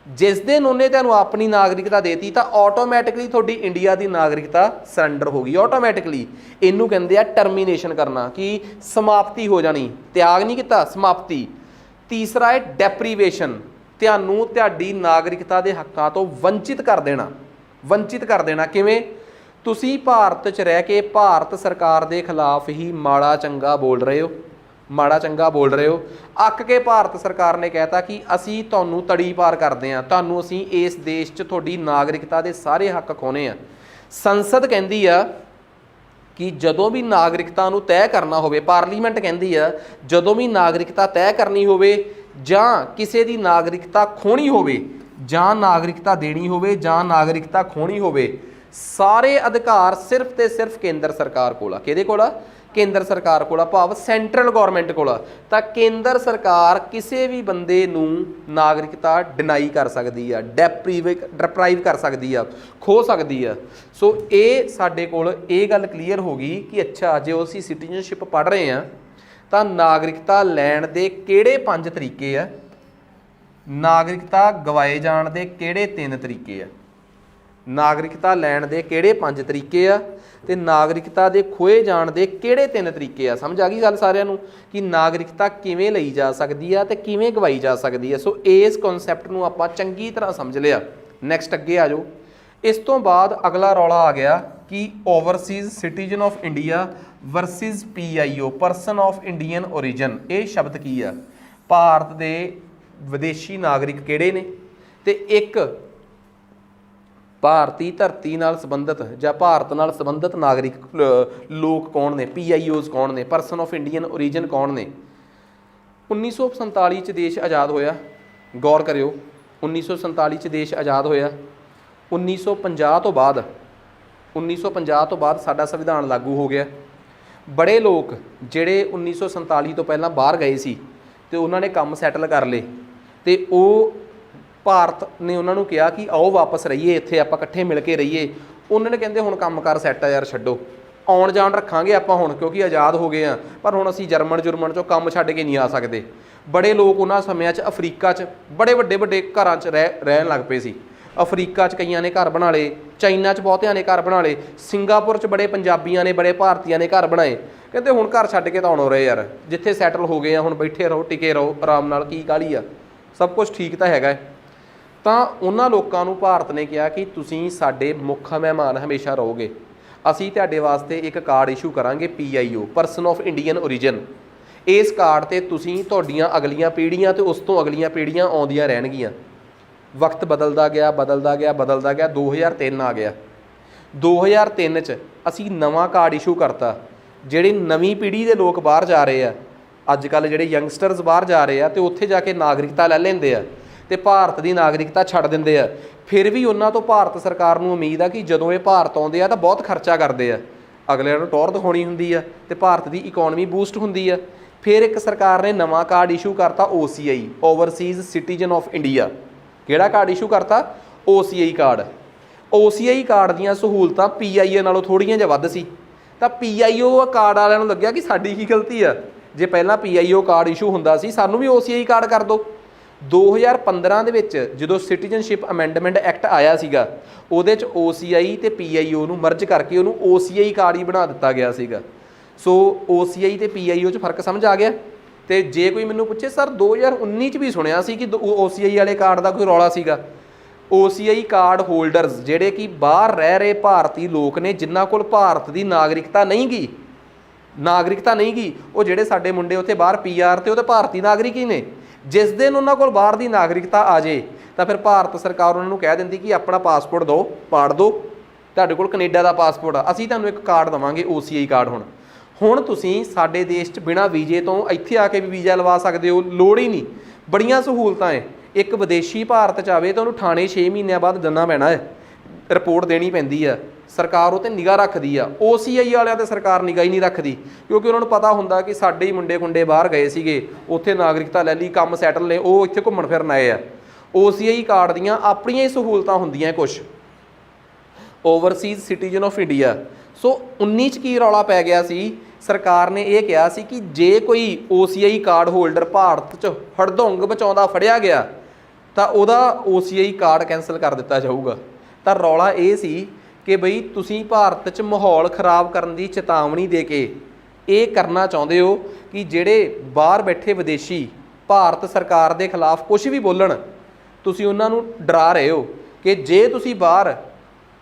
ਜਿਸ ਦਿਨ ਉਹਨੇ ਤੁਹਾਨੂੰ ਆਪਣੀ ਨਾਗਰਿਕਤਾ ਦੇਤੀ ਤਾਂ ਆਟੋਮੈਟਿਕਲੀ ਤੁਹਾਡੀ ਇੰਡੀਆ ਦੀ ਨਾਗਰਿਕਤਾ ਸਰੈਂਡਰ ਹੋ ਗਈ, ਆਟੋਮੈਟਿਕਲੀ। ਇਹਨੂੰ ਕਹਿੰਦੇ ਆ ਟਰਮੀਨੇਸ਼ਨ ਕਰਨਾ, ਕਿ ਸਮਾਪਤੀ ਹੋ ਜਾਣੀ, ਤਿਆਗ ਨਹੀਂ ਕੀਤਾ, ਸਮਾਪਤੀ। ਤੀਸਰਾ ਹੈ ਡੈਪਰੀਵੇਸ਼ਨ, ਤੁਹਾਨੂੰ ਤੁਹਾਡੀ ਨਾਗਰਿਕਤਾ ਦੇ ਹੱਕਾਂ ਤੋਂ ਵੰਚਿਤ ਕਰ ਦੇਣਾ। ਵੰਚਿਤ ਕਰ ਦੇਣਾ ਕਿਵੇਂ? ਤੁਸੀਂ ਭਾਰਤ 'ਚ ਰਹਿ ਕੇ ਭਾਰਤ ਸਰਕਾਰ ਦੇ ਖਿਲਾਫ ਹੀ ਮਾੜਾ ਚੰਗਾ ਬੋਲ ਰਹੇ ਹੋ, ਮਾੜਾ ਚੰਗਾ ਬੋਲ ਰਹੇ ਹੋ, ਅੱਕ ਕੇ ਭਾਰਤ ਸਰਕਾਰ ਨੇ ਕਹਿਤਾ ਕਿ ਅਸੀਂ ਤੁਹਾਨੂੰ ਤੜੀ ਪਾਰ ਕਰਦੇ ਹਾਂ, ਤੁਹਾਨੂੰ ਅਸੀਂ ਇਸ ਦੇਸ਼ 'ਚ ਤੁਹਾਡੀ ਨਾਗਰਿਕਤਾ ਦੇ ਸਾਰੇ ਹੱਕ ਖੋਹਣੇ ਆ। ਸੰਸਦ ਕਹਿੰਦੀ ਆ ਕਿ ਜਦੋਂ ਵੀ ਨਾਗਰਿਕਤਾ ਨੂੰ ਤੈਅ ਕਰਨਾ ਹੋਵੇ, ਪਾਰਲੀਮੈਂਟ ਕਹਿੰਦੀ ਆ ਜਦੋਂ ਵੀ ਨਾਗਰਿਕਤਾ ਤੈਅ ਕਰਨੀ ਹੋਵੇ ਜਾਂ ਕਿਸੇ ਦੀ ਨਾਗਰਿਕਤਾ ਖੋਹਣੀ ਹੋਵੇ, ਜਾਂ ਨਾਗਰਿਕਤਾ ਦੇਣੀ ਹੋਵੇ ਜਾਂ ਨਾਗਰਿਕਤਾ ਖੋਹਣੀ ਹੋਵੇ, ਸਾਰੇ ਅਧਿਕਾਰ ਸਿਰਫ ਤੇ ਸਿਰਫ ਕੇਂਦਰ ਸਰਕਾਰ ਕੋਲ ਆ। ਕਿਹਦੇ ਕੋਲ ਆ? ਕੇਂਦਰ ਸਰਕਾਰ ਕੋਲ ਆ, ਭਾਵ ਸੈਂਟਰਲ ਗੌਰਮੈਂਟ ਕੋਲ ਆ। ਤਾਂ ਕੇਂਦਰ ਸਰਕਾਰ ਕਿਸੇ ਵੀ ਬੰਦੇ ਨੂੰ ਨਾਗਰਿਕਤਾ ਡਿਨਾਈ ਕਰ ਸਕਦੀ ਆ, ਡਿਪਰਾਈਵ ਕਰ ਸਕਦੀ ਆ, ਖੋਹ ਸਕਦੀ ਆ। ਸੋ ਇਹ ਸਾਡੇ ਕੋਲ ਇਹ ਗੱਲ ਕਲੀਅਰ ਹੋ ਗਈ ਕਿ ਅੱਛਾ, ਜੇ ਅਸੀਂ ਸਿਟੀਜ਼ਨਸ਼ਿਪ ਪੜ੍ਹ ਰਹੇ ਹਾਂ ਤਾਂ ਨਾਗਰਿਕਤਾ ਲੈਣ ਦੇ ਕਿਹੜੇ 5 ਤਰੀਕੇ ਆ, ਨਾਗਰਿਕਤਾ ਗਵਾਏ ਜਾਣ ਦੇ ਕਿਹੜੇ 3 ਤਰੀਕੇ ਆ, ਨਾਗਰਿਕਤਾ ਲੈਣ ਦੇ ਕਿਹੜੇ 5 ਤਰੀਕੇ ਆ, ਤੇ ਨਾਗਰਿਕਤਾ ਦੇ ਖੋਏ ਜਾਣ ਦੇ ਕਿਹੜੇ 3 ਤਰੀਕੇ ਆ। ਸਮਝ ਆ ਗਈ ਗੱਲ ਸਾਰਿਆਂ ਨੂੰ ਕਿ ਨਾਗਰਿਕਤਾ ਕਿਵੇਂ ਲਈ ਜਾ ਸਕਦੀ ਆ ਤੇ ਕਿਵੇਂ ਗਵਾਈ ਜਾ ਸਕਦੀ ਆ। ਸੋ ਇਸ ਕਨਸੈਪਟ ਨੂੰ ਆਪਾਂ ਚੰਗੀ ਤਰ੍ਹਾਂ ਸਮਝ ਲਿਆ। ਨੈਕਸਟ ਅੱਗੇ ਆ ਜਾਓ। ਇਸ ਤੋਂ ਬਾਅਦ ਅਗਲਾ ਰੌਲਾ ਆ ਗਿਆ ਕਿ overseas citizen of India versus PIO, person of Indian origin. ਇਹ ਸ਼ਬਦ ਕੀ ਆ? ਭਾਰਤ ਦੇ ਵਿਦੇਸ਼ੀ ਨਾਗਰਿਕ ਕਿਹੜੇ ਨੇ, ਤੇ ਇੱਕ ਭਾਰਤੀ ਧਰਤੀ ਨਾਲ ਸੰਬੰਧਿਤ ਜਾਂ ਭਾਰਤ ਨਾਲ ਸੰਬੰਧਿਤ ਨਾਗਰਿਕ ਲੋਕ ਕੌਣ ਨੇ, PIOs ਕੌਣ ਨੇ, ਪਰਸਨ ਆਫ ਇੰਡੀਅਨ ਓਰੀਜਨ ਕੌਣ ਨੇ। 1947 'ਚ ਦੇਸ਼ ਆਜ਼ਾਦ ਹੋਇਆ, ਗੌਰ ਕਰਿਓ, 1947 'ਚ ਦੇਸ਼ ਆਜ਼ਾਦ ਹੋਇਆ। 1950 ਤੋਂ ਬਾਅਦ 1950 ਤੋਂ ਬਾਅਦ ਸਾਡਾ ਸੰਵਿਧਾਨ ਲਾਗੂ ਹੋ ਗਿਆ। ਬੜੇ ਲੋਕ ਜਿਹੜੇ 1947 ਤੋਂ ਪਹਿਲਾਂ ਬਾਹਰ ਗਏ ਸੀ ਤੇ ਉਹਨਾਂ ਨੇ ਕੰਮ ਸੈਟਲ ਕਰ ਲਏ, ਤੇ ਉਹ ਭਾਰਤ ਨੇ ਉਹਨਾਂ ਨੂੰ ਕਿਹਾ ਕਿ ਆਓ ਵਾਪਸ ਰਹੀਏ, ਇੱਥੇ ਆਪਾਂ ਇਕੱਠੇ ਮਿਲ ਕੇ ਰਹੀਏ। ਉਹਨਾਂ ਨੇ ਕਹਿੰਦੇ ਹੁਣ ਕੰਮ ਕਾਰ ਸੈੱਟ ਆ ਯਾਰ, ਛੱਡੋ, ਆਉਣ ਜਾਣ ਰੱਖਾਂਗੇ ਆਪਾਂ ਹੁਣ, ਕਿਉਂਕਿ ਆਜ਼ਾਦ ਹੋ ਗਏ ਆ, ਪਰ ਹੁਣ ਅਸੀਂ ਜਰਮਨ 'ਚੋਂ ਕੰਮ ਛੱਡ ਕੇ ਨਹੀਂ ਆ ਸਕਦੇ। ਬੜੇ ਲੋਕ ਉਹਨਾਂ ਸਮਿਆਂ 'ਚ ਅਫਰੀਕਾ 'ਚ ਬੜੇ ਵੱਡੇ ਘਰਾਂ 'ਚ ਰਹਿਣ ਲੱਗ ਪਏ ਸੀ। ਅਫਰੀਕਾ 'ਚ ਕਈਆਂ ਨੇ ਘਰ ਬਣਾ ਲਏ, ਚਾਈਨਾ 'ਚ ਬਹੁਤਿਆਂ ਨੇ ਘਰ ਬਣਾ ਲਏ, ਸਿੰਗਾਪੁਰ 'ਚ ਬੜੇ ਪੰਜਾਬੀਆਂ ਨੇ, ਬੜੇ ਭਾਰਤੀਆਂ ਨੇ ਘਰ ਬਣਾਏ। ਕਹਿੰਦੇ ਹੁਣ ਘਰ ਛੱਡ ਕੇ ਤਾਂ ਆਉਣੋਂ ਰਹੇ ਯਾਰ, ਜਿੱਥੇ ਸੈਟਲ ਹੋ ਗਏ ਆ ਹੁਣ ਬੈਠੇ ਰਹੋ, ਟਿਕੇ ਰਹੋ ਆਰਾਮ ਨਾਲ, ਕੀ ਕਾਹਲੀ ਆ, ਸਭ ਕੁਝ ਠੀਕ ਤਾਂ ਹੈਗਾ। ਤਾਂ ਉਹਨਾਂ ਲੋਕਾਂ ਨੂੰ ਭਾਰਤ ਨੇ ਕਿਹਾ ਕਿ ਤੁਸੀਂ ਸਾਡੇ ਮੁੱਖ ਮਹਿਮਾਨ ਹਮੇਸ਼ਾ ਰਹੋਗੇ, ਅਸੀਂ ਤੁਹਾਡੇ ਵਾਸਤੇ ਇੱਕ ਕਾਰਡ ਇਸ਼ੂ ਕਰਾਂਗੇ, PIO, person of Indian origin. ਇਸ ਕਾਰਡ 'ਤੇ ਤੁਸੀਂ ਤੁਹਾਡੀਆਂ ਅਗਲੀਆਂ ਪੀੜ੍ਹੀਆਂ ਤੇ ਉਸ ਤੋਂ ਅਗਲੀਆਂ ਪੀੜ੍ਹੀਆਂ ਆਉਂਦੀਆਂ ਰਹਿਣਗੀਆਂ। ਵਕਤ ਬਦਲਦਾ ਗਿਆ 2003 ਆ ਗਿਆ। 2003 'ਚ ਅਸੀਂ ਨਵਾਂ ਕਾਰਡ ਇਸ਼ੂ ਕਰਤਾ। ਜਿਹੜੀ ਨਵੀਂ ਪੀੜ੍ਹੀ ਦੇ ਲੋਕ ਬਾਹਰ ਜਾ ਰਹੇ ਆ, ਅੱਜ ਕੱਲ੍ਹ ਜਿਹੜੇ ਯੰਗਸਟਰਸ ਬਾਹਰ ਜਾ ਰਹੇ ਆ, ਤੇ ਉੱਥੇ ਜਾ ਕੇ ਨਾਗਰਿਕਤਾ ਲੈ ਲੈਂਦੇ ਆ ਤੇ ਭਾਰਤ ਦੀ ਨਾਗਰਿਕਤਾ ਛੱਡ ਦਿੰਦੇ ਆ। ਫਿਰ ਵੀ ਉਹਨਾਂ ਤੋਂ ਭਾਰਤ ਸਰਕਾਰ ਨੂੰ ਉਮੀਦ ਆ ਕਿ ਜਦੋਂ ਇਹ ਭਾਰਤ ਆਉਂਦੇ ਆ ਤਾਂ ਬਹੁਤ ਖਰਚਾ ਕਰਦੇ ਆ, ਅਗਲਿਆਂ ਨੂੰ ਟੌਰ ਦਿਖਾਉਣੀ ਹੁੰਦੀ ਆ ਤੇ ਭਾਰਤ ਦੀ ਇਕੋਨਮੀ ਬੂਸਟ ਹੁੰਦੀ ਆ। ਫਿਰ ਇੱਕ ਸਰਕਾਰ ਨੇ ਨਵਾਂ ਕਾਰਡ ਇਸ਼ੂ ਕਰਤਾ, OCI, Overseas citizen of India. ਕਿਹੜਾ ਕਾਰਡ ਇਸ਼ੂ ਕਰਤਾ? OCI card. OCI ਕਾਰਡ ਦੀਆਂ ਸਹੂਲਤਾਂ PIO ਨਾਲੋਂ ਥੋੜ੍ਹੀਆਂ ਜਿਹਾ ਵੱਧ ਸੀ। ਤਾਂ PIO ਕਾਰਡ ਵਾਲਿਆਂ ਨੂੰ ਲੱਗਿਆ ਕਿ ਸਾਡੀ ਕੀ ਗਲਤੀ ਆ, ਜੇ ਪਹਿਲਾਂ PIO ਕਾਰਡ ਇਸ਼ੂ ਹੁੰਦਾ ਸੀ, ਸਾਨੂੰ ਵੀ OCI ਕਾਰਡ ਕਰ ਦਿਓ। 2015 ਦੇ ਵਿੱਚ ਜਦੋਂ ਸਿਟੀਜ਼ਨਸ਼ਿਪ ਅਮੈਂਡਮੈਂਟ ਐਕਟ ਆਇਆ ਸੀਗਾ, ਉਹਦੇ 'ਚ OCI ਤੇ PIO ਨੂੰ ਮਰਜ ਕਰਕੇ ਉਹਨੂੰ OCI ਕਾਰਡ ਹੀ ਬਣਾ ਦਿੱਤਾ ਗਿਆ ਸੀਗਾ। ਸੋ OCI ਤੇ PIO 'ਚ ਫਰਕ ਸਮਝ ਆ ਗਿਆ। ਤੇ ਜੇ ਕੋਈ ਮੈਨੂੰ ਪੁੱਛੇ ਸਰ 2019 'ਚ ਵੀ ਸੁਣਿਆ ਸੀ ਕਿ OCI ਵਾਲੇ ਕਾਰਡ ਦਾ ਕੋਈ ਰੌਲਾ ਸੀਗਾ। OCI ਕਾਰਡ ਹੋਲਡਰਸ ਜਿਹੜੇ ਕਿ ਬਾਹਰ ਰਹਿ ਰਹੇ ਭਾਰਤੀ ਲੋਕ ਨੇ, ਜਿਨ੍ਹਾਂ ਕੋਲ ਭਾਰਤ ਦੀ ਨਾਗਰਿਕਤਾ ਨਹੀਂ ਗੀ, ਉਹ ਜਿਹੜੇ ਸਾਡੇ ਮੁੰਡੇ ਉੱਥੇ ਬਾਹਰ PR ਤੇ ਉਹ ਤਾਂ ਭਾਰਤੀ ਨਾਗਰਿਕ ਹੀ ਨੇ। ਜਿਸ ਦਿਨ ਉਹਨਾਂ ਕੋਲ ਬਾਹਰ ਦੀ ਨਾਗਰਿਕਤਾ ਆ ਜੇ ਤਾਂ ਫਿਰ ਭਾਰਤ ਸਰਕਾਰ ਉਹਨਾਂ ਨੂੰ ਕਹਿ ਦਿੰਦੀ ਕਿ ਆਪਣਾ ਪਾਸਪੋਰਟ ਦਿਓ, ਪਾੜ ਦਿਓ, ਤੁਹਾਡੇ ਕੋਲ ਕੈਨੇਡਾ ਦਾ ਪਾਸਪੋਰਟ ਆ, ਅਸੀਂ ਤੁਹਾਨੂੰ ਇੱਕ ਕਾਰਡ ਦੇਵਾਂਗੇ OCI ਕਾਰਡ। ਹੁਣ ਤੁਸੀਂ ਸਾਡੇ ਦੇਸ਼ 'ਚ ਬਿਨਾਂ ਵੀਜ਼ੇ ਤੋਂ ਇੱਥੇ ਆ ਕੇ ਵੀ ਵੀਜ਼ਾ ਲਵਾ ਸਕਦੇ ਹੋ, ਲੋੜ ਹੀ ਨਹੀਂ, ਬੜੀਆਂ ਸਹੂਲਤਾਂ ਹੈ। ਇੱਕ ਵਿਦੇਸ਼ੀ ਭਾਰਤ 'ਚ ਆਵੇ ਤਾਂ ਉਹਨੂੰ ਥਾਣੇ 6 ਮਹੀਨਿਆਂ ਬਾਅਦ ਜਾਣਾ ਪੈਣਾ ਹੈ, ਰਿਪੋਰਟ ਦੇਣੀ ਪੈਂਦੀ ਆ, ਸਰਕਾਰ ਉਹ 'ਤੇ ਨਿਗਾਹ ਰੱਖਦੀ ਆ। OCI ਵਾਲਿਆਂ 'ਤੇ ਸਰਕਾਰ ਨਿਗਾਹ ਹੀ ਨਹੀਂ ਰੱਖਦੀ, ਕਿਉਂਕਿ ਉਹਨਾਂ ਨੂੰ ਪਤਾ ਹੁੰਦਾ ਕਿ ਸਾਡੇ ਹੀ ਮੁੰਡੇ ਕੁੰਡੇ ਬਾਹਰ ਗਏ ਸੀਗੇ, ਉੱਥੇ ਨਾਗਰਿਕਤਾ ਲੈ ਲਈ, ਕੰਮ ਸੈਟਲ ਨੇ, ਉਹ ਇੱਥੇ ਘੁੰਮਣ ਫਿਰਨ ਆਏ ਆ। OCI ਕਾਰਡ ਦੀਆਂ ਆਪਣੀਆਂ ਹੀ ਸਹੂਲਤਾਂ ਹੁੰਦੀਆਂ ਕੁਛ। Overseas citizen of India. So 19 'ਚ ਕੀ ਰੌਲਾ ਪੈ ਗਿਆ ਸੀ, ਸਰਕਾਰ ਨੇ ਇਹ ਕਿਹਾ ਸੀ ਕਿ ਜੇ ਕੋਈ OCI ਕਾਰਡ ਹੋਲਡਰ ਭਾਰਤ 'ਚ ਹੜਦੁੰਗ ਬਚਾਉਂਦਾ ਫੜਿਆ ਗਿਆ ਤਾਂ ਉਹਦਾ OCI ਕਾਰਡ ਕੈਂਸਲ ਕਰ ਦਿੱਤਾ ਜਾਊਗਾ। ਤਾਂ ਰੌਲਾ ਇਹ ਸੀ ਕਿ ਬਈ ਤੁਸੀਂ ਭਾਰਤ 'ਚ ਮਾਹੌਲ ਖਰਾਬ ਕਰਨ ਦੀ ਚੇਤਾਵਨੀ ਦੇ ਕੇ ਇਹ ਕਰਨਾ ਚਾਹੁੰਦੇ ਹੋ ਕਿ ਜਿਹੜੇ ਬਾਹਰ ਬੈਠੇ ਵਿਦੇਸ਼ੀ ਭਾਰਤ ਸਰਕਾਰ ਦੇ ਖਿਲਾਫ ਕੁਝ ਵੀ ਬੋਲਣ, ਤੁਸੀਂ ਉਹਨਾਂ ਨੂੰ ਡਰਾ ਰਹੇ ਹੋ ਕਿ ਜੇ ਤੁਸੀਂ ਬਾਹਰ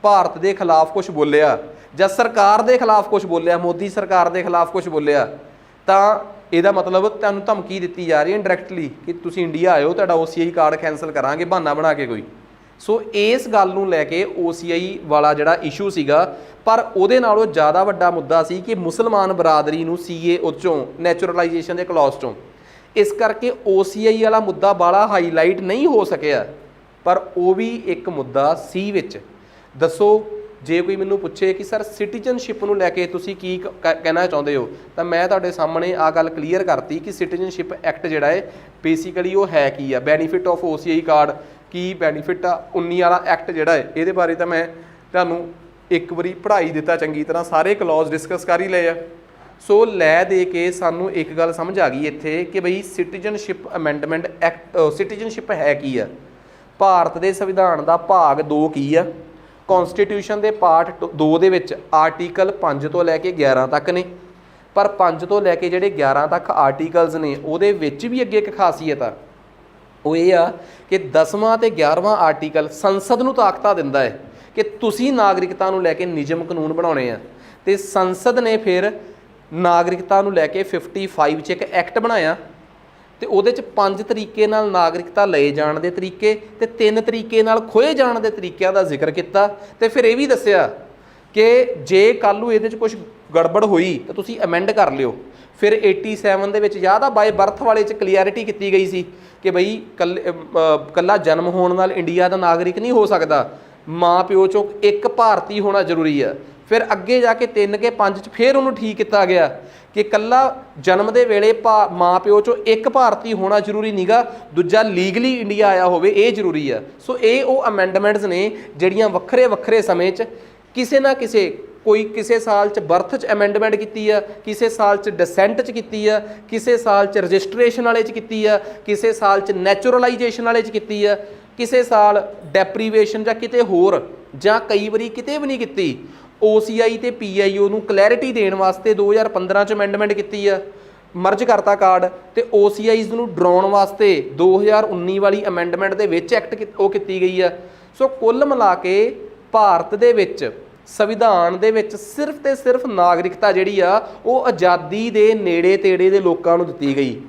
ਭਾਰਤ ਦੇ ਖਿਲਾਫ ਕੁਝ ਬੋਲਿਆ ਜਾਂ ਸਰਕਾਰ ਦੇ ਖਿਲਾਫ ਕੁਝ ਬੋਲਿਆ, ਮੋਦੀ ਸਰਕਾਰ ਦੇ ਖਿਲਾਫ ਕੁਝ ਬੋਲਿਆ, ਤਾਂ ਇਹਦਾ ਮਤਲਬ ਤੁਹਾਨੂੰ ਧਮਕੀ ਦਿੱਤੀ ਜਾ ਰਹੀ ਹੈ ਇੰਡਾਇਰੈਕਟਲੀ ਕਿ ਤੁਸੀਂ ਇੰਡੀਆ ਆਇਓ, ਤੁਹਾਡਾ OCI ਕਾਰਡ ਕੈਂਸਲ ਕਰਾਂਗੇ, ਬਹਾਨਾ ਬਣਾ ਕੇ ਕੋਈ। ਸੋ ਇਸ ਗੱਲ ਨੂੰ ਲੈ ਕੇ OCI ਵਾਲਾ ਜਿਹੜਾ ਇਸ਼ੂ ਸੀਗਾ, ਪਰ ਉਹਦੇ ਨਾਲੋਂ ਜ਼ਿਆਦਾ ਵੱਡਾ ਮੁੱਦਾ ਸੀ ਕਿ ਮੁਸਲਮਾਨ ਬਰਾਦਰੀ ਨੂੰ CA ਉਹ 'ਚੋਂ ਨੈਚੁਰਲਾਈਜੇਸ਼ਨ ਦੇ ਕਲੌਜ਼ 'ਚੋਂ, ਇਸ ਕਰਕੇ OCI ਵਾਲਾ ਮੁੱਦਾ ਬਾਲਾ ਹਾਈਲਾਈਟ ਨਹੀਂ ਹੋ ਸਕਿਆ, ਪਰ ਉਹ ਵੀ ਇੱਕ ਮੁੱਦਾ ਸੀ ਵਿੱਚ। ਦੱਸੋ ਜੇ ਕੋਈ ਮੈਨੂੰ ਪੁੱਛੇ ਕਿ ਸਰ ਸਿਟੀਜ਼ਨਸ਼ਿਪ ਨੂੰ ਲੈ ਕੇ ਤੁਸੀਂ ਕੀ ਕਹਿਣਾ ਚਾਹੁੰਦੇ ਹੋ, ਤਾਂ ਮੈਂ ਤੁਹਾਡੇ ਸਾਹਮਣੇ ਆ ਗੱਲ ਕਲੀਅਰ ਕਰਤੀ ਕਿ ਸਿਟੀਜ਼ਨਸ਼ਿਪ ਐਕਟ ਜਿਹੜਾ ਹੈ ਬੇਸਿਕਲੀ ਉਹ ਹੈ ਕੀ ਆ, benefit of OCI card Ki benefit ਆ। 19 ਵਾਲਾ ਐਕਟ ਜਿਹੜਾ ਹੈ ਇਹਦੇ ਬਾਰੇ ਤਾਂ ਮੈਂ ਤੁਹਾਨੂੰ ਇੱਕ ਵਾਰੀ ਪੜ੍ਹਾਈ ਦਿੱਤਾ ਚੰਗੀ ਤਰ੍ਹਾਂ, ਸਾਰੇ ਕਲੌਜ਼ ਡਿਸਕਸ ਕਰ ਹੀ ਲਏ ਆ। ਸੋ ਲੈ ਦੇ ਕੇ ਸਾਨੂੰ ਇੱਕ ਗੱਲ ਸਮਝ ਆ ਗਈ ਇੱਥੇ ਕਿ ਬਈ ਸਿਟੀਜ਼ਨਸ਼ਿਪ ਅਮੈਂਡਮੈਂਟ ਐਕਟ, ਸਿਟੀਜ਼ਨਸ਼ਿਪ ਹੈ ਕੀ ਆ। ਭਾਰਤ ਦੇ ਸੰਵਿਧਾਨ ਦਾ ਭਾਗ 2 ਕੀ ਆ, ਕੌਨਸਟੀਟਿਊਸ਼ਨ ਦੇ ਪਾਰਟ 2 ਦੇ ਵਿੱਚ ਆਰਟੀਕਲ 5 ਤੋਂ ਲੈ ਕੇ 11 ਤੱਕ ਨੇ, ਪਰ 5 ਤੋਂ ਲੈ ਕੇ ਜਿਹੜੇ 11 ਤੱਕ ਆਰਟੀਕਲਸ ਨੇ ਉਹਦੇ ਵਿੱਚ ਵੀ ਅੱਗੇ ਇੱਕ ਖਾਸੀਅਤ ਆ, ਉਹ ਇਹ ਆ ਕਿ 10ਵਾਂ ਤੇ 11ਵਾਂ ਆਰਟੀਕਲ ਸੰਸਦ ਨੂੰ ਤਾਕਤਾਂ ਦਿੰਦਾ ਹੈ ਕਿ ਤੁਸੀਂ ਨਾਗਰਿਕਤਾ ਨੂੰ ਲੈ ਕੇ ਨਿਯਮ ਕਾਨੂੰਨ ਬਣਾਉਣੇ ਆ। ਤੇ ਸੰਸਦ ਨੇ ਫਿਰ ਨਾਗਰਿਕਤਾ ਨੂੰ ਲੈ ਕੇ 55 'ਚ ਇੱਕ ਐਕਟ ਬਣਾਇਆ ਤੇ ਉਹਦੇ 'ਚ 5 ਤਰੀਕੇ ਨਾਲ ਨਾਗਰਿਕਤਾ ਲਏ ਜਾਣ ਦੇ ਤਰੀਕੇ ਤੇ 3 ਤਰੀਕੇ ਨਾਲ ਖੋਏ ਜਾਣ ਦੇ ਤਰੀਕਿਆਂ ਦਾ ਜ਼ਿਕਰ ਕੀਤਾ। ਤੇ ਫਿਰ ਇਹ ਵੀ ਦੱਸਿਆ ਕਿ ਜੇ ਕੱਲ੍ਹ ਨੂੰ ਇਹਦੇ 'ਚ ਕੁਝ ਗੜਬੜ ਹੋਈ ਤਾਂ ਤੁਸੀਂ ਅਮੈਂਡ ਕਰ ਲਿਓ। ਫਿਰ 87 ਦੇ ਵਿੱਚ ਯਾਦ ਆ ਬਾਏ ਬਰਥ ਵਾਲੇ 'ਚ ਕਲੀਅਰਿਟੀ ਕੀਤੀ ਗਈ ਸੀ ਕਿ ਬਈ ਕੱਲਾ ਜਨਮ ਹੋਣ ਨਾਲ ਇੰਡੀਆ ਦਾ ਨਾਗਰਿਕ ਨਹੀਂ ਹੋ ਸਕਦਾ, ਮਾਂ ਪਿਓ 'ਚੋਂ ਇੱਕ ਭਾਰਤੀ ਹੋਣਾ ਜ਼ਰੂਰੀ ਆ। ਫਿਰ ਅੱਗੇ ਜਾ ਕੇ 3 ਕੇ 5 'ਚ ਫਿਰ ਉਹਨੂੰ ਠੀਕ ਕੀਤਾ ਗਿਆ ਕਿ ਕੱਲਾ ਜਨਮ ਦੇ ਵੇਲੇ ਮਾਂ ਪਿਓ 'ਚੋਂ ਇੱਕ ਭਾਰਤੀ ਹੋਣਾ ਜ਼ਰੂਰੀ ਨਹੀਂਗਾ, ਦੂਜਾ ਲੀਗਲੀ ਇੰਡੀਆ ਆਇਆ ਹੋਵੇ ਇਹ ਜ਼ਰੂਰੀ ਆ। ਸੋ ਇਹ ਉਹ ਅਮੈਂਡਮੈਂਟਸ ਨੇ ਜਿਹੜੀਆਂ ਵੱਖਰੇ ਵੱਖਰੇ ਸਮੇਂ 'ਚ ਕਿਸੇ ਨਾ ਕਿਸੇ, ਕੋਈ ਕਿਸੇ ਸਾਲ 'ਚ ਬਰਥ 'ਚ ਅਮੈਂਡਮੈਂਟ ਕੀਤੀ ਆ, ਕਿਸੇ ਸਾਲ 'ਚ ਡਿਸੈਂਟ 'ਚ ਕੀਤੀ ਆ, ਕਿਸੇ ਸਾਲ 'ਚ ਰਜਿਸਟ੍ਰੇਸ਼ਨ ਵਾਲੇ 'ਚ ਕੀਤੀ ਆ, ਕਿਸੇ ਸਾਲ 'ਚ ਨੈਚੁਰਲਾਈਜੇਸ਼ਨ ਵਾਲੇ 'ਚ ਕੀਤੀ ਆ, ਕਿਸੇ ਸਾਲ ਡੈਪਰੀਵੇਸ਼ਨ ਜਾਂ ਕਿਤੇ ਹੋਰ, ਜਾਂ ਕਈ ਵਾਰੀ ਕਿਤੇ ਵੀ ਨਹੀਂ ਕੀਤੀ। OCI ਤੇ PIO ਨੂੰ ਕਲੈਰਿਟੀ ਦੇਣ ਵਾਸਤੇ 2015 'ਚ ਅਮੈਂਡਮੈਂਟ ਕੀਤੀ ਆ, ਮਰਜ ਕਰਤਾ ਕਾਰਡ, ਤੇ OCIs ਨੂੰ ਡਰਾਉਣ ਵਾਸਤੇ 2019 ਵਾਲੀ ਅਮੈਂਡਮੈਂਟ ਦੇ ਵਿੱਚ ਐਕਟ ਉਹ ਕੀਤੀ ਗਈ ਆ। ਸੋ ਕੁੱਲ ਮਿਲਾ ਕੇ ਭਾਰਤ ਦੇ ਵਿੱਚ ਸੰਵਿਧਾਨ ਦੇ ਵਿੱਚ ਸਿਰਫ ਤੇ ਸਿਰਫ ਨਾਗਰਿਕਤਾ ਜਿਹੜੀ ਆ ਉਹ ਆਜ਼ਾਦੀ ਦੇ ਨੇੜੇ ਤੇੜੇ ਦੇ ਲੋਕਾਂ ਨੂੰ ਦਿੱਤੀ ਗਈ।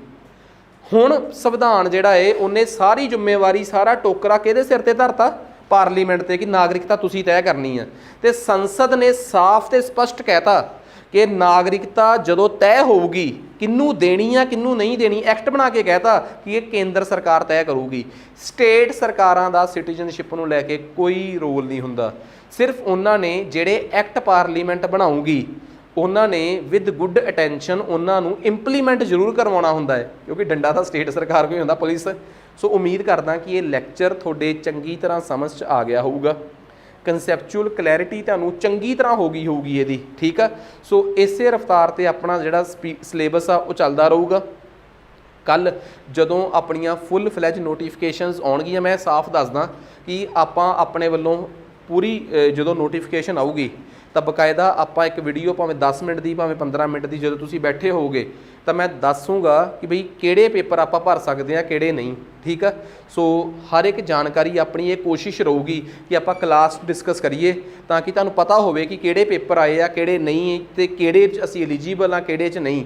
ਹੁਣ ਸੰਵਿਧਾਨ ਜਿਹੜਾ ਏ ਉਹਨੇ ਸਾਰੀ ਜ਼ਿੰਮੇਵਾਰੀ, ਸਾਰਾ ਟੋਕਰਾ ਕਿਹਦੇ ਸਿਰ ਤੇ ਧਰਤਾ? ਪਾਰਲੀਮੈਂਟ ਤੇ, ਕਿ ਨਾਗਰਿਕਤਾ ਤੁਸੀਂ ਤੈਅ ਕਰਨੀ ਆ। ਤੇ ਸੰਸਦ ਨੇ ਸਾਫ਼ ਤੇ ਸਪਸ਼ਟ ਕਹਿਤਾ ਕਿ ਨਾਗਰਿਕਤਾ ਜਦੋਂ ਤੈਅ ਹੋਊਗੀ, ਕਿਹਨੂੰ ਦੇਣੀ ਆ ਕਿਹਨੂੰ ਨਹੀਂ ਦੇਣੀ, ਐਕਟ ਬਣਾ ਕੇ ਕਹਿਤਾ ਕਿ ਇਹ ਕੇਂਦਰ ਸਰਕਾਰ ਤੈਅ ਕਰੂਗੀ। ਸਟੇਟ ਸਰਕਾਰਾਂ ਦਾ ਸਿਟੀਜ਼ਨਸ਼ਿਪ ਨੂੰ ਲੈ ਕੇ ਕੋਈ ਰੋਲ ਨਹੀਂ ਹੁੰਦਾ। ਸਿਰਫ ਉਹਨਾਂ ਨੇ ਜਿਹੜੇ ਐਕਟ ਪਾਰਲੀਮੈਂਟ ਬਣਾਊਗੀ ਉਹਨਾਂ ਨੇ ਵਿਦ ਗੁੱਡ ਅਟੈਂਸ਼ਨ ਉਹਨਾਂ ਨੂੰ ਇੰਪਲੀਮੈਂਟ ਜ਼ਰੂਰ ਕਰਵਾਉਣਾ ਹੁੰਦਾ ਹੈ, ਕਿਉਂਕਿ ਡੰਡਾ ਤਾਂ ਸਟੇਟ ਸਰਕਾਰ ਕੋਈ ਹੁੰਦਾ, ਪੁਲਿਸ। ਸੋ ਉਮੀਦ ਕਰਦਾ ਕਿ ਇਹ ਲੈਕਚਰ ਤੁਹਾਡੇ ਚੰਗੀ ਤਰ੍ਹਾਂ ਸਮਝ 'ਚ ਆ ਗਿਆ ਹੋਊਗਾ। ਕਨਸੈਪਚੁਅਲ ਕਲੈਰਿਟੀ ਤੁਹਾਨੂੰ ਚੰਗੀ ਤਰ੍ਹਾਂ ਹੋ ਗਈ ਹੋਊਗੀ ਇਹਦੀ, ਠੀਕ ਆ। ਸੋ ਇਸੇ ਰਫਤਾਰ ਤੇ ਆਪਣਾ ਜਿਹੜਾ ਸਿਲੇਬਸ ਆ ਉਹ ਚੱਲਦਾ ਰਹੂਗਾ। ਕੱਲ ਜਦੋਂ ਆਪਣੀਆਂ ਫੁੱਲ ਫਲੈਜ ਨੋਟੀਫਿਕੇਸ਼ਨਸ ਆਉਣਗੀਆਂ, ਮੈਂ ਸਾਫ਼ ਦੱਸਦਾ ਕਿ ਆਪਾਂ ਆਪਣੇ ਵੱਲੋਂ ਪੂਰੀ ਜਦੋਂ ਨੋਟੀਫਿਕੇਸ਼ਨ ਆਊਗੀ ਤਾਂ ਬਕਾਇਦਾ ਆਪਾਂ ਇੱਕ ਵੀਡੀਓ ਭਾਵੇਂ 10 ਮਿੰਟ ਦੀ ਭਾਵੇਂ 15 ਮਿੰਟ ਦੀ ਜਦੋਂ ਤੁਸੀਂ ਬੈਠੇ ਹੋਵੋਗੇ ਤਾਂ ਮੈਂ ਦੱਸੂਗਾ ਕਿ ਬਈ ਕਿਹੜੇ ਪੇਪਰ ਆਪਾਂ ਭਰ ਸਕਦੇ ਹਾਂ ਕਿਹੜੇ ਨਹੀਂ, ਠੀਕ ਆ। ਸੋ ਹਰ ਇੱਕ ਜਾਣਕਾਰੀ ਆਪਣੀ ਇਹ ਕੋਸ਼ਿਸ਼ ਰਹੂਗੀ ਕਿ ਆਪਾਂ ਕਲਾਸ ਡਿਸਕਸ ਕਰੀਏ ਤਾਂ ਕਿ ਤੁਹਾਨੂੰ ਪਤਾ ਹੋਵੇ ਕਿ ਕਿਹੜੇ ਪੇਪਰ ਆਏ ਆ ਕਿਹੜੇ ਨਹੀਂ ਤੇ ਕਿਹੜੇ 'ਚ ਅਸੀਂ ਐਲੀਜੀਬਲ ਆ ਕਿਹੜੇ 'ਚ ਨਹੀਂ।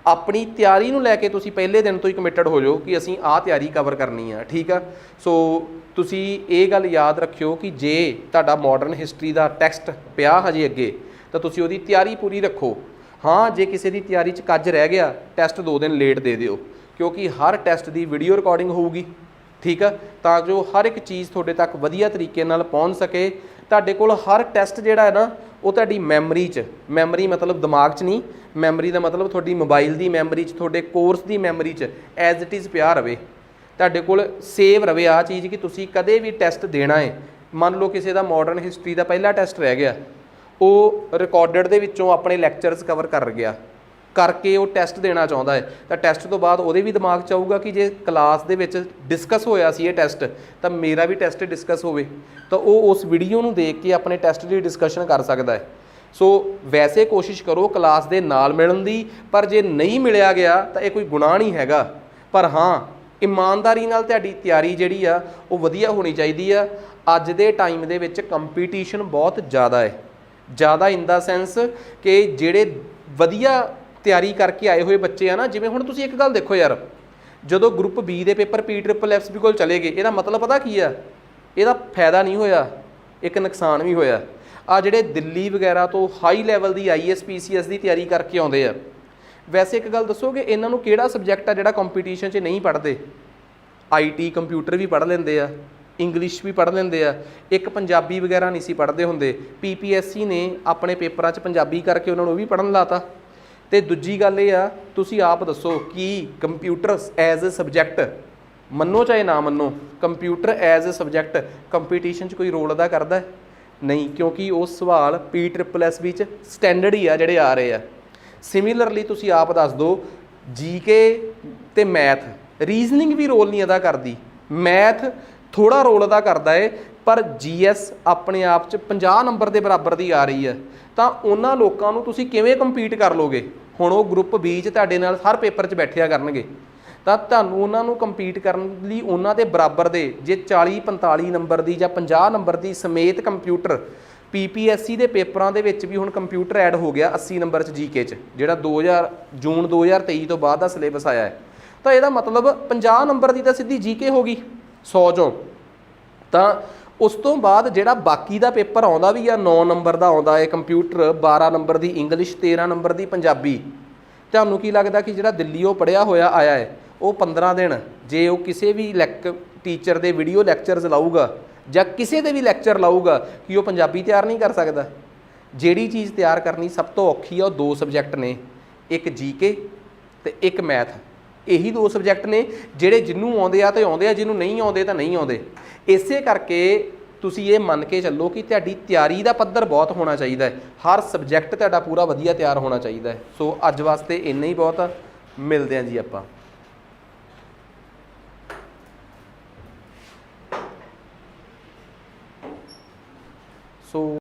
ਆਪਣੀ ਤਿਆਰੀ ਨੂੰ ਲੈ ਕੇ ਤੁਸੀਂ ਪਹਿਲੇ ਦਿਨ ਤੋਂ ਹੀ ਕਮਿਟਡ ਹੋ ਜਾਓ ਕਿ ਅਸੀਂ ਆਹ ਤਿਆਰੀ ਕਵਰ ਕਰਨੀ ਆ, ਠੀਕ ਆ। ਸੋ ਤੁਸੀਂ ਇਹ ਗੱਲ ਯਾਦ ਰੱਖਿਓ ਕਿ ਜੇ ਤੁਹਾਡਾ ਮਾਡਰਨ ਹਿਸਟਰੀ ਦਾ ਟੈਕਸਟ ਪਿਆ ਹਜੇ ਅੱਗੇ ਤਾਂ ਤੁਸੀਂ ਉਹਦੀ ਤਿਆਰੀ ਪੂਰੀ ਰੱਖੋ। ਹਾਂ, ਜੇ ਕਿਸੇ ਦੀ ਤਿਆਰੀ 'ਚ ਕੱਜ ਰਹਿ ਗਿਆ ਟੈਸਟ 2 ਦਿਨ ਲੇਟ ਦੇ ਦਿਓ, ਕਿਉਂਕਿ ਹਰ ਟੈਸਟ ਦੀ ਵੀਡੀਓ ਰਿਕਾਰਡਿੰਗ ਹੋਊਗੀ, ਠੀਕ ਆ, ਤਾਂ ਜੋ ਹਰ ਇੱਕ ਚੀਜ਼ ਤੁਹਾਡੇ ਤੱਕ ਵਧੀਆ ਤਰੀਕੇ ਨਾਲ ਪਹੁੰਚ ਸਕੇ। ਤੁਹਾਡੇ ਕੋਲ ਹਰ ਟੈਸਟ ਜਿਹੜਾ ਹੈ ਨਾ ਉਹ ਤੁਹਾਡੀ ਮੈਮਰੀ 'ਚ, ਮੈਮਰੀ ਮਤਲਬ ਦਿਮਾਗ 'ਚ ਨਹੀਂ, ਮੈਮਰੀ ਦਾ ਮਤਲਬ ਤੁਹਾਡੀ ਮੋਬਾਈਲ ਦੀ ਮੈਮਰੀ 'ਚ, ਤੁਹਾਡੇ ਕੋਰਸ ਦੀ ਮੈਮਰੀ 'ਚ ਐਜ਼ ਇਟ ਇਜ਼ ਪਿਆ ਰਵੇ, ਤੁਹਾਡੇ ਕੋਲ ਸੇਵ ਰਵੇ ਆਹ ਚੀਜ਼ ਕਿ ਤੁਸੀਂ ਕਦੇ ਵੀ ਟੈਸਟ ਦੇਣਾ ਹੈ। ਮੰਨ ਲਓ ਕਿਸੇ ਦਾ ਮਾਡਰਨ ਹਿਸਟਰੀ ਦਾ ਪਹਿਲਾ ਟੈਸਟ ਰਹਿ ਗਿਆ, ਉਹ ਰਿਕਾਰਡਡ ਦੇ ਵਿੱਚੋਂ ਆਪਣੇ ਲੈਕਚਰਸ ਕਵਰ ਕਰ ਗਿਆ ਕਰਕੇ ਉਹ ਟੈਸਟ ਦੇਣਾ ਚਾਹੁੰਦਾ ਹੈ, ਤਾਂ ਟੈਸਟ ਤੋਂ ਬਾਅਦ ਉਹਦੇ ਵੀ ਦਿਮਾਗ 'ਚ ਆਊਗਾ ਕਿ ਜੇ ਕਲਾਸ ਦੇ ਵਿੱਚ ਡਿਸਕਸ ਹੋਇਆ ਸੀ ਇਹ ਟੈਸਟ ਤਾਂ ਮੇਰਾ ਵੀ ਟੈਸਟ ਡਿਸਕਸ ਹੋਵੇ, ਤਾਂ ਉਹ ਉਸ ਵੀਡੀਓ ਨੂੰ ਦੇਖ ਕੇ ਆਪਣੇ ਟੈਸਟ ਦੀ ਡਿਸਕਸ਼ਨ ਕਰ ਸਕਦਾ ਹੈ। ਸੋ ਵੈਸੇ ਕੋਸ਼ਿਸ਼ ਕਰੋ ਕਲਾਸ ਦੇ ਨਾਲ ਮਿਲਣ ਦੀ, ਪਰ ਜੇ ਨਹੀਂ ਮਿਲਿਆ ਗਿਆ ਤਾਂ ਇਹ ਕੋਈ ਗੁਨਾਹ ਨਹੀਂ ਹੈਗਾ, ਪਰ ਹਾਂ ਇਮਾਨਦਾਰੀ ਨਾਲ ਤੁਹਾਡੀ ਤਿਆਰੀ ਜਿਹੜੀ ਆ ਉਹ ਵਧੀਆ ਹੋਣੀ ਚਾਹੀਦੀ ਆ। ਅੱਜ ਦੇ ਟਾਈਮ ਦੇ ਵਿੱਚ ਕੰਪੀਟੀਸ਼ਨ ਬਹੁਤ ਜ਼ਿਆਦਾ ਹੈ, ਜ਼ਿਆਦਾ ਇਨ ਦਾ ਸੈਂਸ ਕਿ ਜਿਹੜੇ ਵਧੀਆ ਤਿਆਰੀ ਕਰਕੇ ਆਏ ਹੋਏ ਬੱਚੇ ਆ ਨਾ, ਜਿਵੇਂ ਹੁਣ ਤੁਸੀਂ ਇੱਕ ਗੱਲ ਦੇਖੋ ਯਾਰ, ਜਦੋਂ ਗਰੁੱਪ ਬੀ ਦੇ ਪੇਪਰ PFFB ਕੋਲ ਚਲੇ ਗਏ, ਇਹਦਾ ਮਤਲਬ ਪਤਾ ਕੀ ਆ, ਇਹਦਾ ਫਾਇਦਾ ਨਹੀਂ ਹੋਇਆ, ਇੱਕ ਨੁਕਸਾਨ ਵੀ ਹੋਇਆ। ਆ ਜਿਹੜੇ ਦਿੱਲੀ ਵਗੈਰਾ ਤੋਂ ਹਾਈ ਲੈਵਲ ਦੀ IAS PCS ਦੀ ਤਿਆਰੀ ਕਰਕੇ ਆਉਂਦੇ ਆ, ਵੈਸੇ ਇੱਕ ਗੱਲ ਦੱਸੋਗੇ ਇਹਨਾਂ ਨੂੰ ਕਿਹੜਾ ਸਬਜੈਕਟ ਆ ਜਿਹੜਾ ਕੰਪੀਟੀਸ਼ਨ 'ਚ ਨਹੀਂ ਪੜ੍ਹਦੇ? IT ਕੰਪਿਊਟਰ ਵੀ ਪੜ੍ਹ ਲੈਂਦੇ ਆ, ਇੰਗਲਿਸ਼ ਵੀ ਪੜ੍ਹ ਲੈਂਦੇ ਆ, ਇੱਕ ਪੰਜਾਬੀ ਵਗੈਰਾ ਨਹੀਂ ਸੀ ਪੜ੍ਹਦੇ ਹੁੰਦੇ। PPSC ਨੇ ਆਪਣੇ ਪੇਪਰਾਂ 'ਚ ਪੰਜਾਬੀ ਕਰਕੇ ਉਹਨਾਂ ਨੂੰ ਉਹ ਵੀ ਪੜ੍ਹਨ ਲਾਤਾ। ਤੇ ਦੂਜੀ ਗੱਲ ਇਹ ਆ, ਤੁਸੀਂ ਆਪ ਦੱਸੋ ਕਿ ਕੰਪਿਊਟਰ ਐਜ਼ ਅ ਸਬਜੈਕਟ, ਮੰਨੋ ਚਾਹੇ ਨਾ ਮੰਨੋ, computer as a subject competition 'ਚ ਕੋਈ ਰੋਲ ਅਦਾ ਕਰਦਾ? ਨਹੀਂ, ਕਿਉਂਕਿ ਉਹ ਸਵਾਲ PFFB 'ਚ ਸਟੈਂਡਰਡ ਹੀ ਆ ਜਿਹੜੇ ਆ ਰਹੇ ਆ। ਸਿਮਿਲਰਲੀ ਤੁਸੀਂ ਆਪ ਦੱਸ ਦਿਓ, GK ਤੇ ਮੈਥ, ਰੀਜ਼ਨਿੰਗ ਵੀ ਰੋਲ ਨਹੀਂ ਅਦਾ ਕਰਦੀ, ਮੈਥ ਥੋੜ੍ਹਾ ਰੋਲ ਅਦਾ ਕਰਦਾ ਹੈ, ਪਰ GS ਆਪਣੇ ਆਪ 'ਚ 50 ਨੰਬਰ ਦੇ ਬਰਾਬਰ ਦੀ ਆ ਰਹੀ ਹੈ, ਤਾਂ ਉਹਨਾਂ ਲੋਕਾਂ ਨੂੰ ਤੁਸੀਂ ਕਿਵੇਂ ਕੰਪੀਟ ਕਰ ਲੋਗੇ? ਹੁਣ ਉਹ ਗਰੁੱਪ B 'ਚ ਤੁਹਾਡੇ ਨਾਲ ਹਰ ਪੇਪਰ 'ਚ ਬੈਠਿਆ ਕਰਨਗੇ, ਤਾਂ ਤੁਹਾਨੂੰ ਉਹਨਾਂ ਨੂੰ ਕੰਪੀਟ ਕਰਨ ਲਈ ਉਹਨਾਂ ਦੇ ਬਰਾਬਰ ਦੇ ਜੇ 40-45 ਨੰਬਰ ਦੀ ਜਾਂ 50 ਨੰਬਰ ਦੀ ਸਮੇਤ ਕੰਪਿਊਟਰ, PPSC ਦੇ ਪੇਪਰਾਂ ਦੇ ਵਿੱਚ ਵੀ ਹੁਣ ਕੰਪਿਊਟਰ ਐਡ ਹੋ ਗਿਆ 80 ਨੰਬਰ 'ਚ GK 'ਚ, ਜਿਹੜਾ ਜੂਨ 2023 ਤੋਂ ਬਾਅਦ ਦਾ ਸਿਲੇਬਸ ਆਇਆ ਹੈ, ਤਾਂ ਇਹਦਾ ਮਤਲਬ 50 ਨੰਬਰ ਦੀ ਤਾਂ ਸਿੱਧੀ GK ਹੋ ਗਈ 100 ਚੋਂ। ਤਾਂ ਉਸ ਤੋਂ ਬਾਅਦ ਜਿਹੜਾ ਬਾਕੀ ਦਾ ਪੇਪਰ ਆਉਂਦਾ ਵੀ ਆ 9 ਨੰਬਰ ਦਾ ਆਉਂਦਾ ਹੈ ਕੰਪਿਊਟਰ, 12 ਨੰਬਰ ਦੀ ਇੰਗਲਿਸ਼, 13 ਨੰਬਰ ਦੀ ਪੰਜਾਬੀ। ਤੁਹਾਨੂੰ ਕੀ ਲੱਗਦਾ ਕਿ ਜਿਹੜਾ ਦਿੱਲੀੋਂ ਪੜ੍ਹਿਆ ਹੋਇਆ ਆਇਆ ਹੈ ਉਹ 15 ਦਿਨ ਜੇ ਉਹ ਕਿਸੇ ਵੀ ਟੀਚਰ ਦੇ ਵੀਡੀਓ ਲੈਕਚਰਸ ਲਾਊਗਾ ਜਾਂ ਕਿਸੇ ਦੇ ਵੀ ਲੈਕਚਰ ਲਾਊਗਾ ਕਿ ਉਹ ਪੰਜਾਬੀ ਤਿਆਰ ਨਹੀਂ ਕਰ ਸਕਦਾ? ਜਿਹੜੀ ਚੀਜ਼ ਤਿਆਰ ਕਰਨੀ ਸਭ ਤੋਂ ਔਖੀ ਆ ਉਹ 2 ਸਬਜੈਕਟ ਨੇ, ਇੱਕ GK ਤੇ ਇੱਕ ਮੈਥ। ਇਹੀ 2 ਸਬਜੈਕਟ ਨੇ ਜਿਹੜੇ ਜਿਹਨੂੰ ਆਉਂਦੇ ਆ ਤੇ ਆਉਂਦੇ ਆ, ਜਿਹਨੂੰ ਨਹੀਂ ਆਉਂਦੇ ਤਾਂ ਨਹੀਂ ਆਉਂਦੇ। ਇਸੇ ਕਰਕੇ ਤੁਸੀਂ ਇਹ ਮੰਨ ਕੇ ਚੱਲੋ ਕਿ ਤੁਹਾਡੀ ਤਿਆਰੀ ਦਾ ਪੱਧਰ ਬਹੁਤ ਹੋਣਾ ਚਾਹੀਦਾ ਹੈ, ਹਰ ਸਬਜੈਕਟ ਤੁਹਾਡਾ ਪੂਰਾ ਵਧੀਆ ਤਿਆਰ ਹੋਣਾ ਚਾਹੀਦਾ ਹੈ। ਸੋ ਅੱਜ ਵਾਸਤੇ ਇੰਨਾ ਹੀ ਬਹੁਤ ਆ, ਮਿਲਦੇ ਹਾਂ ਜੀ ਆਪਾਂ। ਸੋ